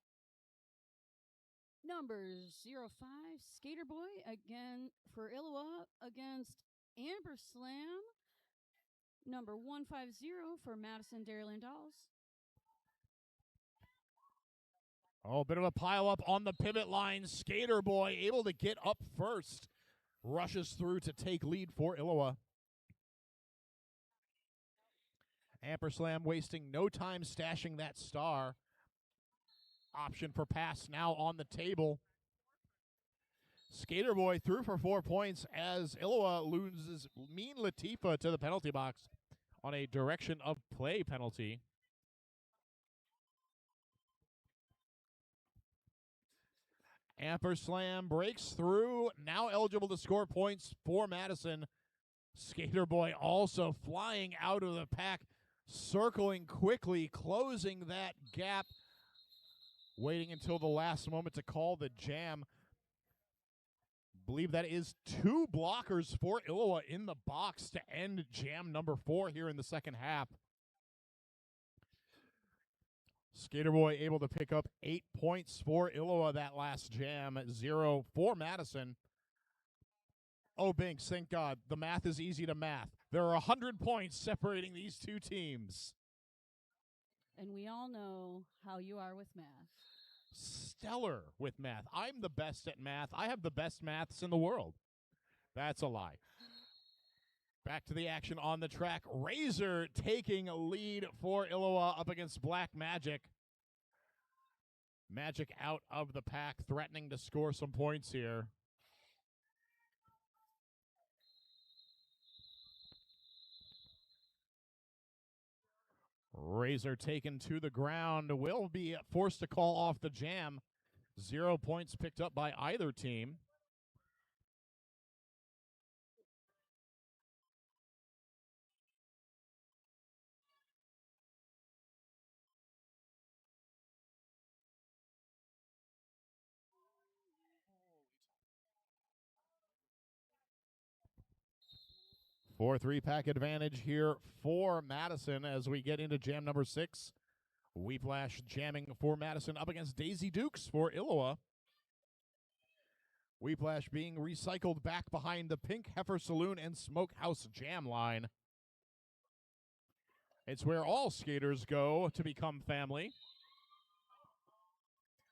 Number 05, Skater Boy again for Illiwa against Amber Slam. Number 150 for Madison Dairyland Dolls. Oh, a bit of a pile up on the pivot line. Skater Boy able to get up first. Rushes through to take lead for Illiwa. Amperslam wasting no time stashing that star. Option for pass now on the table. Skater Boy through for 4 points as Illiwa loses Mean Latifa to the penalty box on a direction of play penalty. Amperslam breaks through, now eligible to score points for Madison. Skater Boy also flying out of the pack, circling quickly, closing that gap, waiting until the last moment to call the jam. Believe that is 2 blockers for Illiwa in the box to end jam number 4 here in the second half. Skater Boy able to pick up 8 points for Illiwa that last jam, 0 for Madison. Oh, Binks, thank God. The math is easy to math. There are 100 points separating these two teams. And we all know how you are with math. Stellar with math. I'm the best at math. I have the best maths in the world. That's a lie. Back to the action on the track. Razor taking a lead for Illiwa up against Black Magic. Magic out of the pack, threatening to score some points here. Razor taken to the ground, will be forced to call off the jam. 0 points picked up by either team. For 3-pack advantage here for Madison as we get into jam number 6. Weeplash jamming for Madison up against Daisy Dukes for Illiwa. Weeplash being recycled back behind the Pink Heifer Saloon and Smokehouse jam line. It's where all skaters go to become family.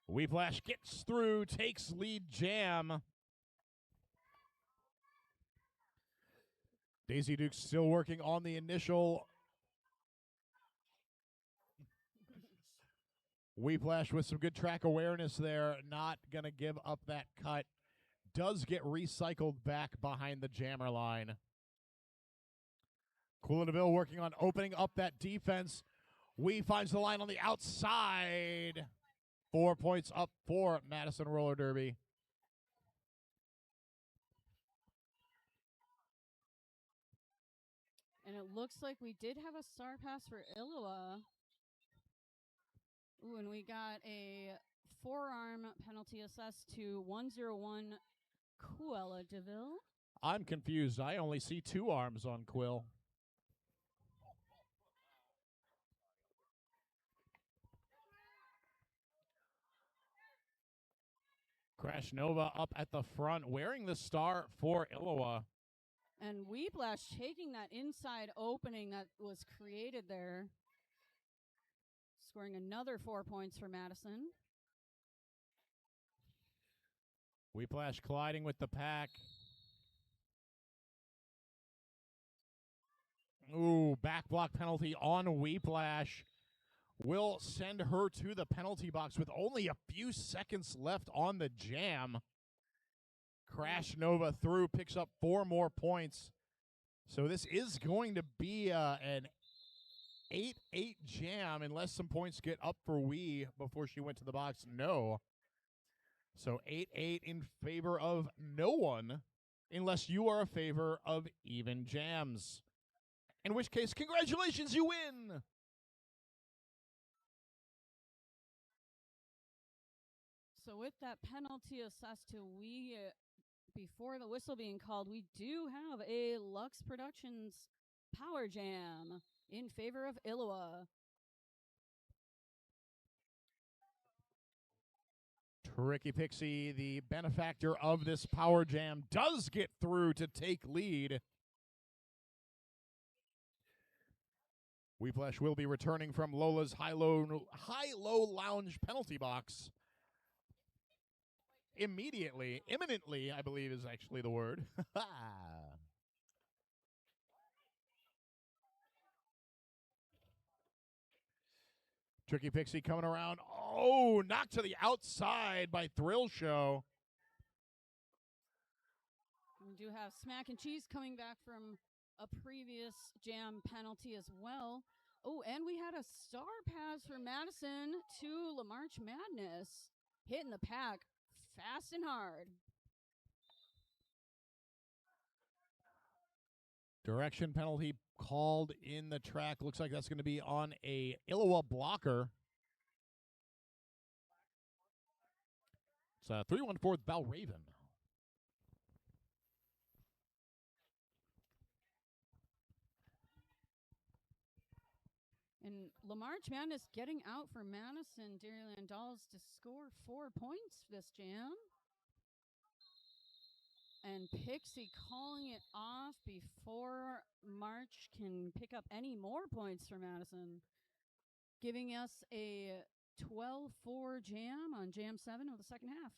Weeplash gets through, takes lead jam. Daisy Dukes still working on the initial. Weeplash with some good track awareness there. Not going to give up that cut. Does get recycled back behind the jammer line. Coolidaville working on opening up that defense. Wee finds the line on the outside. 4 points up for Madison Roller Derby. And it looks like we did have a star pass for Illiwa. Ooh, and we got a forearm penalty assessed to 101 Kuella DeVille. I'm confused. I only see 2 arms on Quill. Crash Nova up at the front, wearing the star for Illiwa. And Weeplash taking that inside opening that was created there. Scoring another 4 points for Madison. Weeplash colliding with the pack. Ooh, back block penalty on Weeplash. Will send her to the penalty box with only a few seconds left on the jam. Crash Nova through, picks up 4 more points. So this is going to be an 8-8 jam unless some points get up for Wee before she went to the box. No. So 8-8 in favor of no one unless you are a favor of even jams. In which case, congratulations, you win! So with that penalty assessed to Wee before the whistle being called, we do have a Lux Productions Power Jam in favor of Illiwa. Tricky Pixie, the benefactor of this power jam, does get through to take lead. Weeplash will be returning from Lola's high-low lounge penalty box immediately. Imminently, I believe is actually the word. Tricky Pixie coming around. Oh, knocked to the outside by Thrill Show. We do have Smack and Cheese coming back from a previous jam penalty as well. Oh, and we had a star pass for Madison to La March Madness. Hitting the pack fast and hard. Direction penalty called in the track. Looks like that's going to be on a Iowa blocker. It's a 314 Balraven. And La March Madness getting out for Madison Dairyland Dolls to score 4 points this jam. And Pixie calling it off before March can pick up any more points for Madison, giving us a 12-4 jam on Jam 7 of the second half.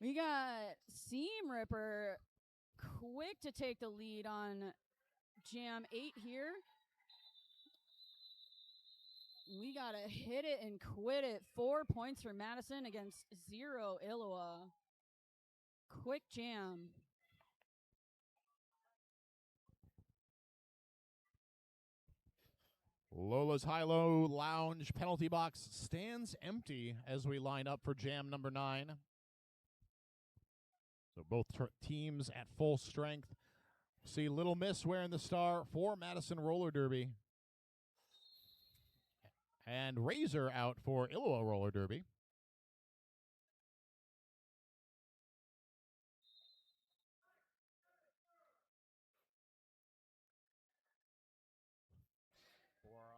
We got Seam Ripper quick to take the lead on Jam 8 here. We got to hit it and quit it. 4 points for Madison against 0 Iowa. Quick jam. Lola's high-low lounge penalty box stands empty as we line up for jam number 9. So both teams at full strength. See Little Miss wearing the star for Madison Roller Derby. And Razor out for Iowa Roller Derby.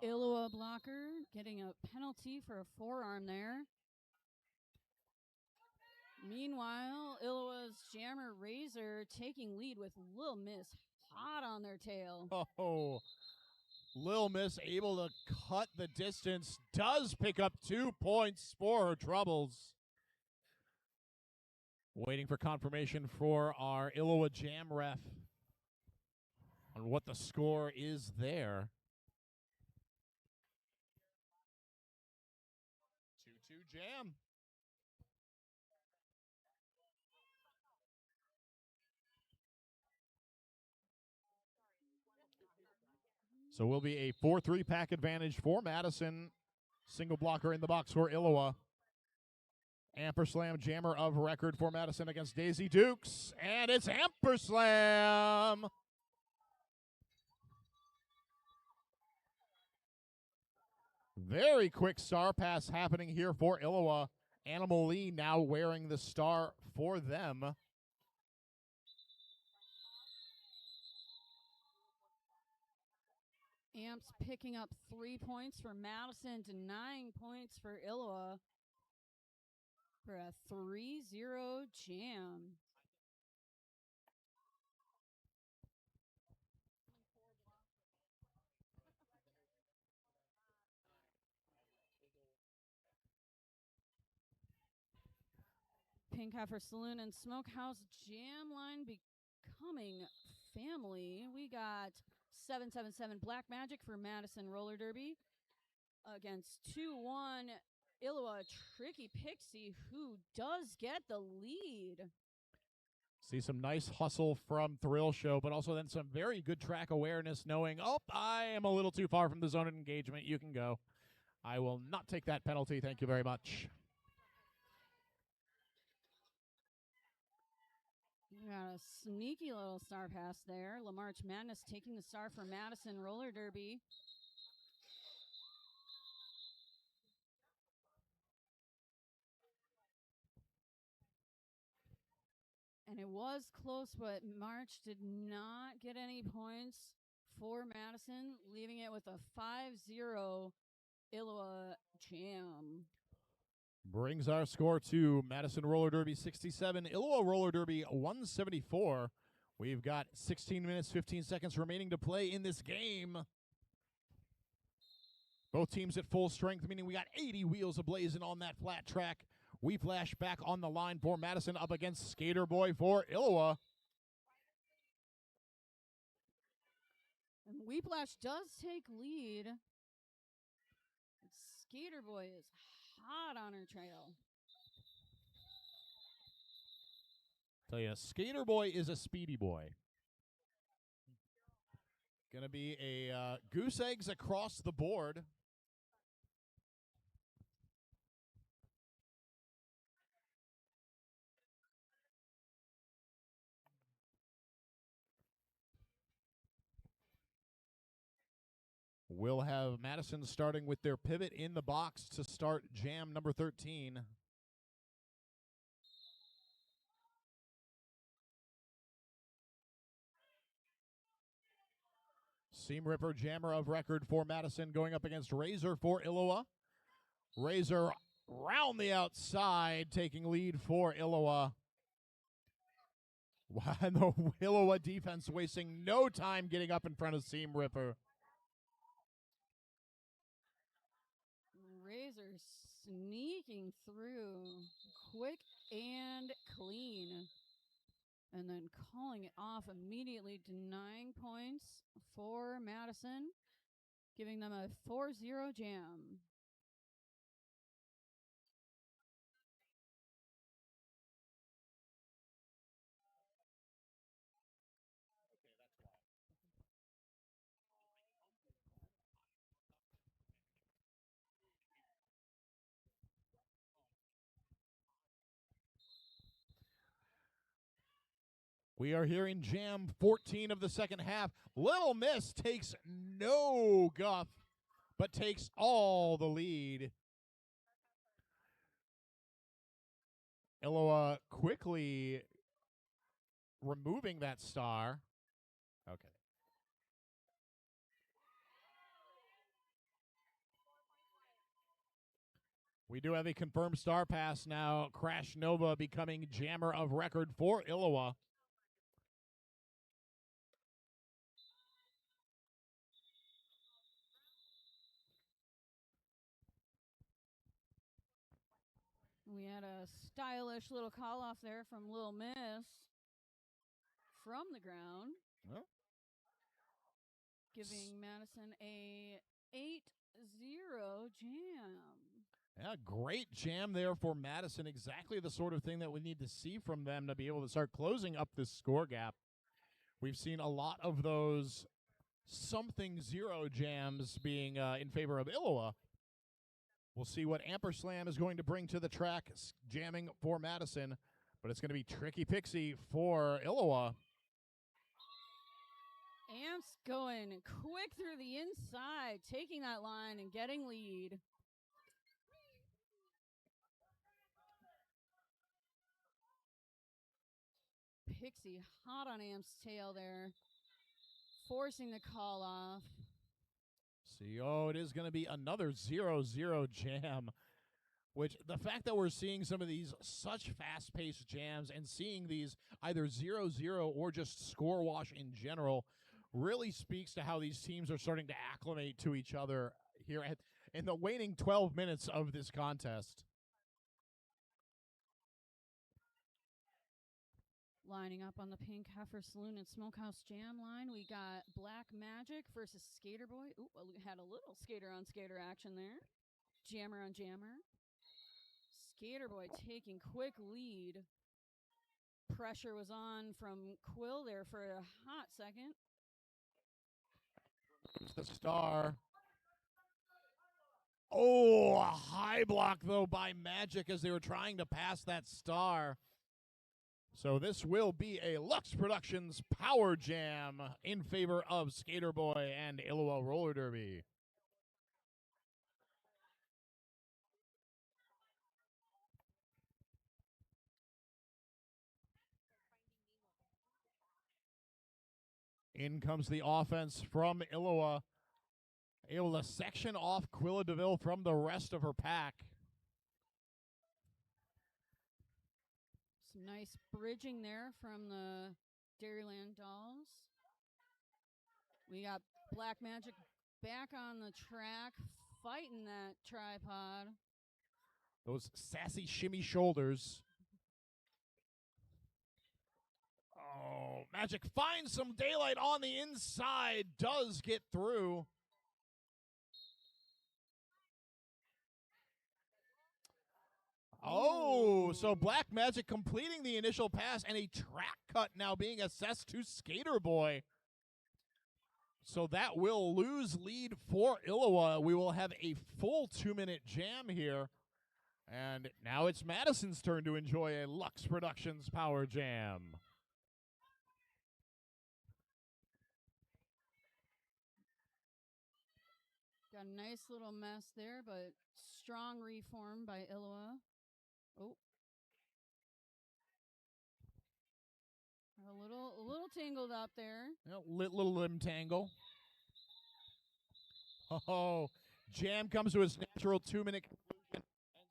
Iowa blocker getting a penalty for a forearm there. Meanwhile, Iowa's Jammer Razor taking lead with Lil Miss hot on their tail. Oh, Lil Miss able to cut the distance, does pick up 2 points for her troubles. Waiting for confirmation for our Iowa Jam ref on what the score is there. 2-2 jam. So will be a 4-3 pack advantage for Madison. Single blocker in the box for Iowa. Amperslam jammer of record for Madison against Daisy Dukes. And it's Amperslam! Very quick star pass happening here for Iowa. Animal Lee now wearing the star for them. Amps picking up 3 points for Madison to 9 points for Iowa for a 3-0 jam. Pink Heifer Saloon and Smokehouse jam line becoming family. We got 777 Black Magic for Madison Roller Derby against 2-1 Iowa Tricky Pixie, who does get the lead. See some nice hustle from Thrill Show, but also then some very good track awareness, knowing, oh, I am a little too far from the zone of engagement. You can go. I will not take that penalty. Thank you very much. We got a sneaky little star pass there. Lamarch Madness taking the star for Madison Roller Derby. And it was close, but March did not get any points for Madison, leaving it with a 5-0 Illoa Jam. Brings our score to Madison Roller Derby 67, Illoa Roller Derby 174. We've got 16 minutes, 15 seconds remaining to play in this game. Both teams at full strength, meaning we got 80 wheels ablazing on that flat track. We flash back on the line for Madison up against Skater Boy for Illoa. And Weeplash does take lead. Skater Boy is hot on her trail. Tell you, Skater Boy is a speedy boy. Gonna be a goose eggs across the board. We'll have Madison starting with their pivot in the box to start jam number 13. Seam Ripper, jammer of record for Madison, going up against Razor for Illoa. Razor round the outside, taking lead for Illoa. And the Illoa defense wasting no time getting up in front of Seam Ripper. Razor sneaking through quick and clean. And then calling it off immediately, denying points for Madison, giving them a 4-0 jam. We are hearing jam 14 of the second half. Little Miss takes no guff, but takes all the lead. Illoa quickly removing that star. Okay. We do have a confirmed star pass now. Crash Nova becoming jammer of record for Illoa. We had a stylish little call off there from Lil Miss from the ground. Well, giving Madison a 8-0 jam. Yeah, great jam there for Madison. Exactly the sort of thing that we need to see from them to be able to start closing up this score gap. We've seen a lot of those something zero jams being in favor of Illoa. We'll see what Amperslam is going to bring to the track, jamming for Madison, but it's going to be Tricky Pixie for Illoa. Amps going quick through the inside, taking that line and getting lead. Pixie hot on Amp's tail there, forcing the call off. See, it is going to be another 0-0 jam, which the fact that we're seeing some of these such fast-paced jams and seeing these either 0-0 or just score wash in general really speaks to how these teams are starting to acclimate to each other here in the waning 12 minutes of this contest. Lining up on the Pink Heifer Saloon and Smokehouse Jam line, we got Black Magic versus Skater Boy. Ooh, we had a little skater-on-skater action there. Jammer on jammer. Skater Boy taking quick lead. Pressure was on from Quill there for a hot second. The star. Oh, a high block, though, by Magic as they were trying to pass that star. So this will be a Lux Productions Power Jam in favor of Skater Boy and Illawa Roller Derby. In comes the offense from Illawa, able to section off Quilla DeVille from the rest of her pack. Some nice bridging there from the Dairyland Dolls. We got Black Magic back on the track, fighting that tripod. Those sassy shimmy shoulders. Oh, Magic finds some daylight on the inside, does get through. Oh, so Black Magic completing the initial pass and a track cut now being assessed to Skater Boy. So that will lose lead for Illawa. We will have a full 2-minute jam here. And now it's Madison's turn to enjoy a Lux Productions Power Jam. Got a nice little mess there, but strong reform by Illawa. Oh. A little tangled up there. Little limb tangle. Oh, jam comes to its natural 2-minute conclusion. And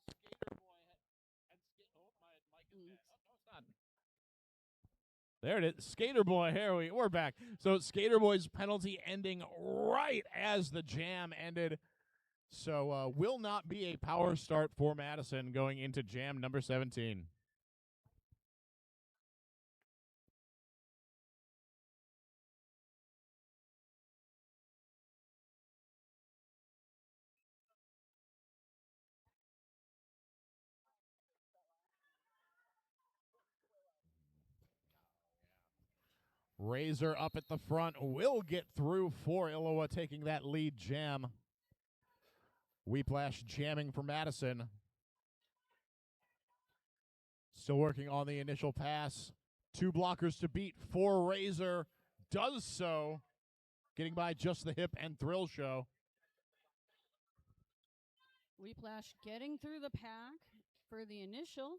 Skater Boy my mic is dead. Oh, no, it's not. There it is. Skater Boy, here we're back. So Skater Boy's penalty ending right as the jam ended. So will not be a power start for Madison going into jam number 17. Razor up at the front will get through for Illawa, taking that lead jam. Weeplash jamming for Madison. Still working on the initial pass. 2 blockers to beat for Razor. Does so. Getting by just the hip and Thrill Show. Weeplash getting through the pack for the initial.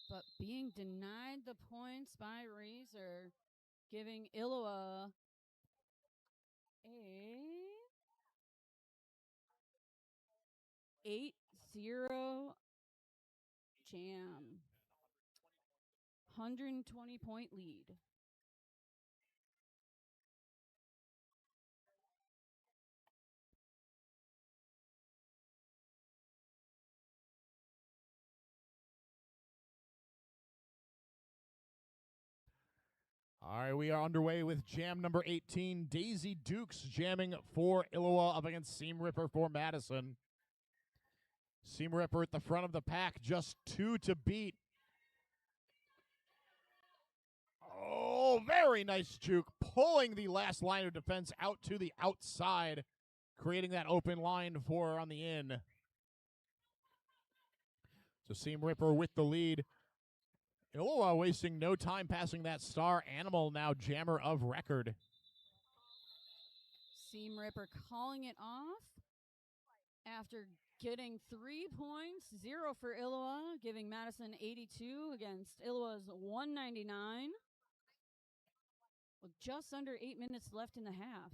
But being denied the points by Razor, giving Illawa a 8-0 jam. 120-point lead. All right, we are underway with jam number 18. Daisy Dukes jamming for Illawa up against Seam Ripper for Madison. Seam Ripper at the front of the pack, just 2 to beat. Oh, very nice juke, pulling the last line of defense out to the outside, creating that open line for her on the in. So Seam Ripper with the lead. Illawa wasting no time passing that star animal, now jammer of record. Seam Ripper calling it off after getting 3 points, 0 for Illawa, giving Madison 82 against Illawa's 199. With just under 8 minutes left in the half.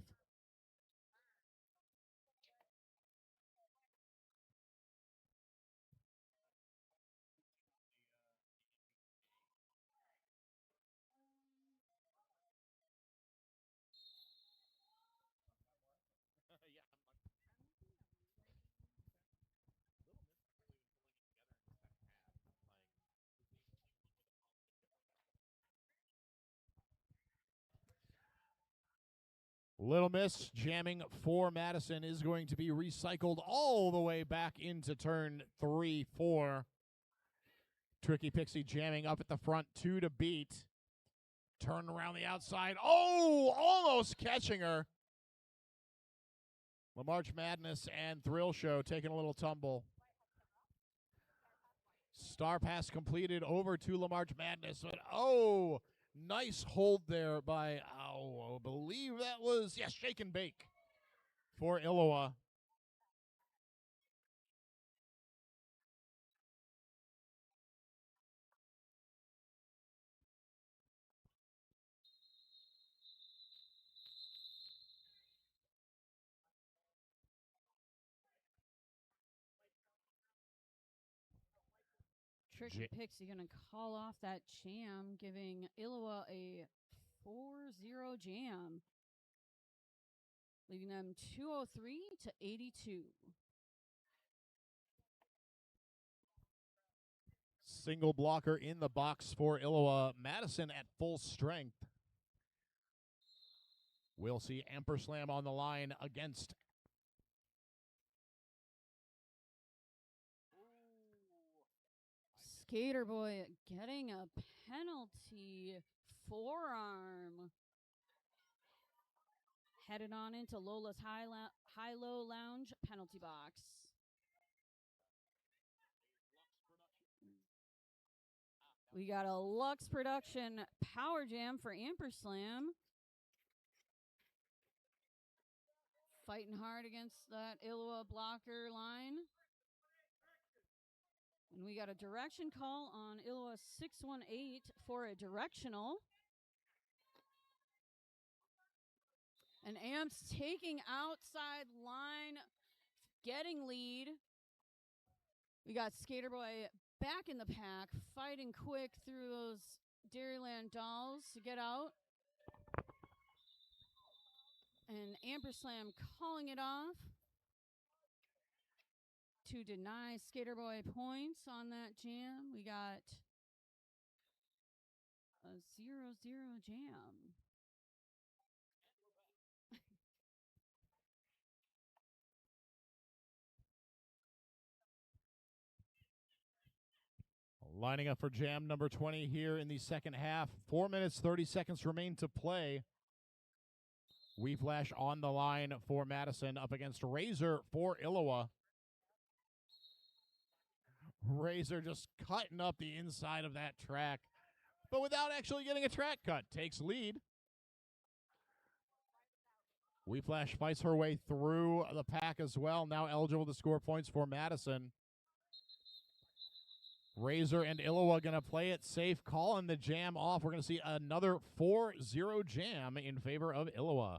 Little Miss jamming for Madison is going to be recycled all the way back into turn 3, 4. Tricky Pixie jamming up at the front, 2 to beat. Turn around the outside. Oh, almost catching her. LaMarch Madness and Thrill Show taking a little tumble. Star pass completed over to LaMarch Madness. But, oh, nice hold there by, I believe that was, yes, Shake and Bake for Illowa. Tricky Pixie going to call off that jam, giving Illowa a 4-0 jam, leaving them 203 to 82. Single blocker in the box for Illowa. Madison at full strength. We'll see Amperslam on the line against. Skater Boy getting a penalty forearm. Headed on into Lola's high-low lounge penalty box. We got a Lux Production power jam for Amperslam. Fighting hard against that Illowa blocker line. And we got a direction call on Illowa 618 for a directional. And Amps taking outside line, getting lead. We got Skater Boy back in the pack, fighting quick through those Dairyland dolls to get out. And Amperslam calling it off to deny Skater Boy points on that jam. We got a 0-0 jam. Lining up for jam number 20 here in the second half. 4 minutes, 30 seconds remain to play. We Flash on the line for Madison up against Razor for Illowa. Razor just cutting up the inside of that track, but without actually getting a track cut. Takes lead. We Flash fights her way through the pack as well. Now eligible to score points for Madison. Razor and Illowa going to play it safe, calling the jam off. We're going to see another 4-0 jam in favor of Illowa.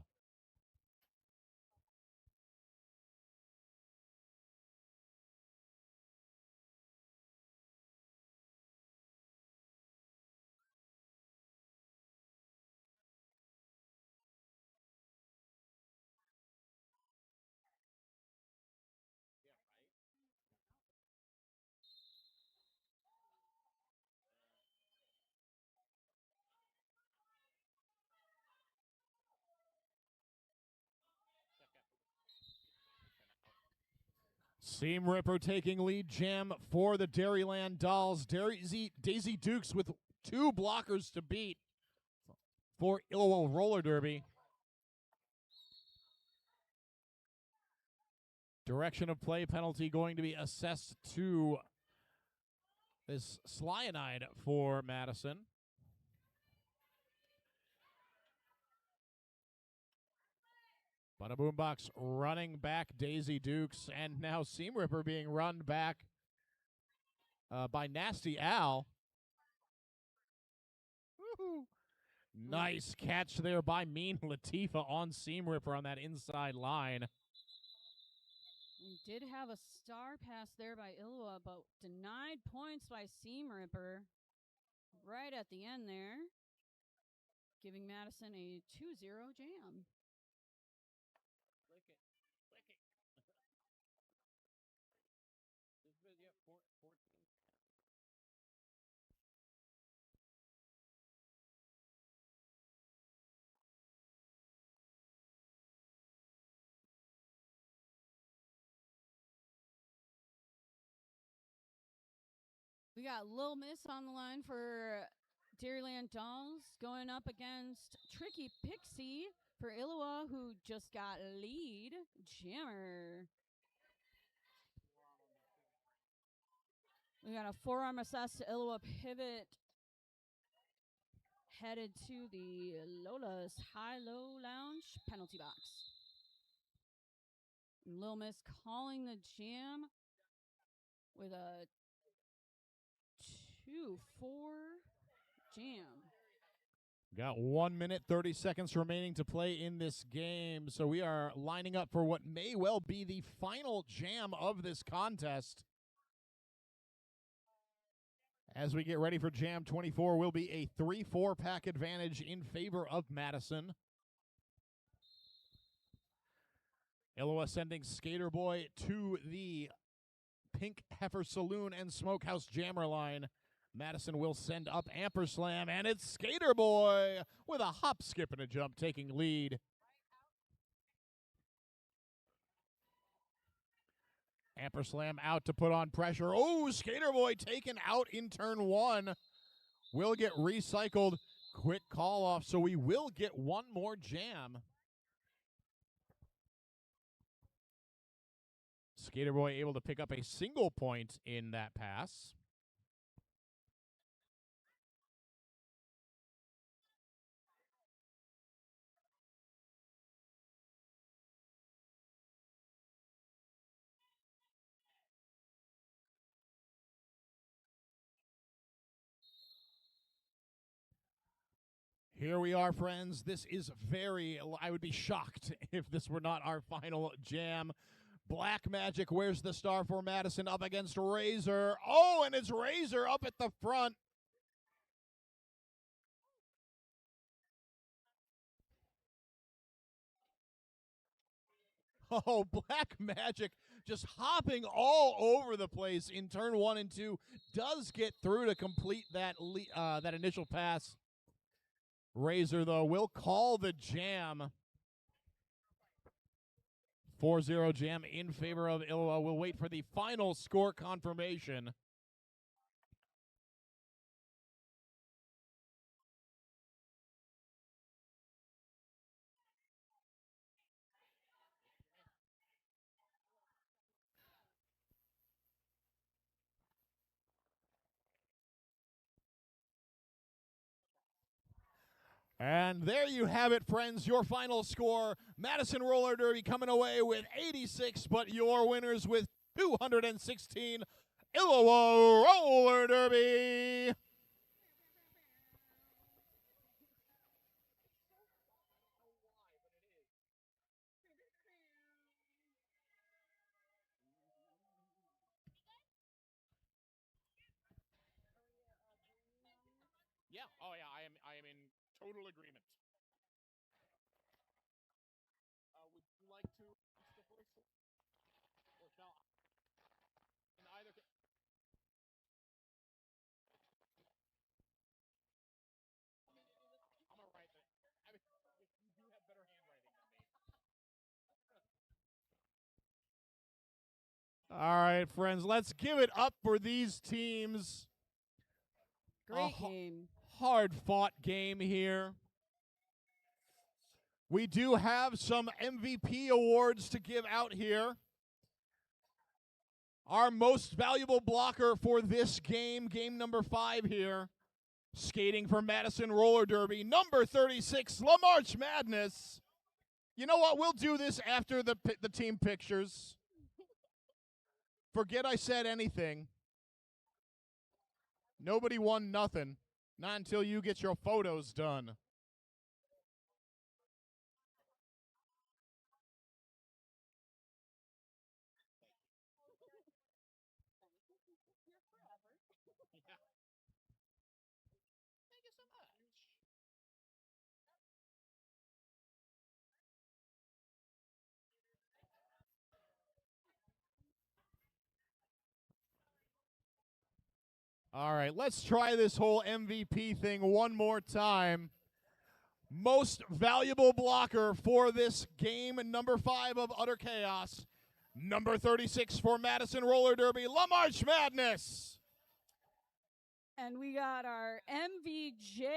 Seam Ripper taking lead jam for the Dairyland Dolls. Daisy Dukes with 2 blockers to beat for Illowa Roller Derby. Direction of play penalty going to be assessed to this Slyanide for Madison. Bada Boombox running back Daisy Dukes, and now Seam Ripper being run back by Nasty Al. Woo-hoo. Nice catch there by Mean Latifah on Seam Ripper on that inside line. We did have a star pass there by Illowa, but denied points by Seam Ripper right at the end there, giving Madison a 2-0 jam. We got Lil Miss on the line for Dairyland Dolls, going up against Tricky Pixie for Illowa, who just got lead jammer. We got a forearm assess to Ilwa pivot. Headed to the Lola's High-Low Lounge penalty box. Lil Miss calling the jam with a 2-4 jam. Got 1 minute, 30 seconds remaining to play in this game. So we are lining up for what may well be the final jam of this contest. As we get ready for Jam 24, will be a 3-4 pack advantage in favor of Madison. Illoa sending Skater Boy to the Pink Heifer Saloon and Smokehouse Jammer line. Madison will send up Amperslam, and it's Skater Boy with a hop, skip, and a jump taking lead. Amperslam out to put on pressure. Oh, Skater Boy taken out in turn 1. Will get recycled. Quick call off, so we will get one more jam. Skater Boy able to pick up a single point in that pass. Here we are, friends. This is I would be shocked if this were not our final jam. Black Magic, where's the star for Madison up against Razor? Oh, and it's Razor up at the front. Oh, Black Magic just hopping all over the place in turn 1 and 2. Does get through to complete that that initial pass. Razor, though, will call the jam. 4-0 jam in favor of Illoa. We'll wait for the final score confirmation. And there you have it, friends. Your final score. Madison Roller Derby coming away with 86, but your winners with 216. Illoa Roller Derby. Yeah. Oh, yeah. I am in total agreement. Would you like to the first? Or shall I? In either case. I'm gonna write that. I mean, you do have better handwriting than me. All right, friends. Let's give it up for these teams. Great game. Hard-fought game here. We do have some MVP awards to give out here. Our most valuable blocker for this game, game number 5 here. Skating for Madison Roller Derby, number 36, LaMarch Madness. You know what? We'll do this after the team pictures. Forget I said anything. Nobody won nothing. Not until you get your photos done. Thank you so much. All right, let's try this whole MVP thing one more time. Most valuable blocker for this game, number 5 of Udder Chaos. Number 36 for Madison Roller Derby, LaMarch Madness. And we got our MVJ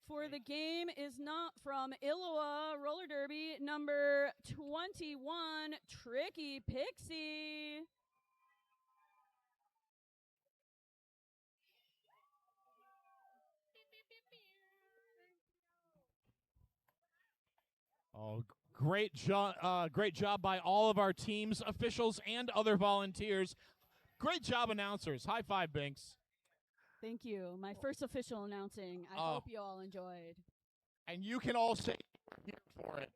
for the game is not from Illoa Roller Derby, number 21, Tricky Pixie. Oh, great job by all of our teams, officials, and other volunteers. Great job, announcers. High five, Binks. Thank you. My first official announcing. I hope you all enjoyed. And you can all say here for it.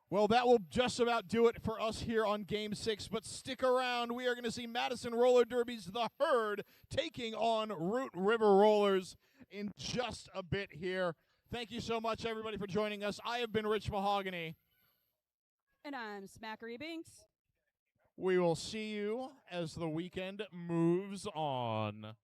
Well, that will just about do it for us here on Game 6, but stick around. We are going to see Madison Roller Derby's The Herd taking on Root River Rollers in just a bit here. Thank you so much, everybody, for joining us. I have been Rich Mahogany. And I'm Smackery Binks. We will see you as the weekend moves on.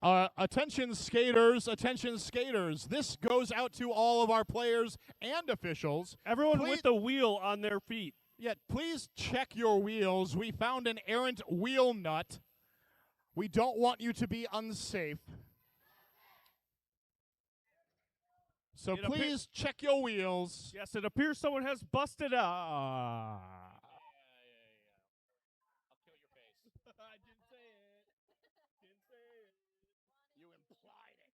Attention skaters, attention skaters. This goes out to all of our players and officials. Everyone Please- with the wheel on their feet. Yeah, please check your wheels. We found an errant wheel nut. We don't want you to be unsafe. So It appear- please check your wheels. Yes, it appears someone has busted up. I'll kill your face. I didn't say it. Didn't say it. You implied it.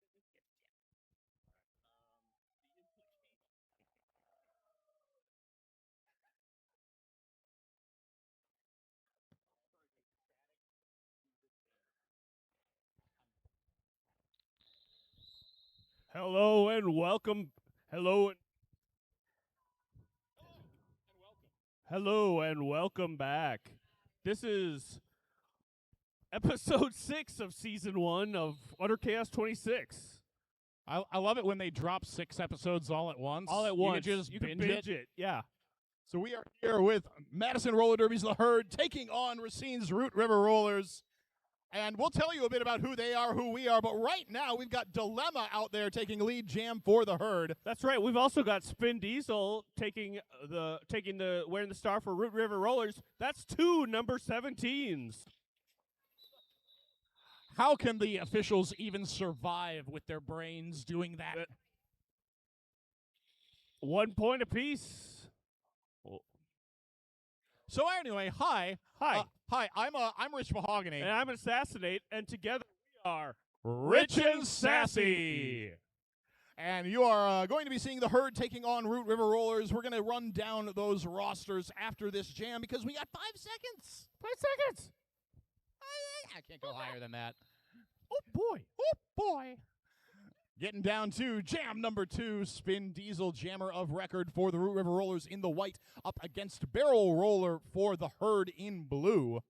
Hello and welcome. Hello and welcome back. This is episode 6 of season 1 of Udder Chaos 26. I love it when they drop 6 episodes all at once. All at You once. can just You binge, can binge it. Yeah. So we are here with Madison Roller Derby's The Herd taking on Racine's Root River Rollers. And we'll tell you a bit about who they are, who we are. But right now, we've got Dilemma out there taking lead jam for the Herd. That's right. We've also got Spin Diesel taking the wearing the star for Root River Rollers. That's 2 number 17s. How can the officials even survive with their brains doing that? 1 point apiece. So anyway, hi. Hi. Hi, I'm Rich Mahogany. And I'm Assassinate, and together we are Rich and Sassy. And you are going to be seeing the Herd taking on Root River Rollers. We're going to run down those rosters after this jam because we got 5 seconds. 5 seconds. I can't go higher than that. Oh, boy. Oh, boy. Getting down to jam number 2, Spin Diesel, jammer of record for the Root River Rollers in the white, up against Barrel Roller for the Herd in blue.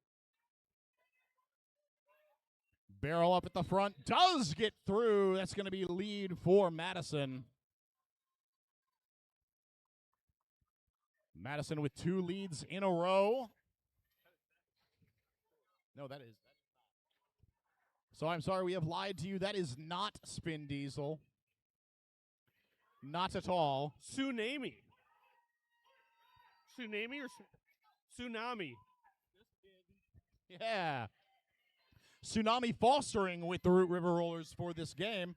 Barrel up at the front, does get through. That's going to be lead for Madison. Madison with 2 leads in a row. No, that is. So I'm sorry, we have lied to you. That is not Spin Diesel. Not at all. Tsunami. Tsunami or Tsunami? Yeah. Tsunami fostering with the Root River Rollers for this game.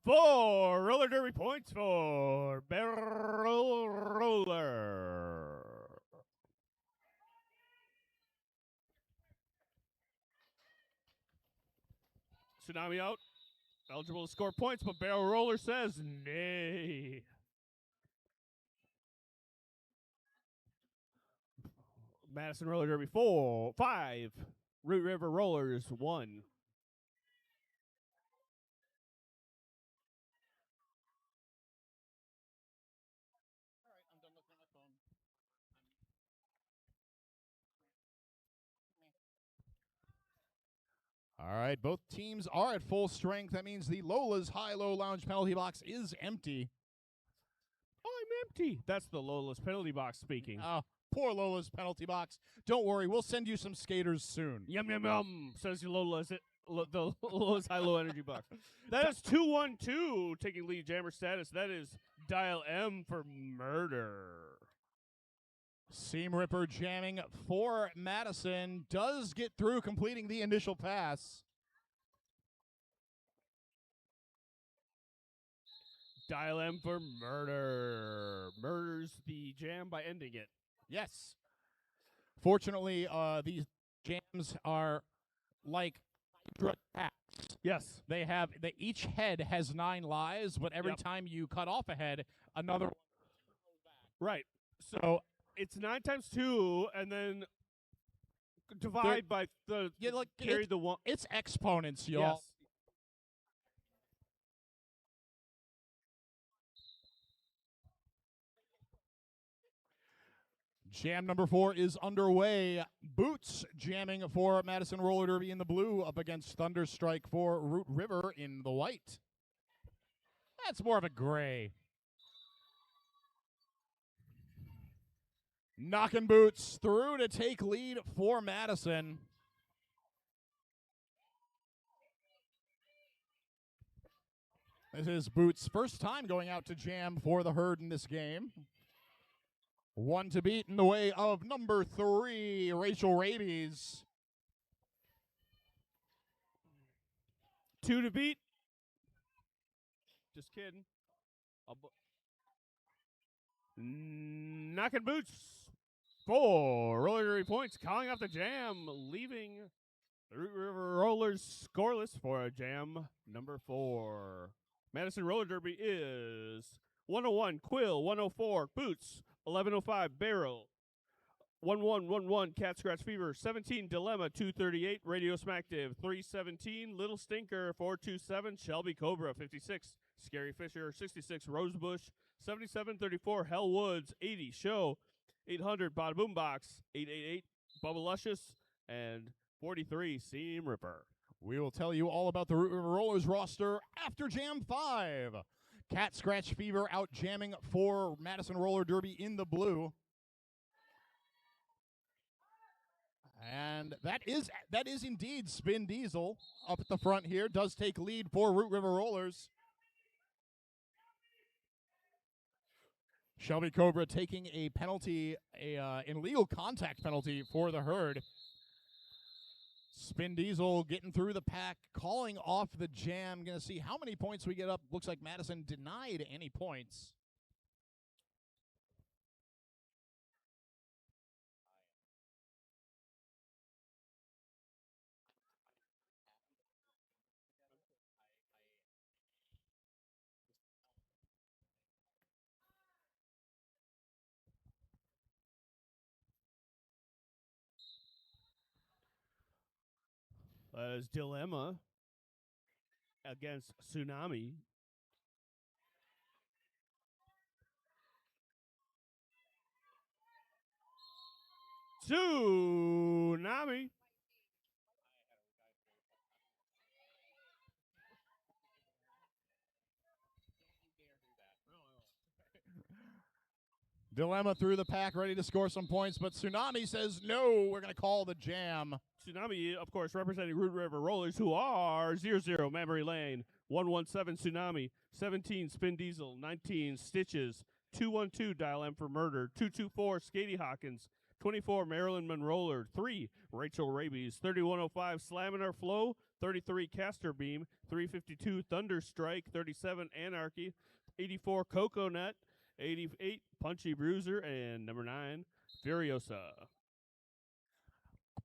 4 roller derby points for Barrel Roller. Tsunami out. Eligible to score points, but Barrel Roller says nay. Madison Roller Derby 5. Root River Rollers 1. All right, both teams are at full strength. That means the Lola's high-low lounge penalty box is empty. Oh, I'm empty. That's the Lola's penalty box speaking. Oh, poor Lola's penalty box. Don't worry, we'll send you some skaters soon. Yum, yum, yum, says the Lola's high-low energy box. That is 2-1-2 taking lead jammer status. That is Dial M for murder. Seam Ripper jamming for Madison. Does get through, completing the initial pass. Dial M for murder. Murders the jam by ending it. Yes. Fortunately, these jams are like Hydra attacks. Yes. Each head has 9 lives, but every time you cut off a head, another one goes back. Right. So it's 9 times 2, and then divide by the carry the one. It's exponents, y'all. Yes. Jam number 4 is underway. Boots jamming for Madison Roller Derby in the blue, up against Thunderstrike for Root River in the white. That's more of a gray. Knocking Boots through to take lead for Madison. This is Boots' first time going out to jam for the herd in this game. One to beat in the way of number 3, Rachel Rabies. 2 to beat. Just kidding. Knocking Boots. 4 roller derby points, calling off the jam, leaving the Root River Rollers scoreless for a jam number 4. Madison Roller Derby is 101 Quill, 104 Boots, 1105 Barrel, 1111 Cat Scratch Fever, 17 Dilemma, 238 Radio Smackdiv, 317 Little Stinker, 427 Shelby Cobra, 56 Scary Fisher, 66 Rosebush, 7734 Hell Woods, 80 Show, 800 Bada Boom Box, 888 Bubba Luscious, and 43 Seam Ripper. We will tell you all about the Root River Rollers roster after Jam 5. Cat Scratch Fever out jamming for Madison Roller Derby in the blue. And that is indeed Spin Diesel up at the front here. Does take lead for Root River Rollers. Shelby Cobra taking a penalty, an illegal contact penalty for the herd. Spin Diesel getting through the pack, calling off the jam. Going to see how many points we get up. Looks like Madison denied any points. As Dilemma against Tsunami. Tsunami. Dilemma through the pack, ready to score some points, but Tsunami says, no, we're going to call the jam. Tsunami, of course, representing Root River Rollers, who are 00 Memory Lane, 117 Tsunami, 17 Spin Diesel, 19 Stitches, 212 Dial M for Murder, 224 Skatey Hawkins, 24 Marilyn Monroller, 3 Rachel Rabies, 3105 Slammin' Our Flow, 33 Caster Beam, 352 Thunder Strike, 37 Anarchy, 84 Coconut, 88 Punchy Bruiser, and number 9 Furiosa.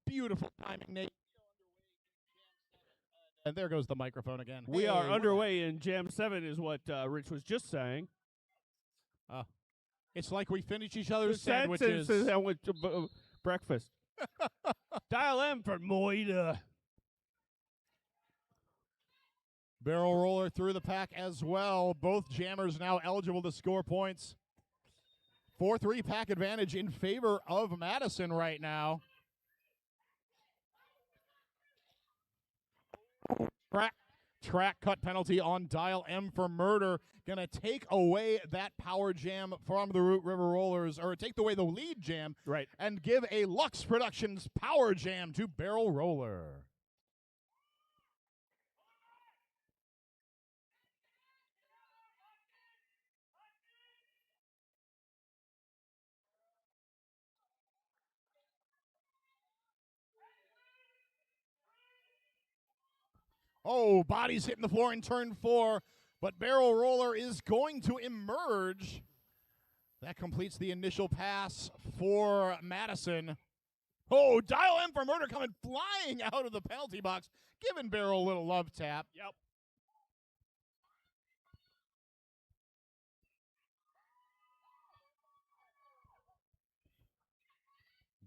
Beautiful timing, Nate. And there goes the microphone again. We are underway in Jam 7 is what Rich was just saying. It's like we finish each other's sandwiches. Sandwich, breakfast. Dial M for Moida. Barrel Roller through the pack as well. Both jammers now eligible to score points. 4-3 pack advantage in favor of Madison right now. Track cut penalty on Dial M for Murder. Going to take away that power jam from the Root River Rollers, or take away the lead jam, right, and give a Lux Productions power jam to Barrel Roller. Oh, body's hitting the floor in turn 4, but Barrel Roller is going to emerge. That completes the initial pass for Madison. Oh, Dial M for Murder coming flying out of the penalty box, giving Barrel a little love tap. Yep.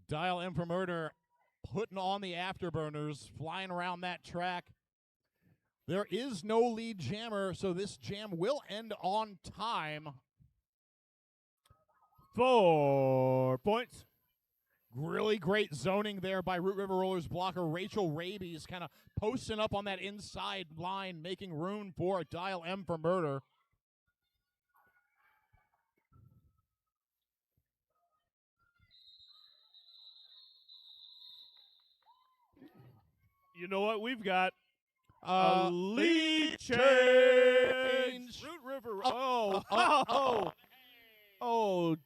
Dial M for Murder putting on the afterburners, flying around that track. There is no lead jammer, so this jam will end on time. 4 points. Really great zoning there by Root River Rollers blocker Rachel Rabies, kind of posting up on that inside line, making room for Dial M for Murder. You know what we've got? A lead change.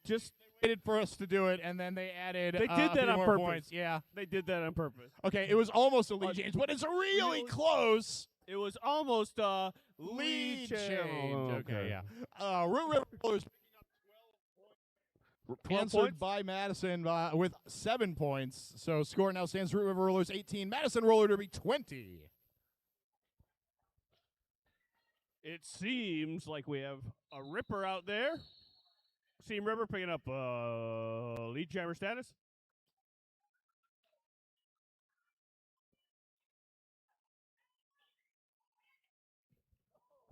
Just waited for us to do it, and then they added. They did that a few on more purpose. Points. Yeah. They did that on purpose. Okay, it was almost a lead change, but it's really close. It was almost a Lead change. change. Oh, Okay, yeah. Root River Rollers 12 answered points? by Madison with 7 points. So score now stands Root River Rollers 18, Madison Roller Derby 20. It seems like we have a Ripper out there. Team Ripper picking up lead jammer status.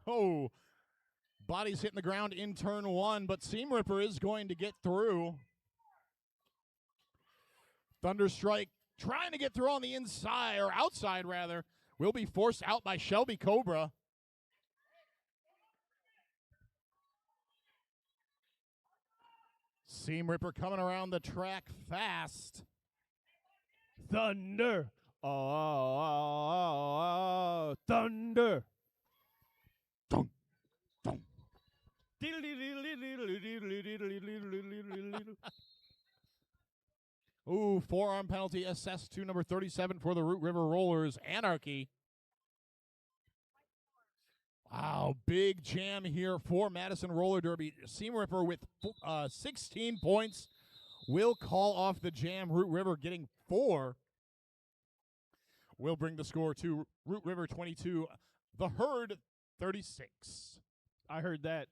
Oh, body's hitting the ground in turn 1, but Seam Ripper is going to get through. Thunderstrike trying to get through on the inside, or outside rather, will be forced out by Shelby Cobra. Seam Ripper coming around the track fast. Thunder. Thunder. Ooh, forearm penalty assessed to number 37 for the Root River Rollers, Anarchy. Wow, big jam here for Madison Roller Derby. Seam Ripper with 16 points will call off the jam. Root River getting 4 will bring the score to Root River 22, the Herd 36. I heard that.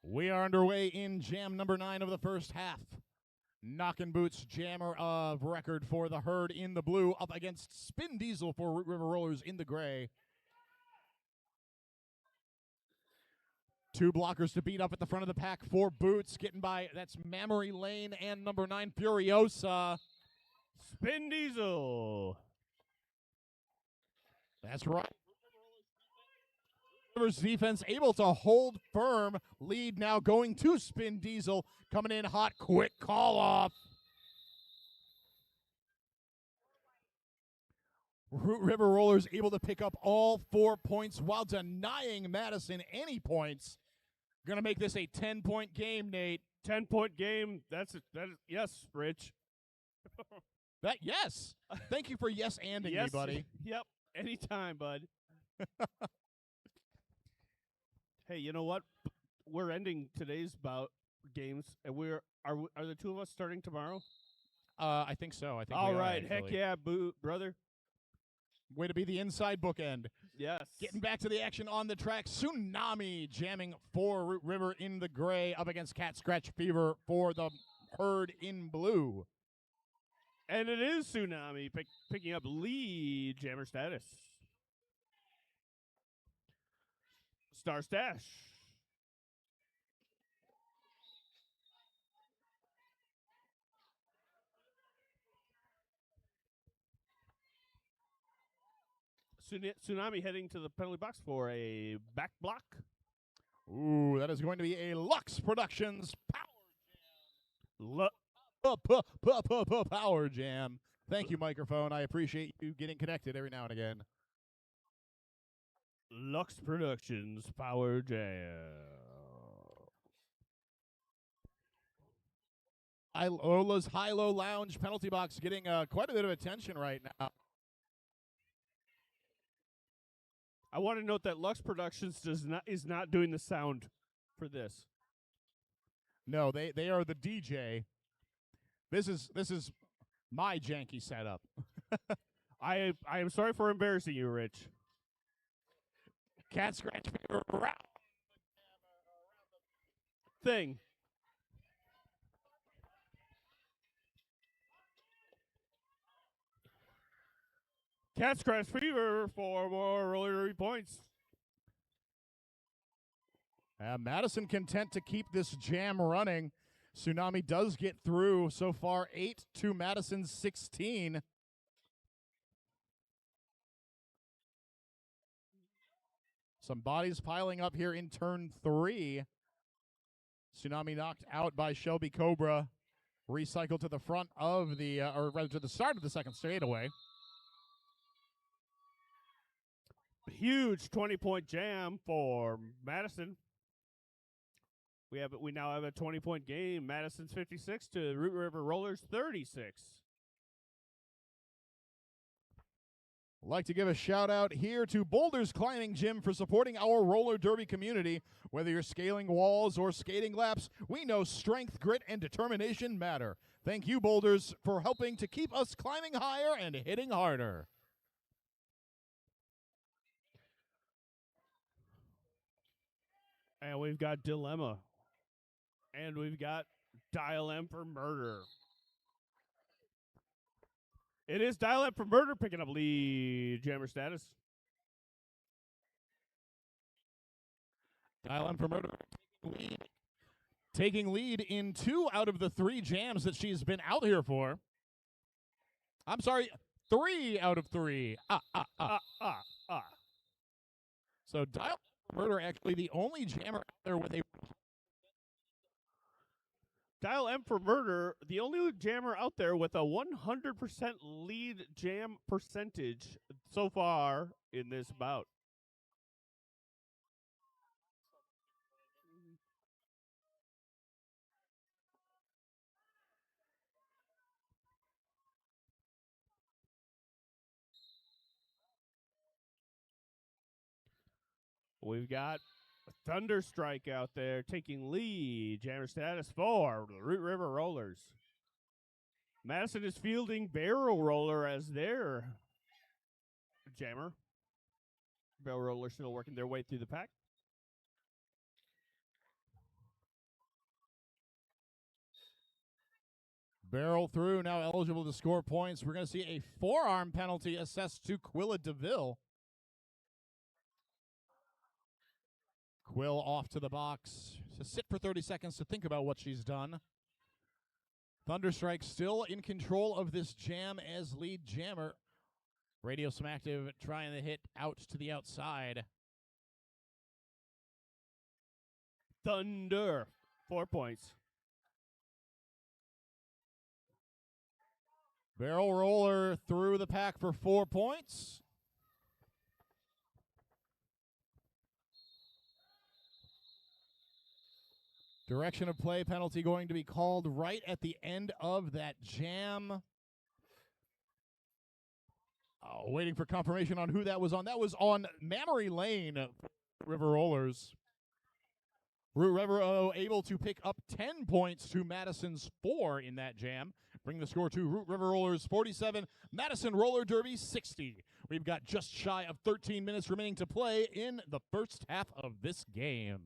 We are underway in jam number 9 of the first half. Knockin' Boots jammer of record for the Herd in the blue, up against Spin Diesel for Root River Rollers in the gray. 2 blockers to beat up at the front of the pack for Boots, getting by, that's Mammary Lane and number 9 Furiosa. Spin Diesel. That's right. River's defense able to hold firm. Lead now going to Spin Diesel. Coming in hot, quick call off. Root River Rollers able to pick up all 4 points while denying Madison any points. Gonna make this a 10-point game, Nate. 10-point game. That is yes, Rich. Yes. Thank you for yes-anding me, buddy. Yep. Anytime, bud. Hey, you know what? We're ending today's bout games, and are the 2 of us starting tomorrow? I think so. I think. All we are, right. actually. Heck yeah, brother. Way to be the inside bookend. Yes. Getting back to the action on the track. Tsunami jamming for Root River in the gray, up against Cat Scratch Fever for the Herd in blue. And it is Tsunami picking up lead jammer status. Star Stash. Tsunami heading to the penalty box for a back block. Ooh, that is going to be a Lux Productions Power Jam. Thank you, microphone. I appreciate you getting connected every now and again. Lux Productions Power Jam. Lola's High-Low Lounge penalty box getting quite a bit of attention right now. I want to note that Lux Productions is not doing the sound for this. No, they are the DJ. This is my janky setup. I am sorry for embarrassing you, Rich. Cat Scratch thing. Cat Scratch Fever for more earlier points. Madison content to keep this jam running. Tsunami does get through so far 8 to Madison's 16. Some bodies piling up here in turn 3. Tsunami knocked out by Shelby Cobra. Recycled to the front of the, or rather to the start of the second straightaway. Huge 20-point jam for Madison. We now have a 20-point game. Madison's 56 to Root River Rollers 36. I'd like to give a shout out here to Boulder's Climbing Gym for supporting our roller derby community. Whether you're scaling walls or skating laps, we know strength, grit, and determination matter. Thank you, Boulders, for helping to keep us climbing higher and hitting harder. And we've got Dilemma. And we've got Dial M for Murder. It is Dial M for Murder picking up lead jammer status. Dial M for Murder taking lead in 2 out of the 3 jams that she's been out here for. I'm sorry, 3 out of 3. So Dial M for Murder actually the only jammer out there with a Dial M for Murder, the only jammer out there with a 100% lead jam percentage so far in this bout. We've got Thunderstrike out there taking lead. Jammer status for the Root River Rollers. Madison is fielding Barrel Roller as their jammer. Barrel Roller still working their way through the pack. Barrel through, now eligible to score points. We're going to see a forearm penalty assessed to Quilla DeVille. Quill off to the box to sit for 30 seconds to think about what she's done. Thunderstrike still in control of this jam as lead jammer. Radio Smacktive trying to hit out to the outside. Thunder, 4 points. Barrel Roller through the pack for 4 points. Direction of play penalty going to be called right at the end of that jam. Oh, waiting for confirmation on who that was on. That was on Mammary Lane, River Rollers. Root River able to pick up 10 points to Madison's 4 in that jam. Bring the score to Root River Rollers 47, Madison Roller Derby 60. We've got just shy of 13 minutes remaining to play in the first half of this game.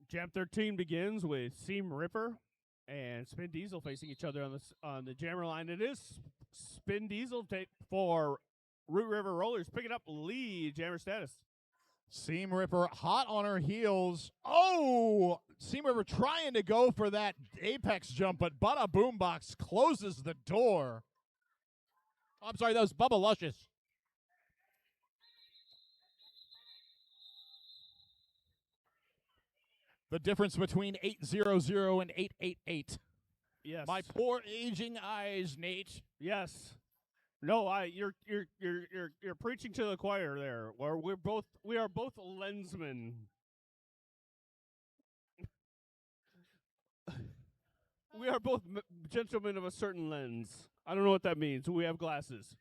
Jam 13 begins with Seam Ripper and Spin Diesel facing each other on the jammer line. It is Spin Diesel for Root River Rollers picking up lead jammer status. Seam Ripper hot on her heels. Oh! Seam Ripper trying to go for that apex jump, but Bada Boombox closes the door. Oh, I'm sorry, that was Bubba Luscious. The difference between 800 and 888. Yes. My poor aging eyes, Nate. Yes. No, you're preaching to the choir there. We are both lensmen. We are both gentlemen of a certain lens. I don't know what that means. We have glasses.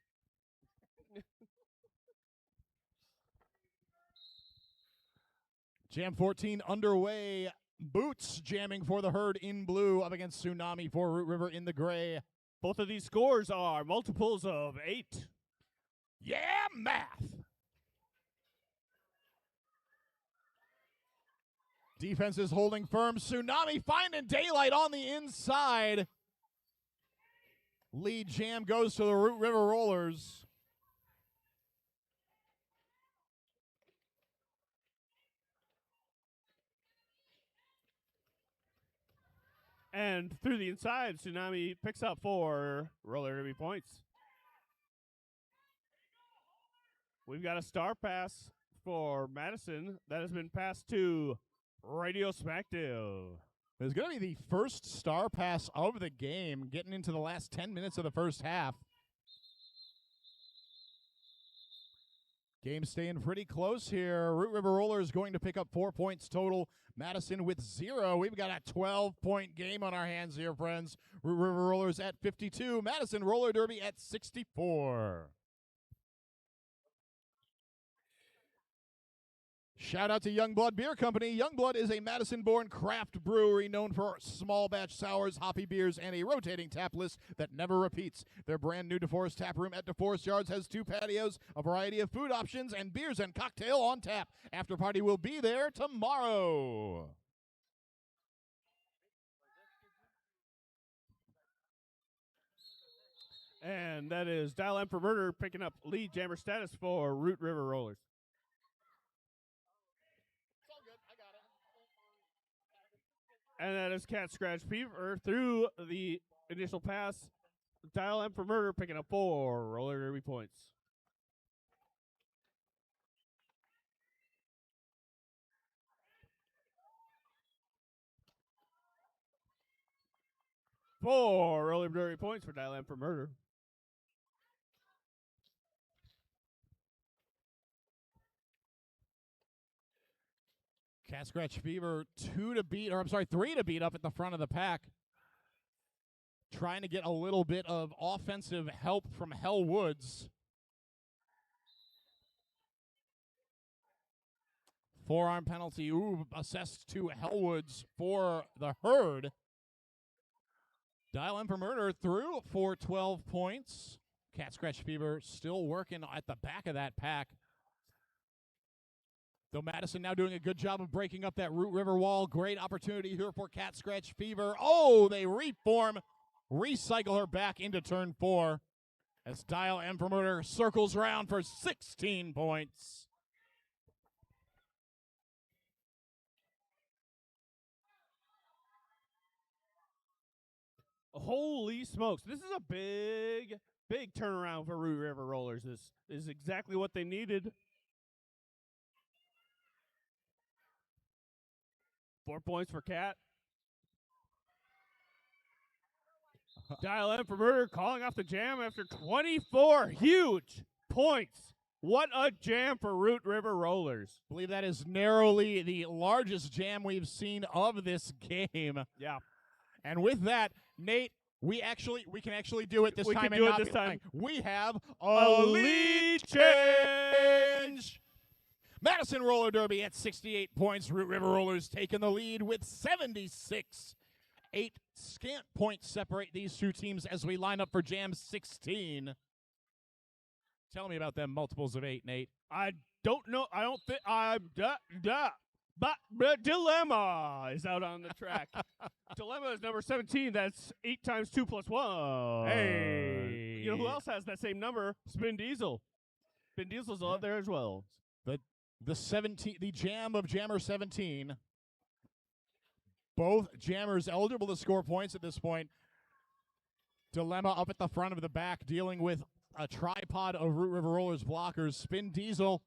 Jam 14 underway. Boots jamming for the Herd in blue up against Tsunami for Root River in the gray. Both of these scores are multiples of 8. Yeah, math. Defense is holding firm. Tsunami finding daylight on the inside. Lead jam goes to the Root River Rollers. And through the inside, Tsunami picks up 4 roller derby points. We've got a star pass for Madison that has been passed to Radio Smackdale. It's going to be the first star pass of the game, getting into the last 10 minutes of the first half. Game staying pretty close here. Root River Rollers going to pick up 4 points total. Madison with 0. We've got a 12-point game on our hands here, friends. Root River Rollers at 52. Madison Roller Derby at 64. Shout out to Youngblood Beer Company. Youngblood is a Madison-born craft brewery known for small batch sours, hoppy beers, and a rotating tap list that never repeats. Their brand new DeForest tap room at DeForest Yards has 2 patios, a variety of food options, and beers and cocktail on tap. After party will be there tomorrow. And that is Dial M for Murder picking up lead jammer status for Root River Rollers. And that is Cat Scratch Fever through the initial pass. Dial M for Murder picking up 4 roller derby points. Four roller derby points for Dial M for Murder. Cat Scratch Fever 3 to beat up at the front of the pack. Trying to get a little bit of offensive help from Hell Woods. Forearm penalty assessed to Hell Woods for the herd. Dial M for Murder through for 12 points. Cat Scratch Fever still working at the back of that pack. Though Madison now doing a good job of breaking up that Root River wall. Great opportunity here for Cat Scratch Fever. Oh, they reform, recycle her back into turn 4 as Dial M for Murder circles around for 16 points. Holy smokes. This is a big turnaround for Root River Rollers. This is exactly what they needed. 4 points for Cat. Dial M for Murder calling off the jam after 24 huge points. What a jam for Root River Rollers. I believe that is narrowly the largest jam we've seen of this game. Yeah. And with that, Nate, we can actually do it this time. We can do it this time. We have a lead change. Madison Roller Derby at 68 points. Root River Rollers taking the lead with 76. 8 scant points separate these two teams as we line up for Jam 16. Tell me about them multiples of 8, Nate. I don't know. I don't think I'm but Dilemma is out on the track. Dilemma is number 17. That's 8 times 2 plus 1. Hey. You know who else has that same number? Spin Diesel. Spin Diesel's out there as well. The jam of Jammer 17. Both jammers eligible to score points at this point. Dilemma up at the front of the back, dealing with a tripod of Root River Rollers blockers. Spin Diesel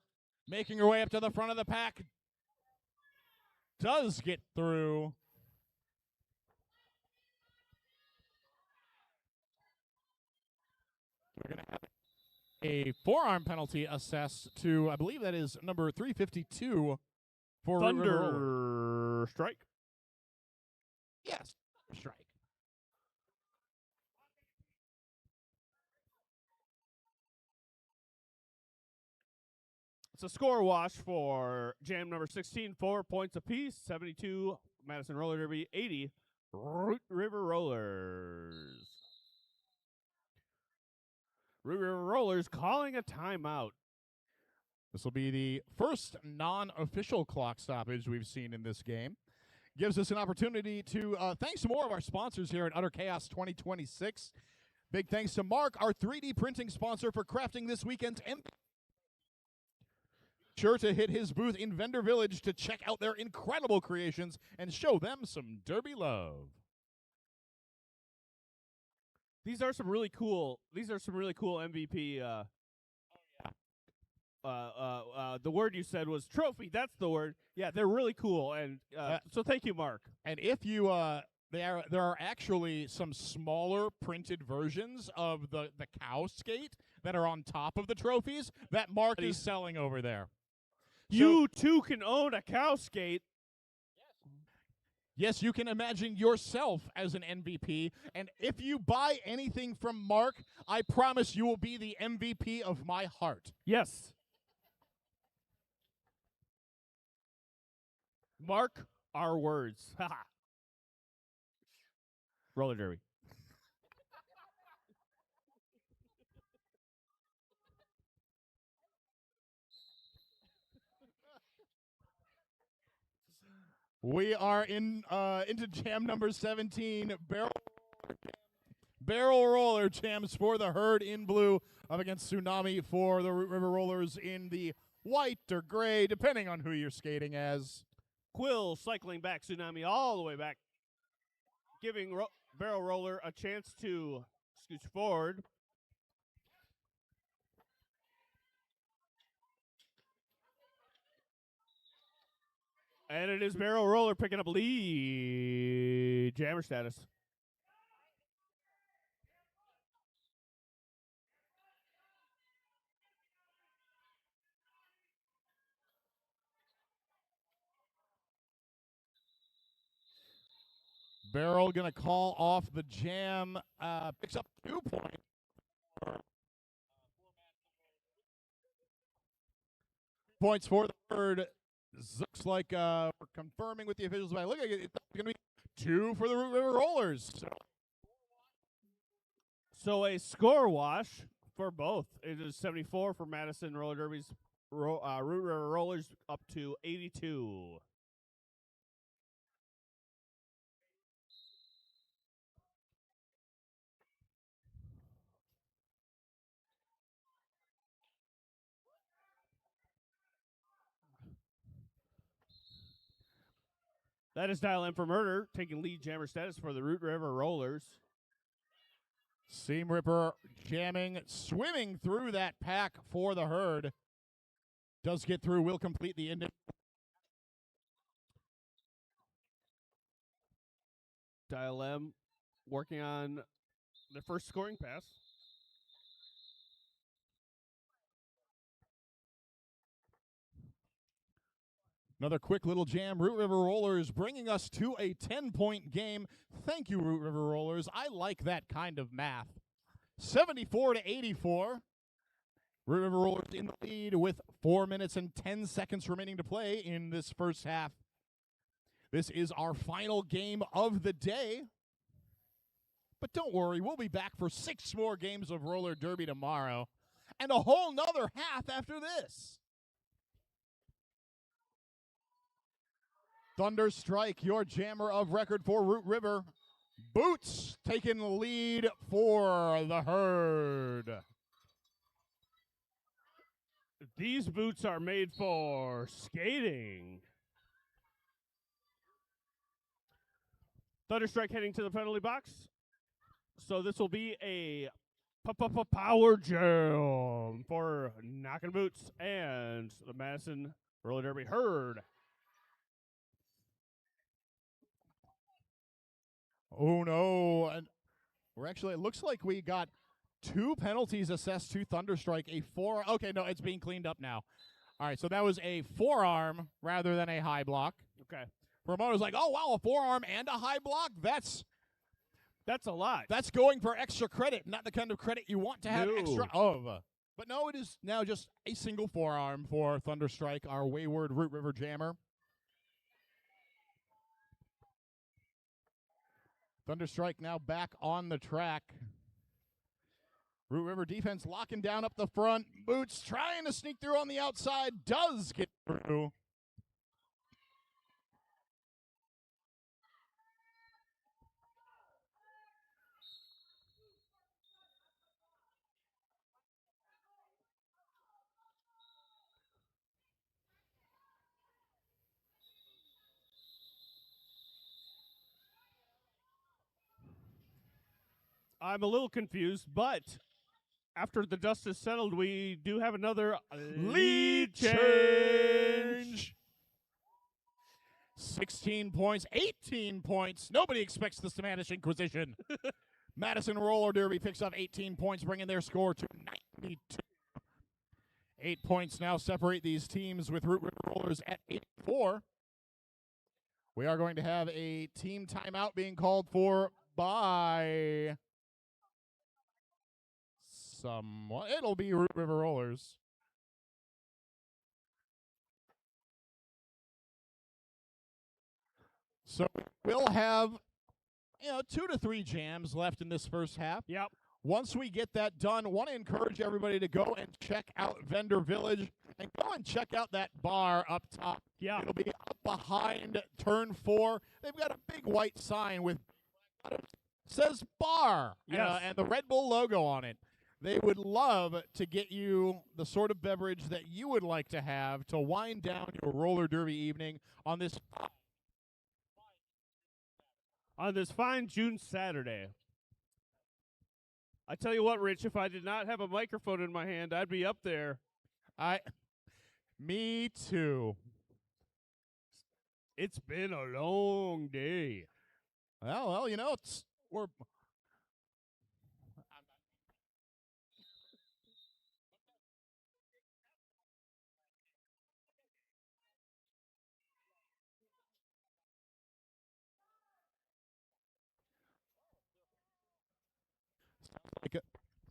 making her way up to the front of the pack. Does get through. We're going to have a forearm penalty assessed to, I believe that is number 352 for Thunder Strike. Yes, strike. It's a score wash for jam number 16, 4 points apiece, 72 Madison Roller Derby, 80 Root River Rollers. Root River Rollers calling a timeout. This will be the first non-official clock stoppage we've seen in this game. Gives us an opportunity to thank some more of our sponsors here at Udder Chaos 2026. Big thanks to Mark, our 3D printing sponsor, for crafting this weekend's Sure to hit his booth in Vendor Village to check out their incredible creations and show them some derby love. These are some really cool. These are some really cool MVP. The word you said was trophy. That's the word. Yeah, they're really cool, and so thank you, Mark. And if you there are actually some smaller printed versions of the cow skate that are on top of the trophies that Mark is selling over there. You too can own a cow skate. Yes, you can imagine yourself as an MVP, and if you buy anything from Mark, I promise you will be the MVP of my heart. Yes. Mark our words. Haha. Roller derby. We are into jam number 17, barrel roller jams for the herd in blue, up against Tsunami for the Root River Rollers in the white or gray, depending on who you're skating as. Quill cycling back, Tsunami all the way back, giving barrel roller a chance to scooch forward. And it is barrel roller picking up lead jammer status. Barrel going to call off the jam, picks up 2 points. Points for the herd. Looks like we're confirming with the officials, but look like it's going to be 2 for the Root River Rollers. So a score wash for both. It is 74 for Madison Roller Derby's Root River Rollers up to 82. That is Dial M for Murder, taking lead jammer status for the Root River Rollers. Seam Ripper jamming, swimming through that pack for the herd. Does get through, will complete the end. Dial M working on the first scoring pass. Another quick little jam. Root River Rollers bringing us to a 10-point game. Thank you, Root River Rollers. I like that kind of math. 74 to 84. Root River Rollers in the lead with 4 minutes and 10 seconds remaining to play in this first half. This is our final game of the day. But don't worry, we'll be back for 6 more games of roller derby tomorrow and a whole nother half after this. Thunderstrike, your jammer of record for Root River. Boots taking the lead for the herd. These boots are made for skating. Thunderstrike heading to the penalty box. So this will be a power jam for Knockin' Boots and the Madison Roller Derby herd. Oh no, and we're actually, it looks like we got 2 penalties assessed to Thunderstrike. Okay, no, it's being cleaned up now. All right, so that was a forearm rather than a high block. Okay. Promoter's like, oh wow, a forearm and a high block? That's a lot. That's going for extra credit, not the kind of credit you want to have extra of. But no, it is now just a single forearm for Thunderstrike, our wayward Root River jammer. Thunderstrike now back on the track. Root River defense locking down up the front. Boots trying to sneak through on the outside. Does get through. I'm a little confused, but after the dust is settled, we do have another lead change. 16 points, 18 points. Nobody expects the Spanish Inquisition. Madison Roller Derby picks up 18 points, bringing their score to 92. 8 points now separate these teams with Root River Rollers at 84. We are going to have a team timeout being called for by someone. It'll be Root River Rollers. So we'll have 2 to 3 jams left in this first half. Yep. Once we get that done, want to encourage everybody to go and check out Vendor Village and go and check out that bar up top. Yeah. It'll be up behind turn 4. They've got a big white sign with says bar and the Red Bull logo on it. They would love to get you the sort of beverage that you would like to have to wind down your roller derby evening on this fine June Saturday. I tell you what, Rich, if I did not have a microphone in my hand, I'd be up there. Me too. It's been a long day. Well, we're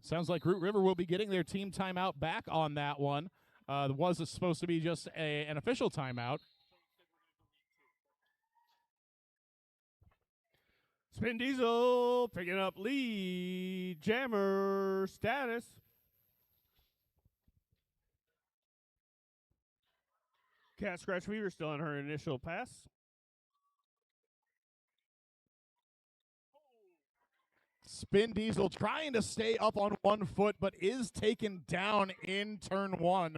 sounds like Root River will be getting their team timeout back on that one. Was supposed to be just an official timeout. Spin Diesel picking up lead jammer status. Cat Scratch Fever still on her initial pass. Spin Diesel trying to stay up on 1 foot, but is taken down in turn 1.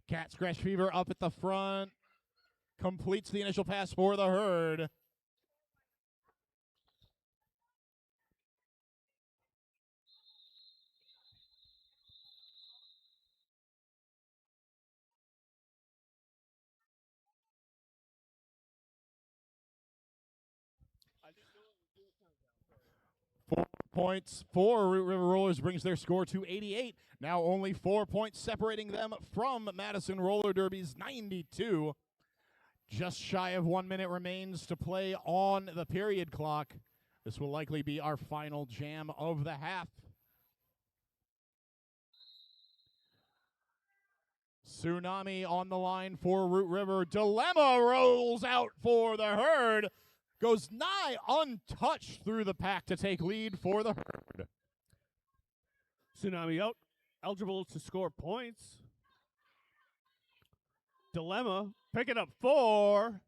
Cat Scratch Fever up at the front. Completes the initial pass for the herd. Points for Root River Rollers brings their score to 88. Now only 4 points separating them from Madison Roller Derby's 92. Just shy of 1 minute remains to play on the period clock. This will likely be our final jam of the half. Tsunami on the line for Root River. Dilemma rolls out for the herd. Goes nigh untouched through the pack to take lead for the herd. Tsunami out, eligible to score points. Dilemma picking up 4.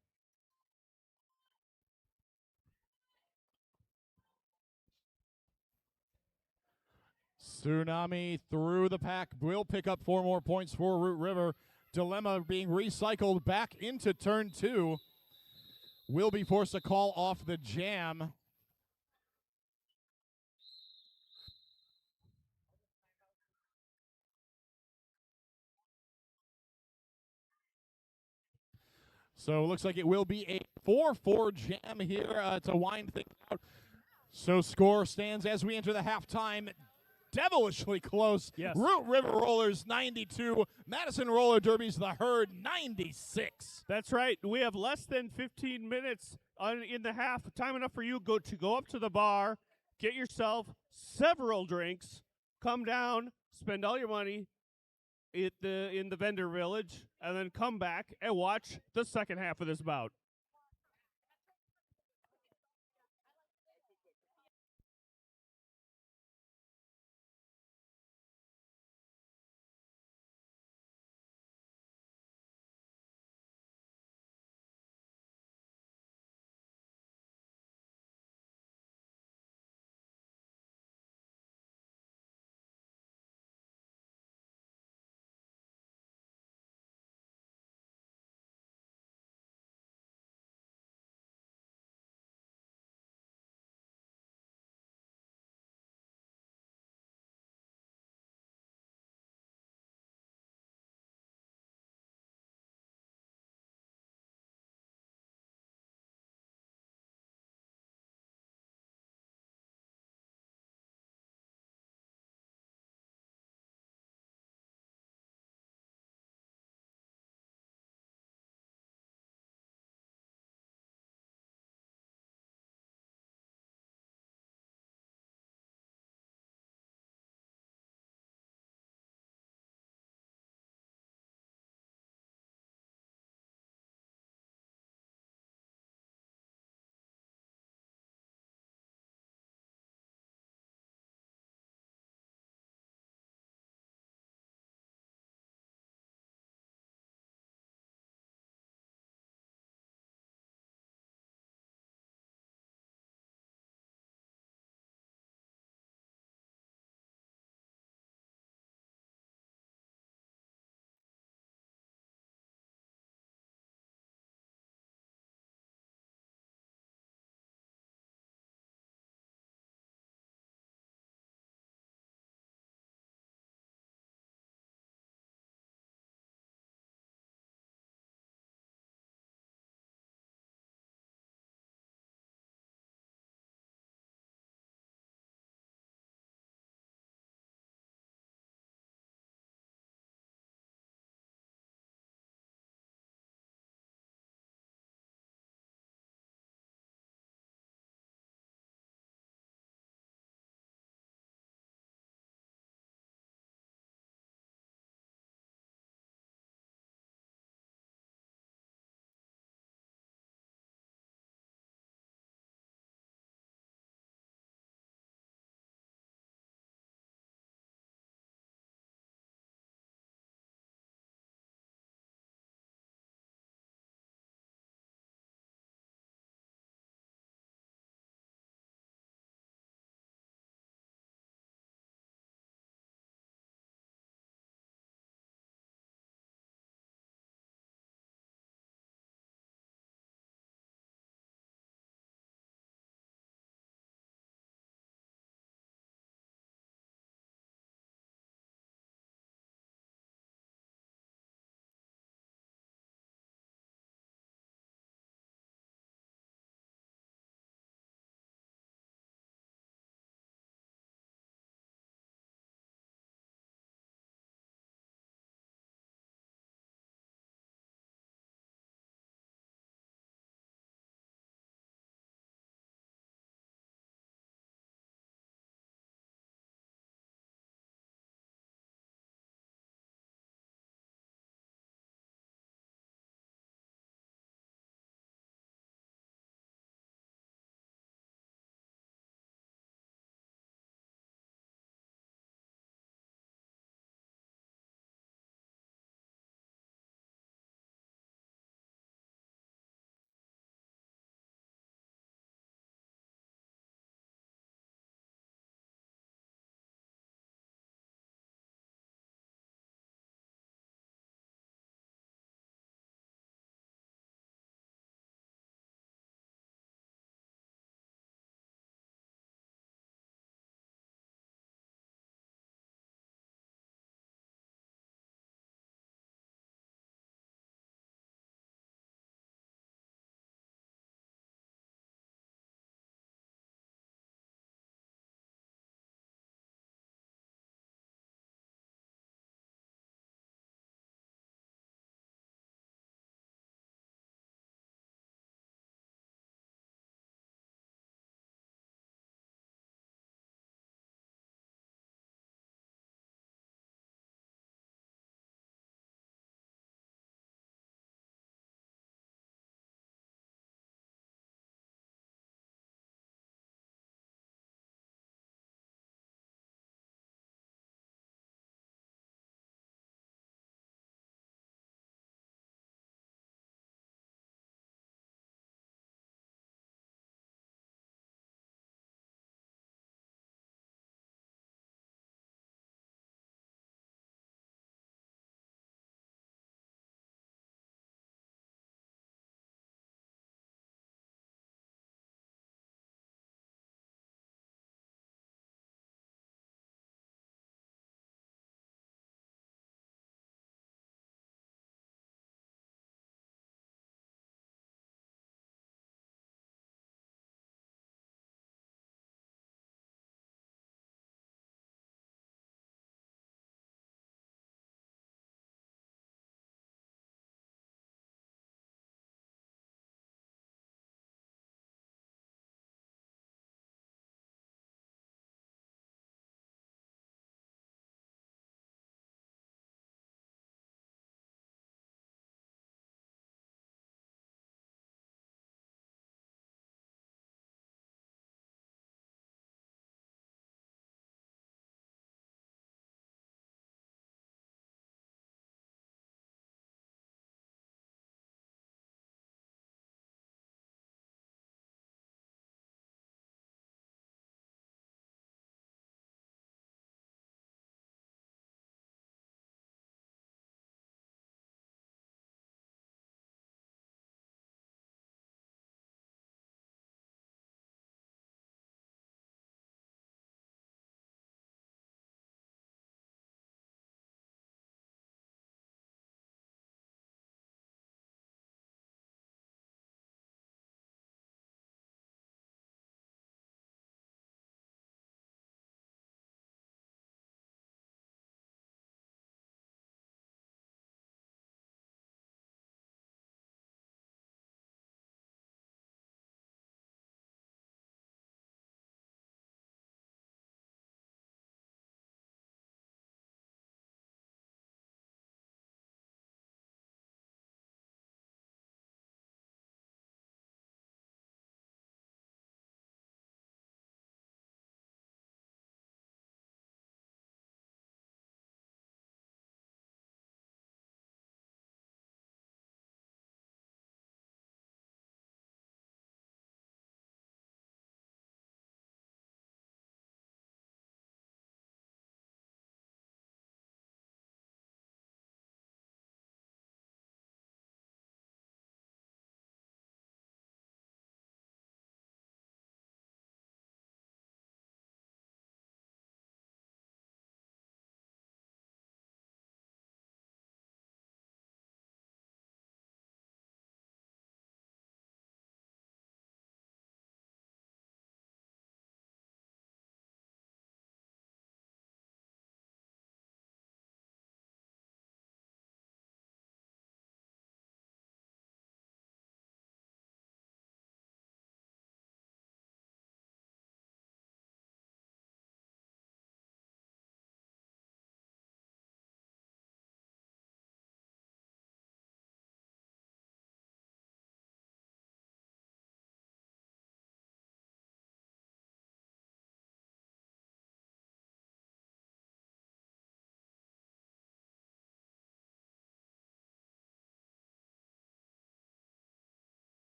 Tsunami through the pack will pick up 4 more points for Root River. Dilemma being recycled back into turn 2. Will be forced to call off the jam. So it looks like it will be a 4-4 jam here to wind things out. So score stands as we enter the halftime. Devilishly close. Yes. Root River Rollers 92. Madison Roller Derby's the herd 96. That's right. We have less than 15 minutes in the half. Time enough for you to go up to the bar, get yourself several drinks, come down, spend all your money in the vendor village, and then come back and watch the second half of this bout.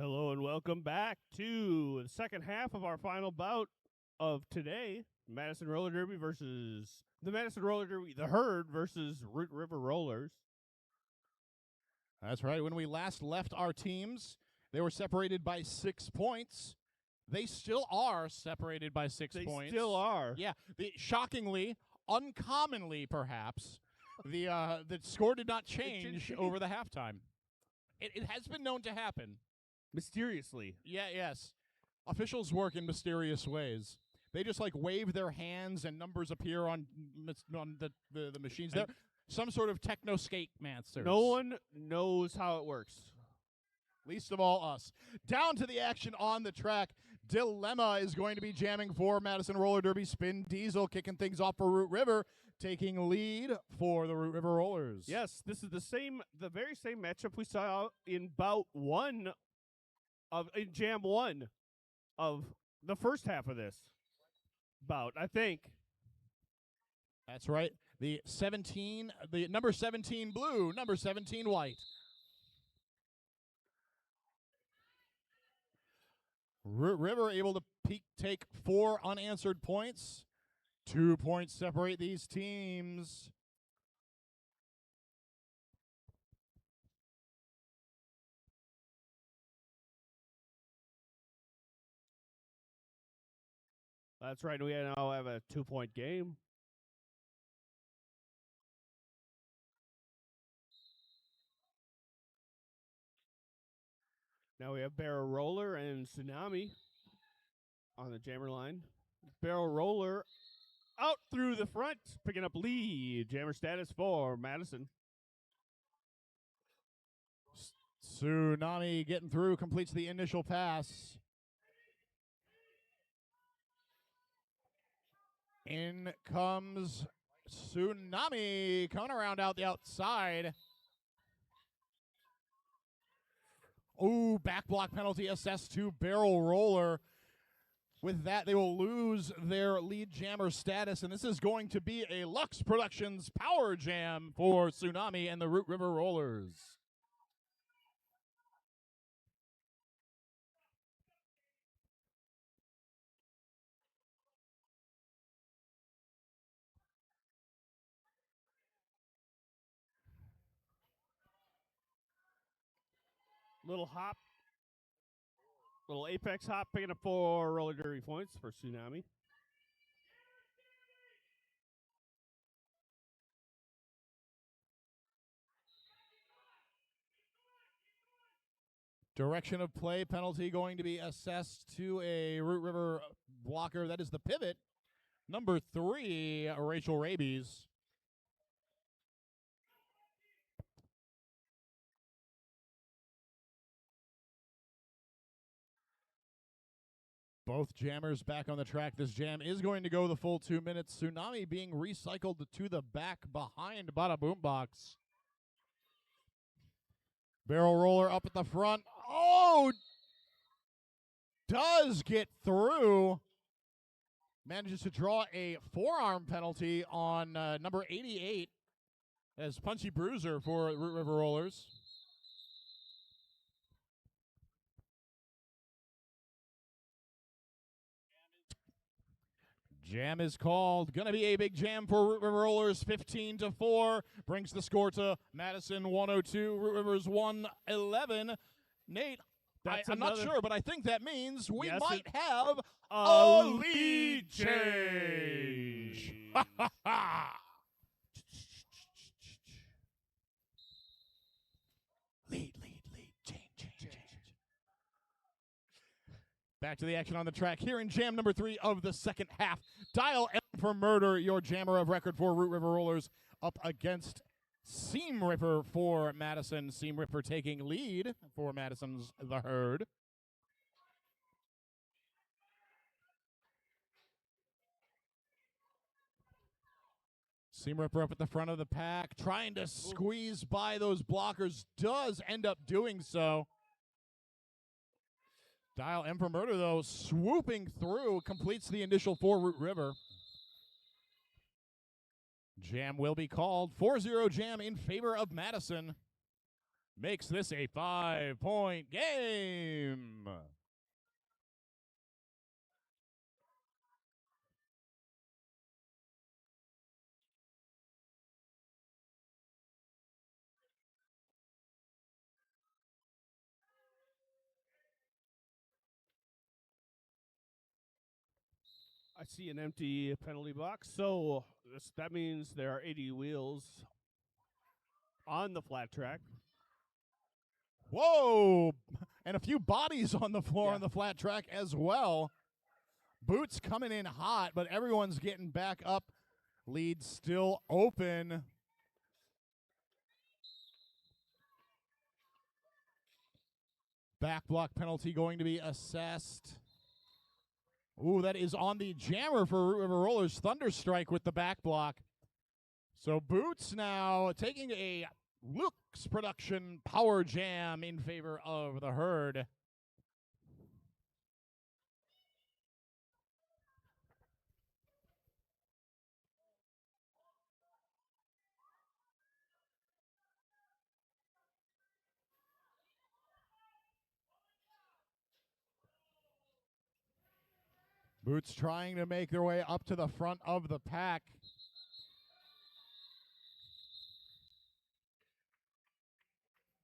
Hello and welcome back to the second half of our final bout of today. Madison Roller Derby versus the Madison Roller Derby, the Herd versus Root River Rollers. That's right. When we last left our teams, they were separated by 6 points. They still are separated by 6 points. They still are. Yeah. Shockingly, uncommonly perhaps, the score did not change over the halftime. It has been known to happen. Mysteriously. Yeah, yes. Officials work in mysterious ways. They just like wave their hands and numbers appear on the machines. They're some sort of techno-skate masters. No one knows how it works. Least of all us. Down to the action on the track. Dilemma is going to be jamming for Madison Roller Derby. Spin Diesel kicking things off for Root River, taking lead for the Root River Rollers. Yes, this is the very same matchup we saw in bout one in Jam 1 of the first half of this bout, I think. That's right. The number 17 blue, number 17 white. Root River able to take 4 unanswered points. 2 points separate these teams. That's right. We now have a 2-point game. Now we have Barrel Roller and Tsunami on the jammer line. Barrel Roller out through the front, picking up lead. Jammer status for Madison. Tsunami getting through, completes the initial pass. In comes Tsunami, coming around out the outside. Ooh, back block penalty assessed to Barrel Roller. With that, they will lose their lead jammer status, and this is going to be a Lux Productions power jam for Tsunami and the Root River Rollers. Little hop. Little apex hop, picking up 4 roller derby points for Tsunami. Direction of play penalty going to be assessed to a Root River blocker. That is the pivot. Number 3, Rachel Rabies. Both jammers back on the track. This jam is going to go the full 2 minutes. Tsunami being recycled to the back behind Bada Boombox. Barrel Roller up at the front. Oh! Does get through. Manages to draw a forearm penalty on number 88 as Punchy Bruiser for Root River Rollers. Jam is called. Going to be a big jam for Root River Rollers. 15-4 brings the score to Madison 102. Root Rivers 111. Nate, I'm not sure, but I think that means we might have a lead change. Lead, change. Back to the action on the track here in jam number 3 of the second half. Dial M for Murder, your jammer of record for Root River Rollers, up against Seam Ripper for Madison. Seam Ripper taking lead for Madison's The Herd. Seam Ripper up at the front of the pack, trying to squeeze by those blockers, does end up doing so. Dial M for Murder, though, swooping through, completes the initial 4 Root River. Jam will be called. 4-0 jam in favor of Madison. makes this a 5-point game. I see an empty penalty box, so that means there are 80 wheels on the flat track. Whoa! And a few bodies on the floor on the flat track as well. Boots coming in hot, but everyone's getting back up. Lead still open. Back block penalty going to be assessed. Ooh, that is on the jammer for Root River Rollers. Thunderstrike with the back block. So Boots now taking a Luke's production power jam in favor of the Herd. Boots trying to make their way up to the front of the pack.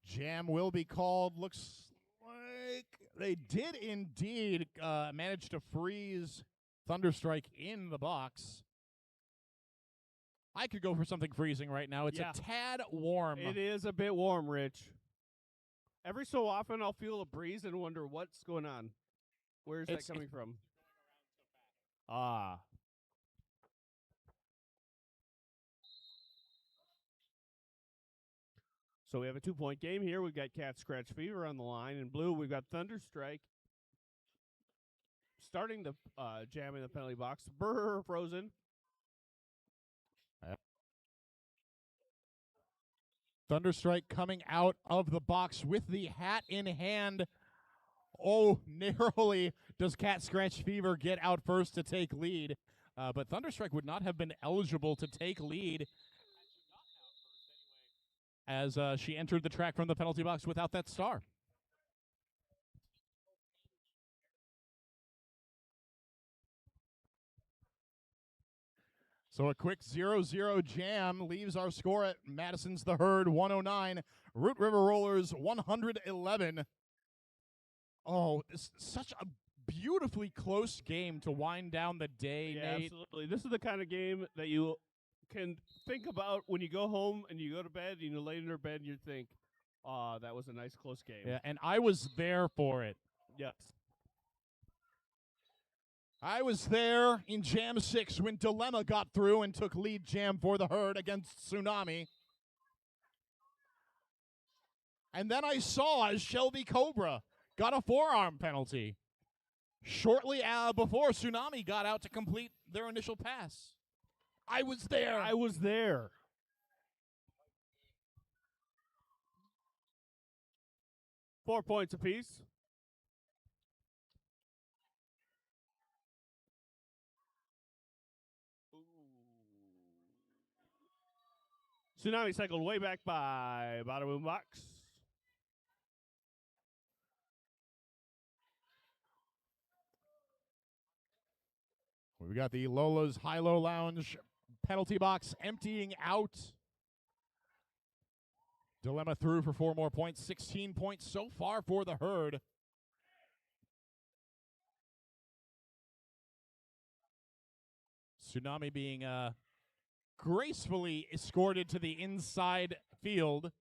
Jam will be called. Looks like they did indeed manage to freeze Thunderstrike in the box. I could go for something freezing right now. It's a tad warm. It is a bit warm, Rich. Every so often I'll feel a breeze and wonder what's going on. Where's that coming from? Ah. So we have a 2-point game here. We've got Cat Scratch Fever on the line. In blue, we've got Thunderstrike starting to jam in the penalty box. Brr, frozen. Thunderstrike coming out of the box with the hat in hand. Oh, narrowly does Cat Scratch Fever get out first to take lead. But Thunderstrike would not have been eligible to take lead as she entered the track from the penalty box without that star. So a quick 0-0 jam leaves our score at Madison's The Herd 109, Root River Rollers 111. Oh, it's such a beautifully close game to wind down the day, Yeah, Nate. absolutely. This is the kind of game that you can think about when you go home and you go to bed and you lay in your bed and you think, that was a nice close game. Yeah, and I was there for it. Yes. I was there in Jam 6 when Dilemma got through and took lead jam for the Herd against Tsunami. And then I saw as Shelby Cobra got a forearm penalty shortly before Tsunami got out to complete their initial pass. I was there. I was there. Four points apiece. Tsunami cycled way back by bottom of the box. We got the Lola's High-Low Lounge penalty box emptying out. Dilemma through for 4 more points. 16 points so far for the Herd. Tsunami being gracefully escorted to the inside field.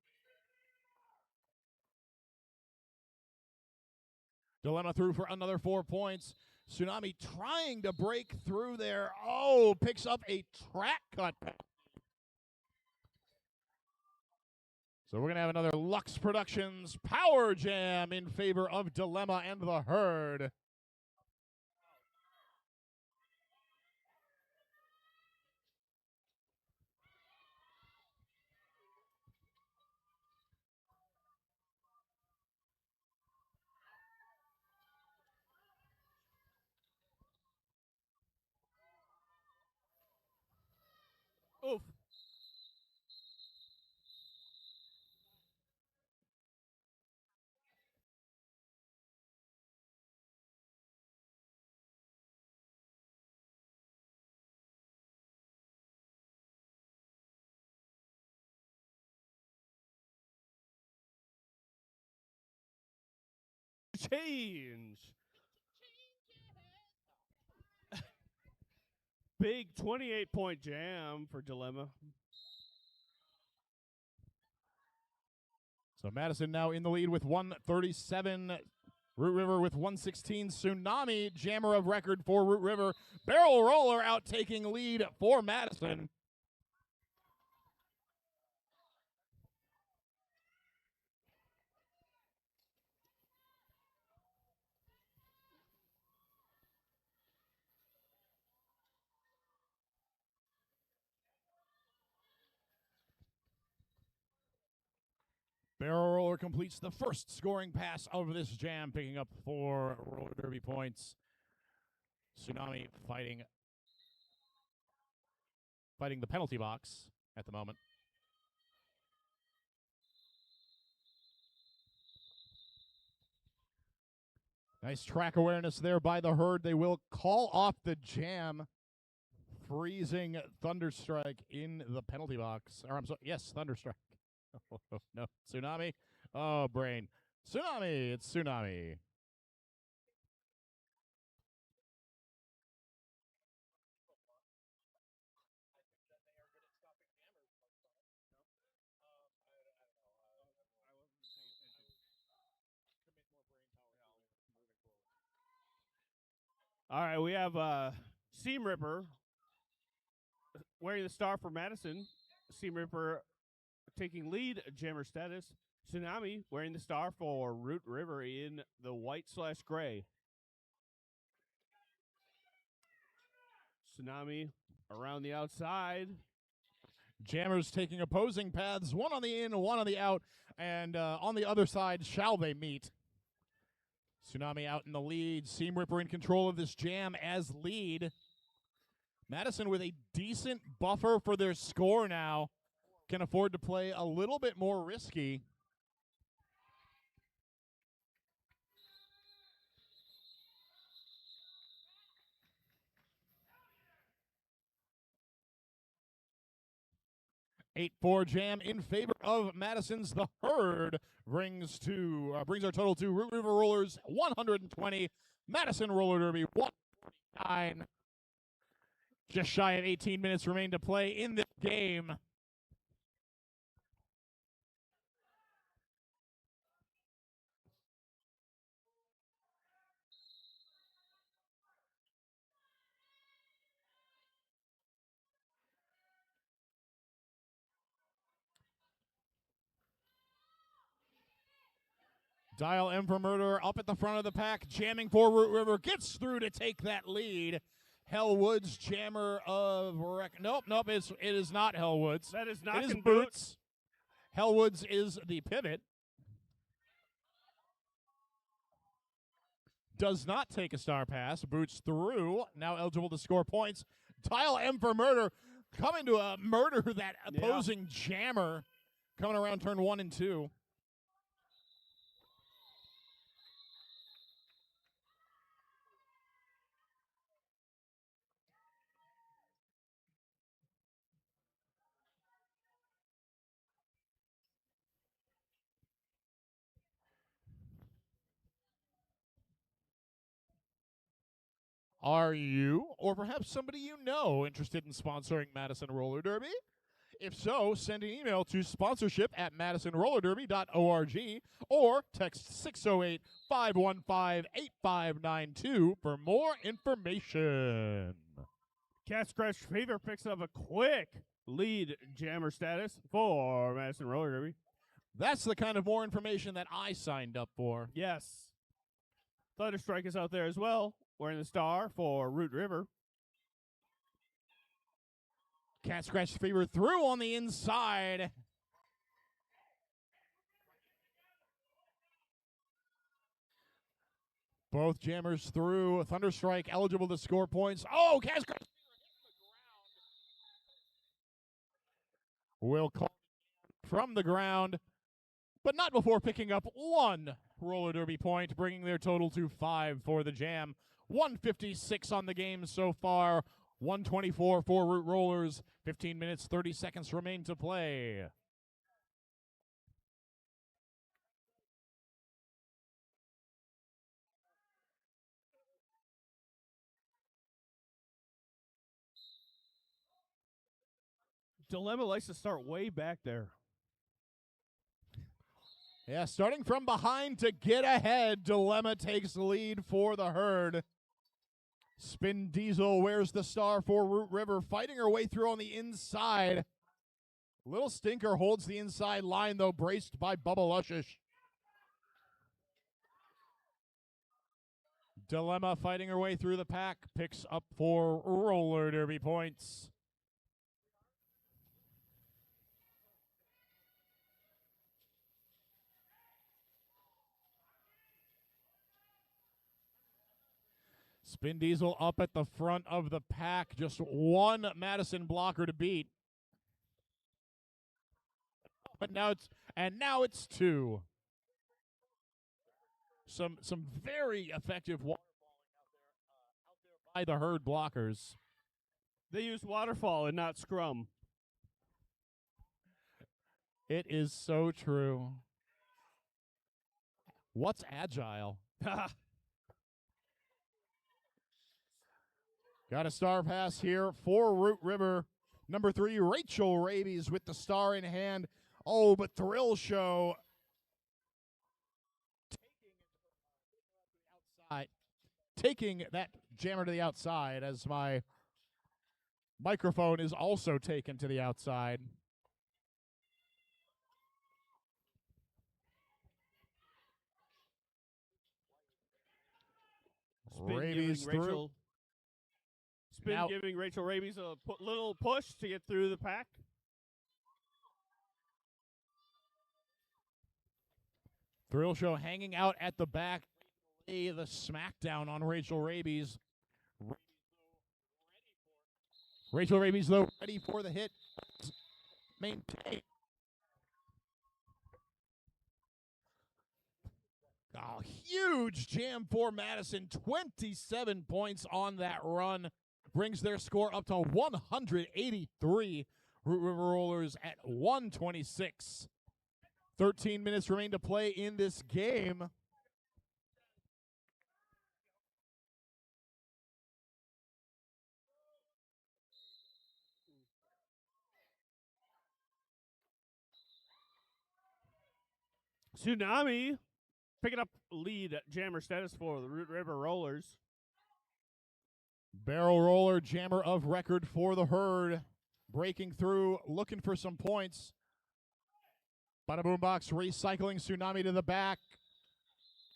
Dilemma through for another 4 points. Tsunami trying to break through there. Oh, picks up a track cut. So we're going to have another Lux Productions Power Jam in favor of Dilemma and the Herd. Oof. change. Big 28-point jam for Dilemma. So Madison now in the lead with 137. Root River with 116. Tsunami, jammer of record for Root River. Barrel Roller out taking lead for Madison. Barrel Roller completes the first scoring pass of this jam, picking up 4 roller derby points. Tsunami fighting the penalty box at the moment. Nice track awareness there by the herd. They will call off the jam. Freezing Thunderstrike in the penalty box. Or I'm sorry, yes, Thunderstrike. Oh, no, Tsunami. Oh, brain. Tsunami. It's Tsunami. All right, we have Seam Ripper wearing the star for Madison. Seam Ripper taking lead jammer status. Tsunami wearing the star for Root River in the white/gray. Tsunami around the outside. Jammers taking opposing paths, one on the in, one on the out, and on the other side, shall they meet? Tsunami out in the lead. Seam Ripper in control of this jam as lead. Madison with a decent buffer for their score now. Can afford to play a little bit more risky. Eight 4 jam in favor of Madison's. The herd brings our total to Root River Rollers 120, Madison Roller Derby 149. Just shy of 18 minutes remain to play in this game. Dial M for Murder up at the front of the pack, jamming for Root River, gets through to take that lead. Hellwood's jammer of nope, it is not Hellwood's. That is not It is Boots. Hellwood's is the pivot. Does not take a star pass. Boots through, now eligible to score points. Dial M for Murder, coming to murder that opposing jammer, coming around turn 1 and 2. Are you, or perhaps somebody you know, interested in sponsoring Madison Roller Derby? If so, send an email to sponsorship@madisonrollerderby.org or text 608-515-8592 for more information. Cat Scratch Fever picks up a quick lead jammer status for Madison Roller Derby. That's the kind of more information that I signed up for. Yes. Thunderstrike is out there as well, wearing the star for Root River. Cat Scratch Fever through on the inside. Both jammers through. Thunderstrike eligible to score points. Oh, Cat Scratch Fever will call from the ground, but not before picking up 1 roller derby point, bringing their total to 5 for the jam. 156 on the game so far. 124 for Root Rollers. 15 minutes, 30 seconds remain to play. Dilemma likes to start way back there. Yeah, starting from behind to get ahead, Dilemma takes the lead for the herd. Spin Diesel wears the star for Root River, fighting her way through on the inside. Little Stinker holds the inside line, though, braced by Bubba Luscious. Dilemma fighting her way through the pack, picks up 4 roller derby points. Spin Diesel up at the front of the pack, just one Madison blocker to beat. But now it's 2. Some very effective waterfalling out there by the herd blockers. They use waterfall and not scrum. It is so true. What's agile? Got a star pass here for Root River. Number 3, Rachel Rabies with the star in hand. Oh, but Thrill Show taking that jammer to the outside, as my microphone is also taken to the outside. Rabies through. Spin giving Rachel Rabies a little push to get through the pack. Thrill Show hanging out at the back. The smackdown on Rachel Rabies. Rachel Rabies, though, ready for the hit. Maintain. Oh, huge jam for Madison. 27 points on that run. Brings their score up to 183. Root River Rollers at 126. 13 minutes remain to play in this game. Tsunami picking up lead at jammer status for the Root River Rollers. Barrel roller jammer of record for the herd. Breaking through, looking for some points. Bada Boombox recycling Tsunami to the back.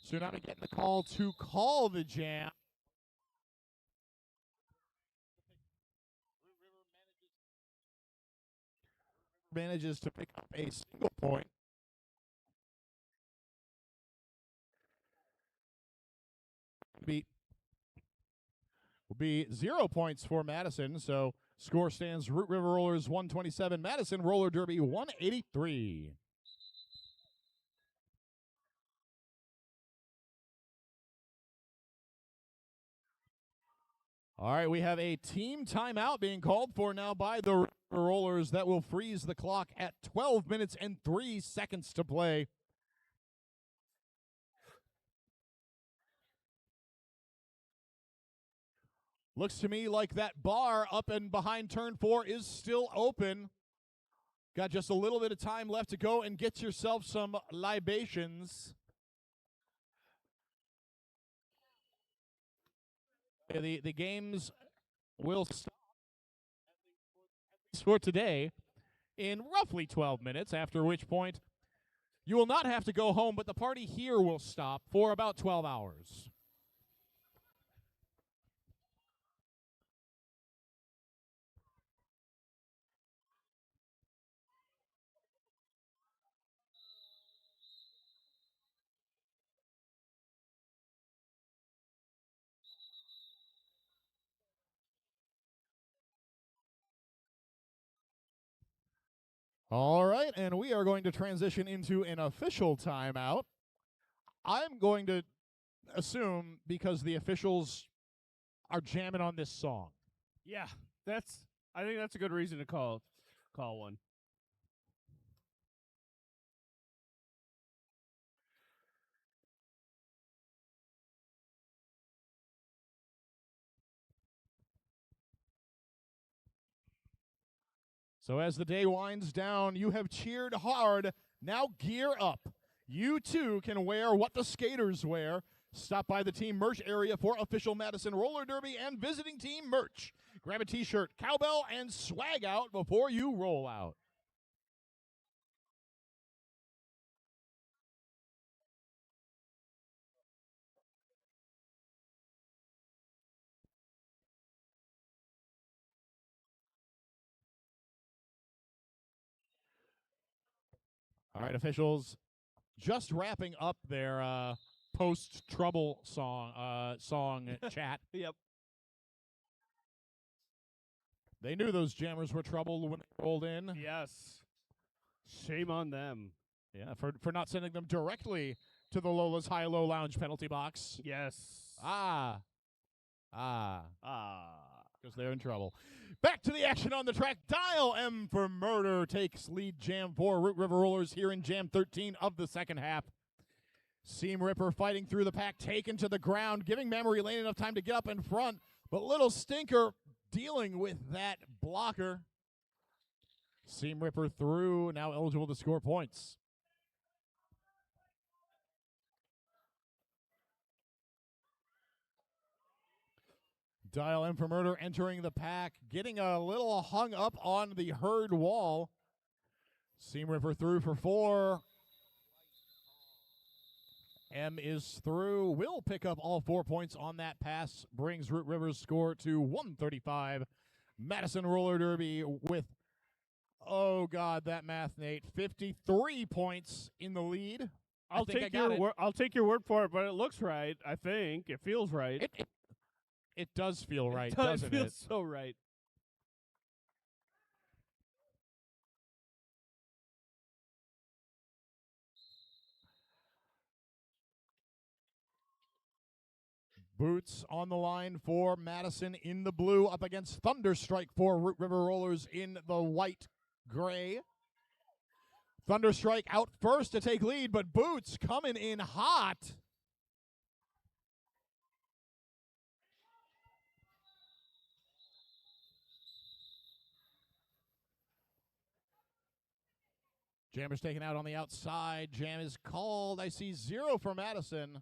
Tsunami getting the call to call the jam. Manages to pick up a single point. Will be 0 points for Madison, so score stands Root River Rollers 127, Madison Roller Derby 183. All right, we have a team timeout being called for now by the Rollers that will freeze the clock at 12 minutes and 3 seconds to play. Looks to me like that bar up and behind turn 4 is still open. Got just a little bit of time left to go and get yourself some libations. The games will stop for today in roughly 12 minutes, after which point you will not have to go home, but the party here will stop for about 12 hours. All right, and we are going to transition into an official timeout. I'm going to assume because the officials are jamming on this song. Yeah, I think that's a good reason to call one. So as the day winds down, you have cheered hard. Now gear up. You too can wear what the skaters wear. Stop by the team merch area for official Madison Roller Derby and visiting team merch. Grab a t-shirt, cowbell, and swag out before you roll out. All right, officials, just wrapping up their post-trouble song chat. Yep. They knew those jammers were trouble when they rolled in. Yes. Shame on them. Yeah, for not sending them directly to the Lola's High-Low Lounge penalty box. Yes. Because they're in trouble. Back to the action on the track. Dial M for Murder takes lead jam for Root River Rollers here in jam 13 of the second half. Seam Ripper fighting through the pack, taken to the ground, giving Memory Lane enough time to get up in front. But Little Stinker dealing with that blocker. Seam Ripper through, now eligible to score points. Dial M for Murder entering the pack, getting a little hung up on the herd wall. Seam Ripper through for 4. M is through, will pick up all 4 points on that pass, brings Root River's score to 135. Madison Roller Derby with, oh God, that math, Nate, 53 points in the lead. I'll take your word for it, but it looks right. I think it feels right. It does feel right, doesn't it? It feels so right. Boots on the line for Madison in the blue, up against Thunderstrike for Root River Rollers in the white gray. Thunderstrike out first to take lead, but Boots coming in hot. Jammer's taken out on the outside. Jam is called. I see 0 for Madison.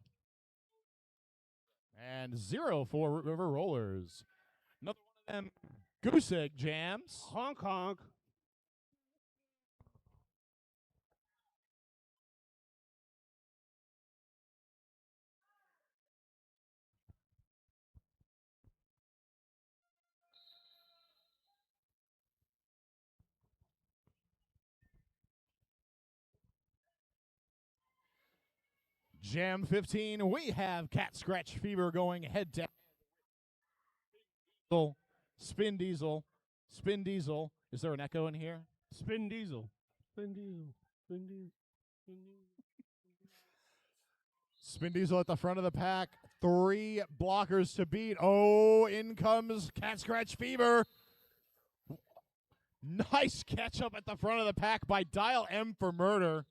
And 0 for Root River Rollers. Another one of them goose egg jams. Honk, honk. Jam 15, we have Cat Scratch Fever going head to head. Spin Diesel. Spin Diesel. Is there an echo in here? Spin Diesel. Spin Diesel. Spin Diesel. Spin Diesel. Spin Diesel at the front of the pack. 3 blockers to beat. Oh, in comes Cat Scratch Fever. Nice catch up at the front of the pack by Dial M for Murder.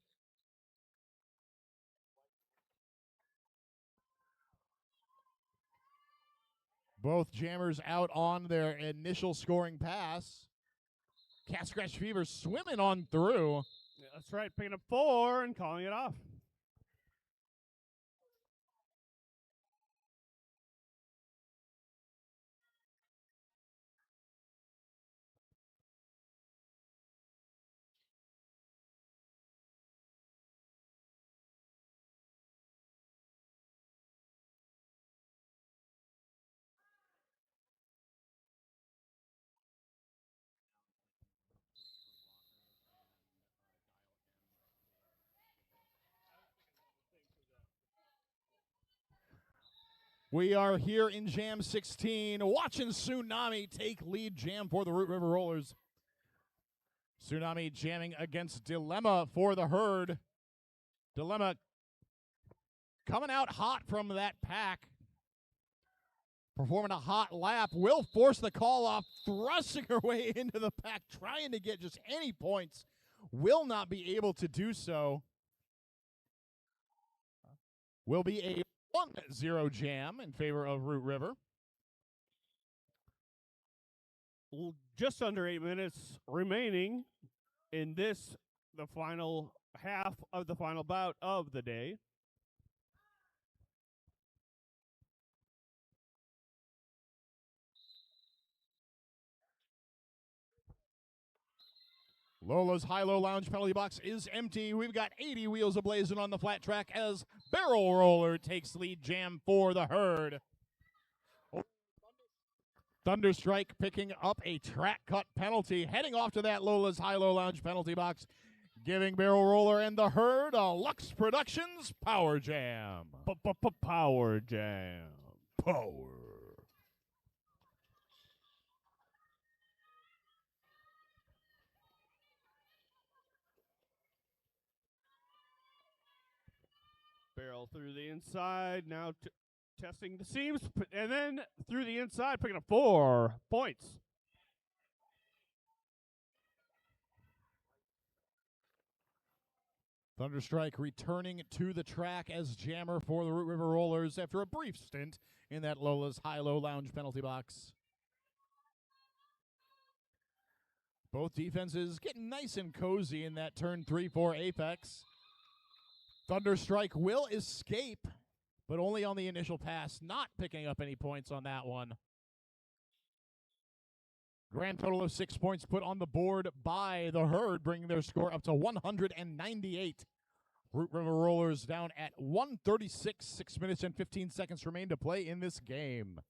Both jammers out on their initial scoring pass. Cat Scratch Fever swimming on through. Yeah, that's right, picking up 4 and calling it off. We are here in Jam 16, watching Tsunami take lead jam for the Root River Rollers. Tsunami jamming against Dilemma for the herd. Dilemma coming out hot from that pack. Performing a hot lap, will force the call off, thrusting her way into the pack, trying to get just any points. Will not be able to do so. Will be a 1-0 jam in favor of Root River. just under 8 minutes remaining in this, the final half of the final bout of the day. Lola's High-Low Lounge penalty box is empty. We've got 80 wheels ablazing on the flat track as Barrel Roller takes lead jam for the herd. Thunderstrike picking up a track cut penalty, heading off to that Lola's High-Low Lounge penalty box, giving Barrel Roller and the herd a Lux Productions Power Jam. Power Jam. Power. Barrel through the inside, now testing the seams, and then through the inside, picking up 4 points. Thunderstrike returning to the track as jammer for the Root River Rollers after a brief stint in that Lola's High-Low Lounge penalty box. Both defenses getting nice and cozy in that turn 3-4 apex. Thunderstrike will escape, but only on the initial pass, not picking up any points on that one. Grand total of 6 points put on the board by the herd, bringing their score up to 198. Root River Rollers down at 136, 6 minutes and 15 seconds remain to play in this game.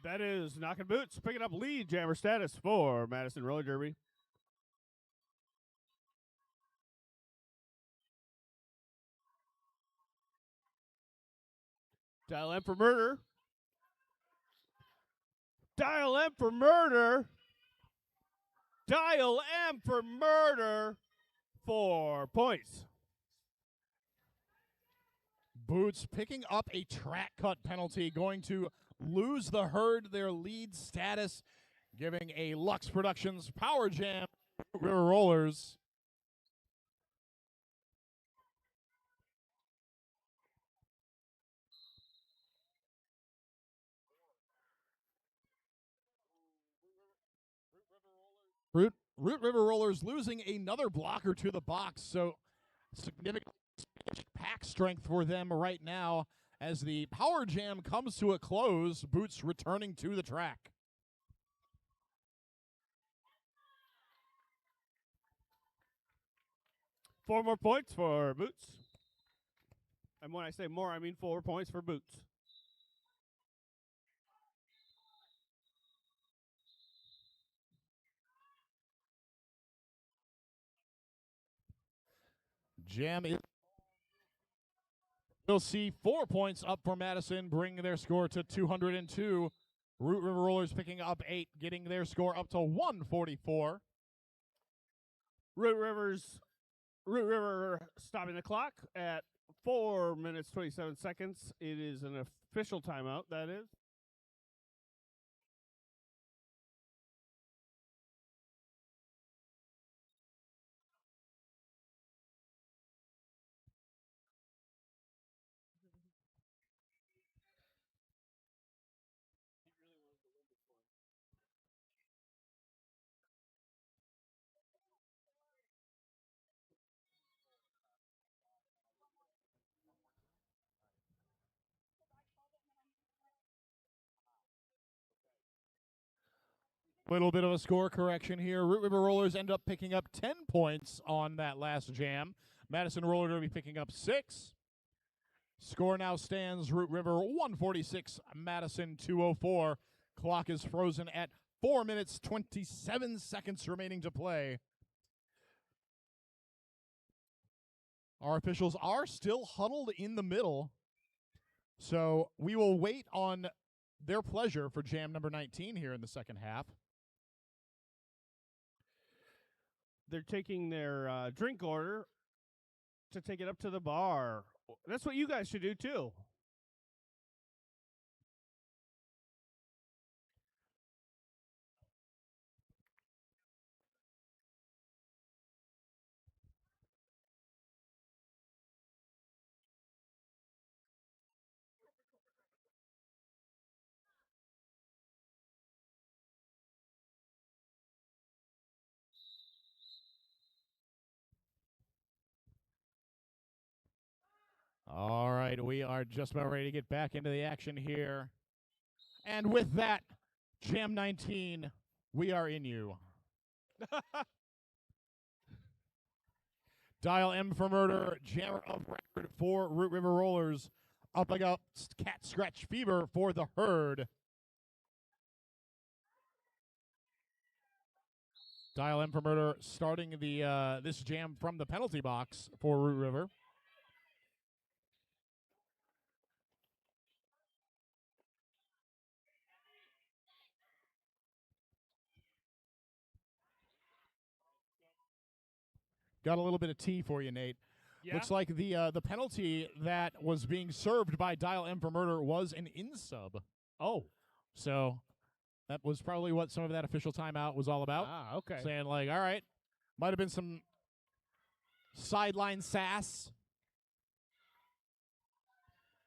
That is Knockin' Boots picking up lead jammer status for Madison Roller Derby. Dial M for murder. Dial M for murder. Dial M for murder. 4 points. Boots picking up a track cut penalty, going to lose the herd their lead status, giving a Lux Productions Power Jam River Rollers. Root River Rollers losing another blocker to the box, so significant pack strength for them right now as the Power Jam comes to a close. Boots returning to the track. Four more points for Boots. And when I say more, I mean 4 points for Boots. Jam is. We'll see 4 points up for Madison, bringing their score to 202. Root River Rollers picking up 8, getting their score up to 144. Root River stopping the clock at 4 minutes 27 seconds. It is an official timeout, that is. Little bit of a score correction here. Root River Rollers end up picking up 10 points on that last jam. Madison Roller Derby picking up 6. Score now stands Root River 146, Madison 204. Clock is frozen at 4 minutes 27 seconds remaining to play. Our officials are still huddled in the middle, so we will wait on their pleasure for jam number 19 here in the second half. They're taking their drink order to take it up to the bar. That's what you guys should do, too. All right, we are just about ready to get back into the action here. And with that, Jam 19, we are in you. Dial M for Murder, Jammer of Record for Root River Rollers, up against Cat Scratch Fever for the Herd. Dial M for Murder starting the this jam from the penalty box for Root River. Got a little bit of tea for you, Nate. Yeah? Looks like the penalty that was being served by Dial M for Murder was an in-sub. Oh. So that was probably what some of that official timeout was all about. Ah, okay. Saying like, all right, might have been some sideline sass.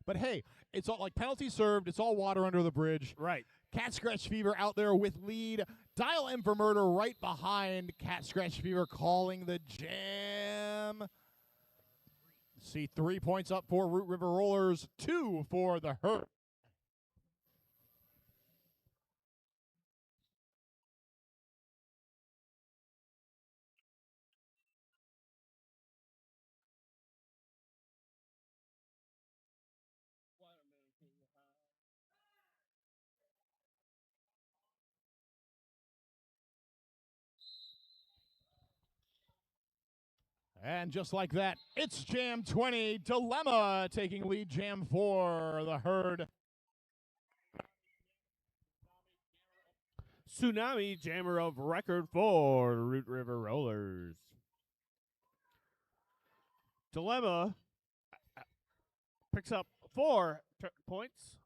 But hey, it's all like penalty served. It's all water under the bridge. Right. Cat Scratch Fever out there with lead. Dial M for Murder right behind Cat Scratch Fever calling the jam. See 3 points up for Root River Rollers, 2 for the Herd. And just like that, it's Jam 20. Dilemma taking lead, Jam 4, the Herd. Tsunami, Jammer of Record for Root River Rollers. Dilemma picks up 4 points.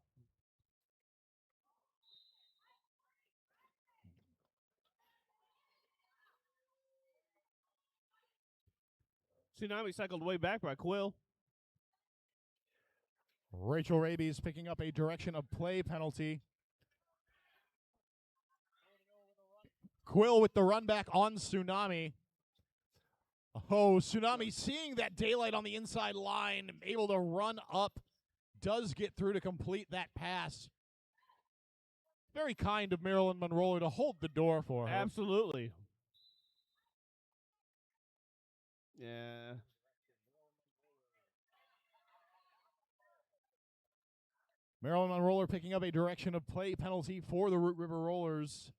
Tsunami cycled way back by Quill. Rachel Rabies picking up a direction of play penalty. Quill with the run back on Tsunami. Oh, Tsunami seeing that daylight on the inside line, able to run up, does get through to complete that pass. Very kind of Marilyn Monroe to hold the door for her. Absolutely. Yeah. Marilyn Monroe picking up a direction of play penalty for the Root River Rollers.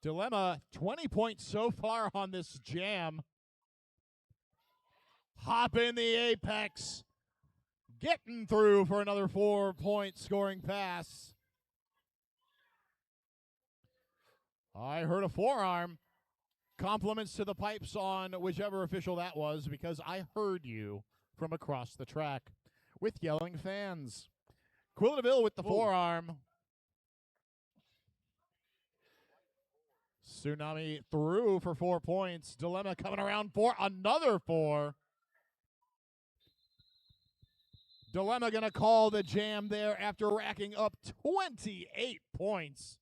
Dilemma, 20 points so far on this jam. Hop in the apex. Getting through for another 4-point scoring pass. I heard a forearm. Compliments to the pipes on whichever official that was, because I heard you from across the track with yelling fans. Quill DeVille with the forearm. Tsunami through for 4 points. Dilemma coming around for another 4. Dilemma going to call the jam there after racking up 28 points.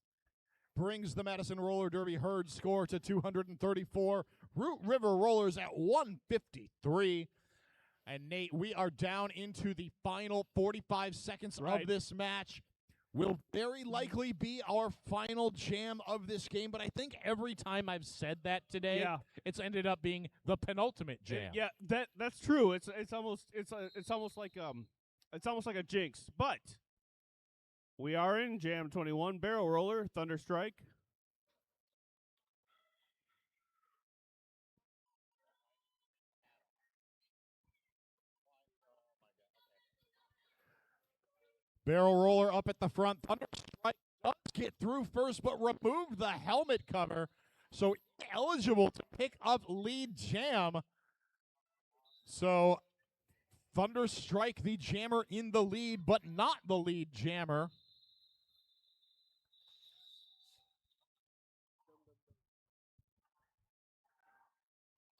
Brings the Madison Roller Derby Herd score to 234. Root River Rollers at 153. And Nate, we are down into the final 45 seconds of this match. Will very likely be our final jam of this game, but I think every time I've said that today, it's ended up being the penultimate jam. Yeah, that's true. It's almost like a jinx. But we are in Jam 21, Barrel Roller, Thunderstrike. Barrel Roller up at the front. Thunderstrike does get through first, but remove the helmet cover. So eligible to pick up lead jam. So Thunderstrike, the jammer, in the lead, but not the lead jammer.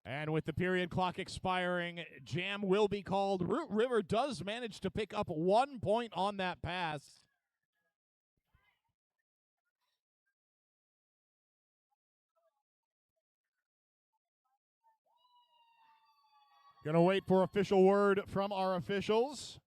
And with the period clock expiring, jam will be called. Root River does manage to pick up 1 point on that pass. Gonna wait for official word from our officials.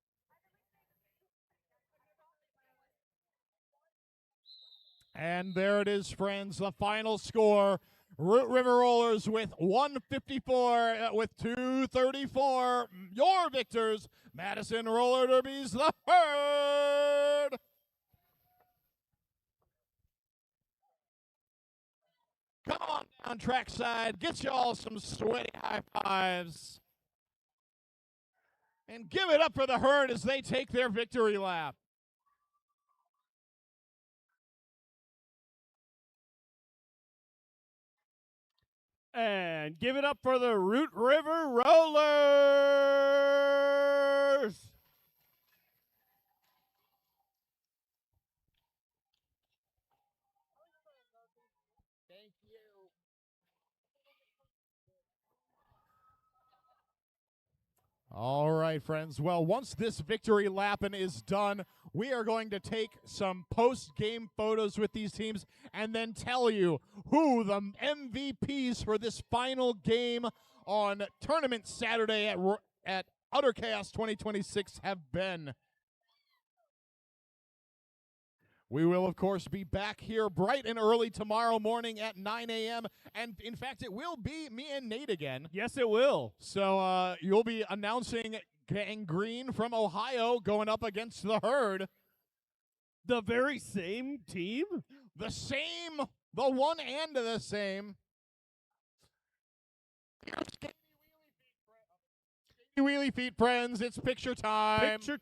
And there it is, friends, the final score. Root River Rollers with 154 with 234. Your victors, Madison Roller Derbies, the Herd. Come on down trackside, get y'all some sweaty high fives. And give it up for the Herd as they take their victory lap. And give it up for the Root River Rollers. Thank you. All right, friends. Well, once this victory lapping is done, we are going to take some post-game photos with these teams and then tell you who the MVPs for this final game on Tournament Saturday at Udder Chaos 2026 have been. We will, of course, be back here bright and early tomorrow morning at 9 a.m. And, in fact, it will be me and Nate again. Yes, it will. So you'll be announcing Gang Green from Ohio going up against the Herd. The very same team? The same, the one and the same. Wheelie Feet friends, it's picture time. Picture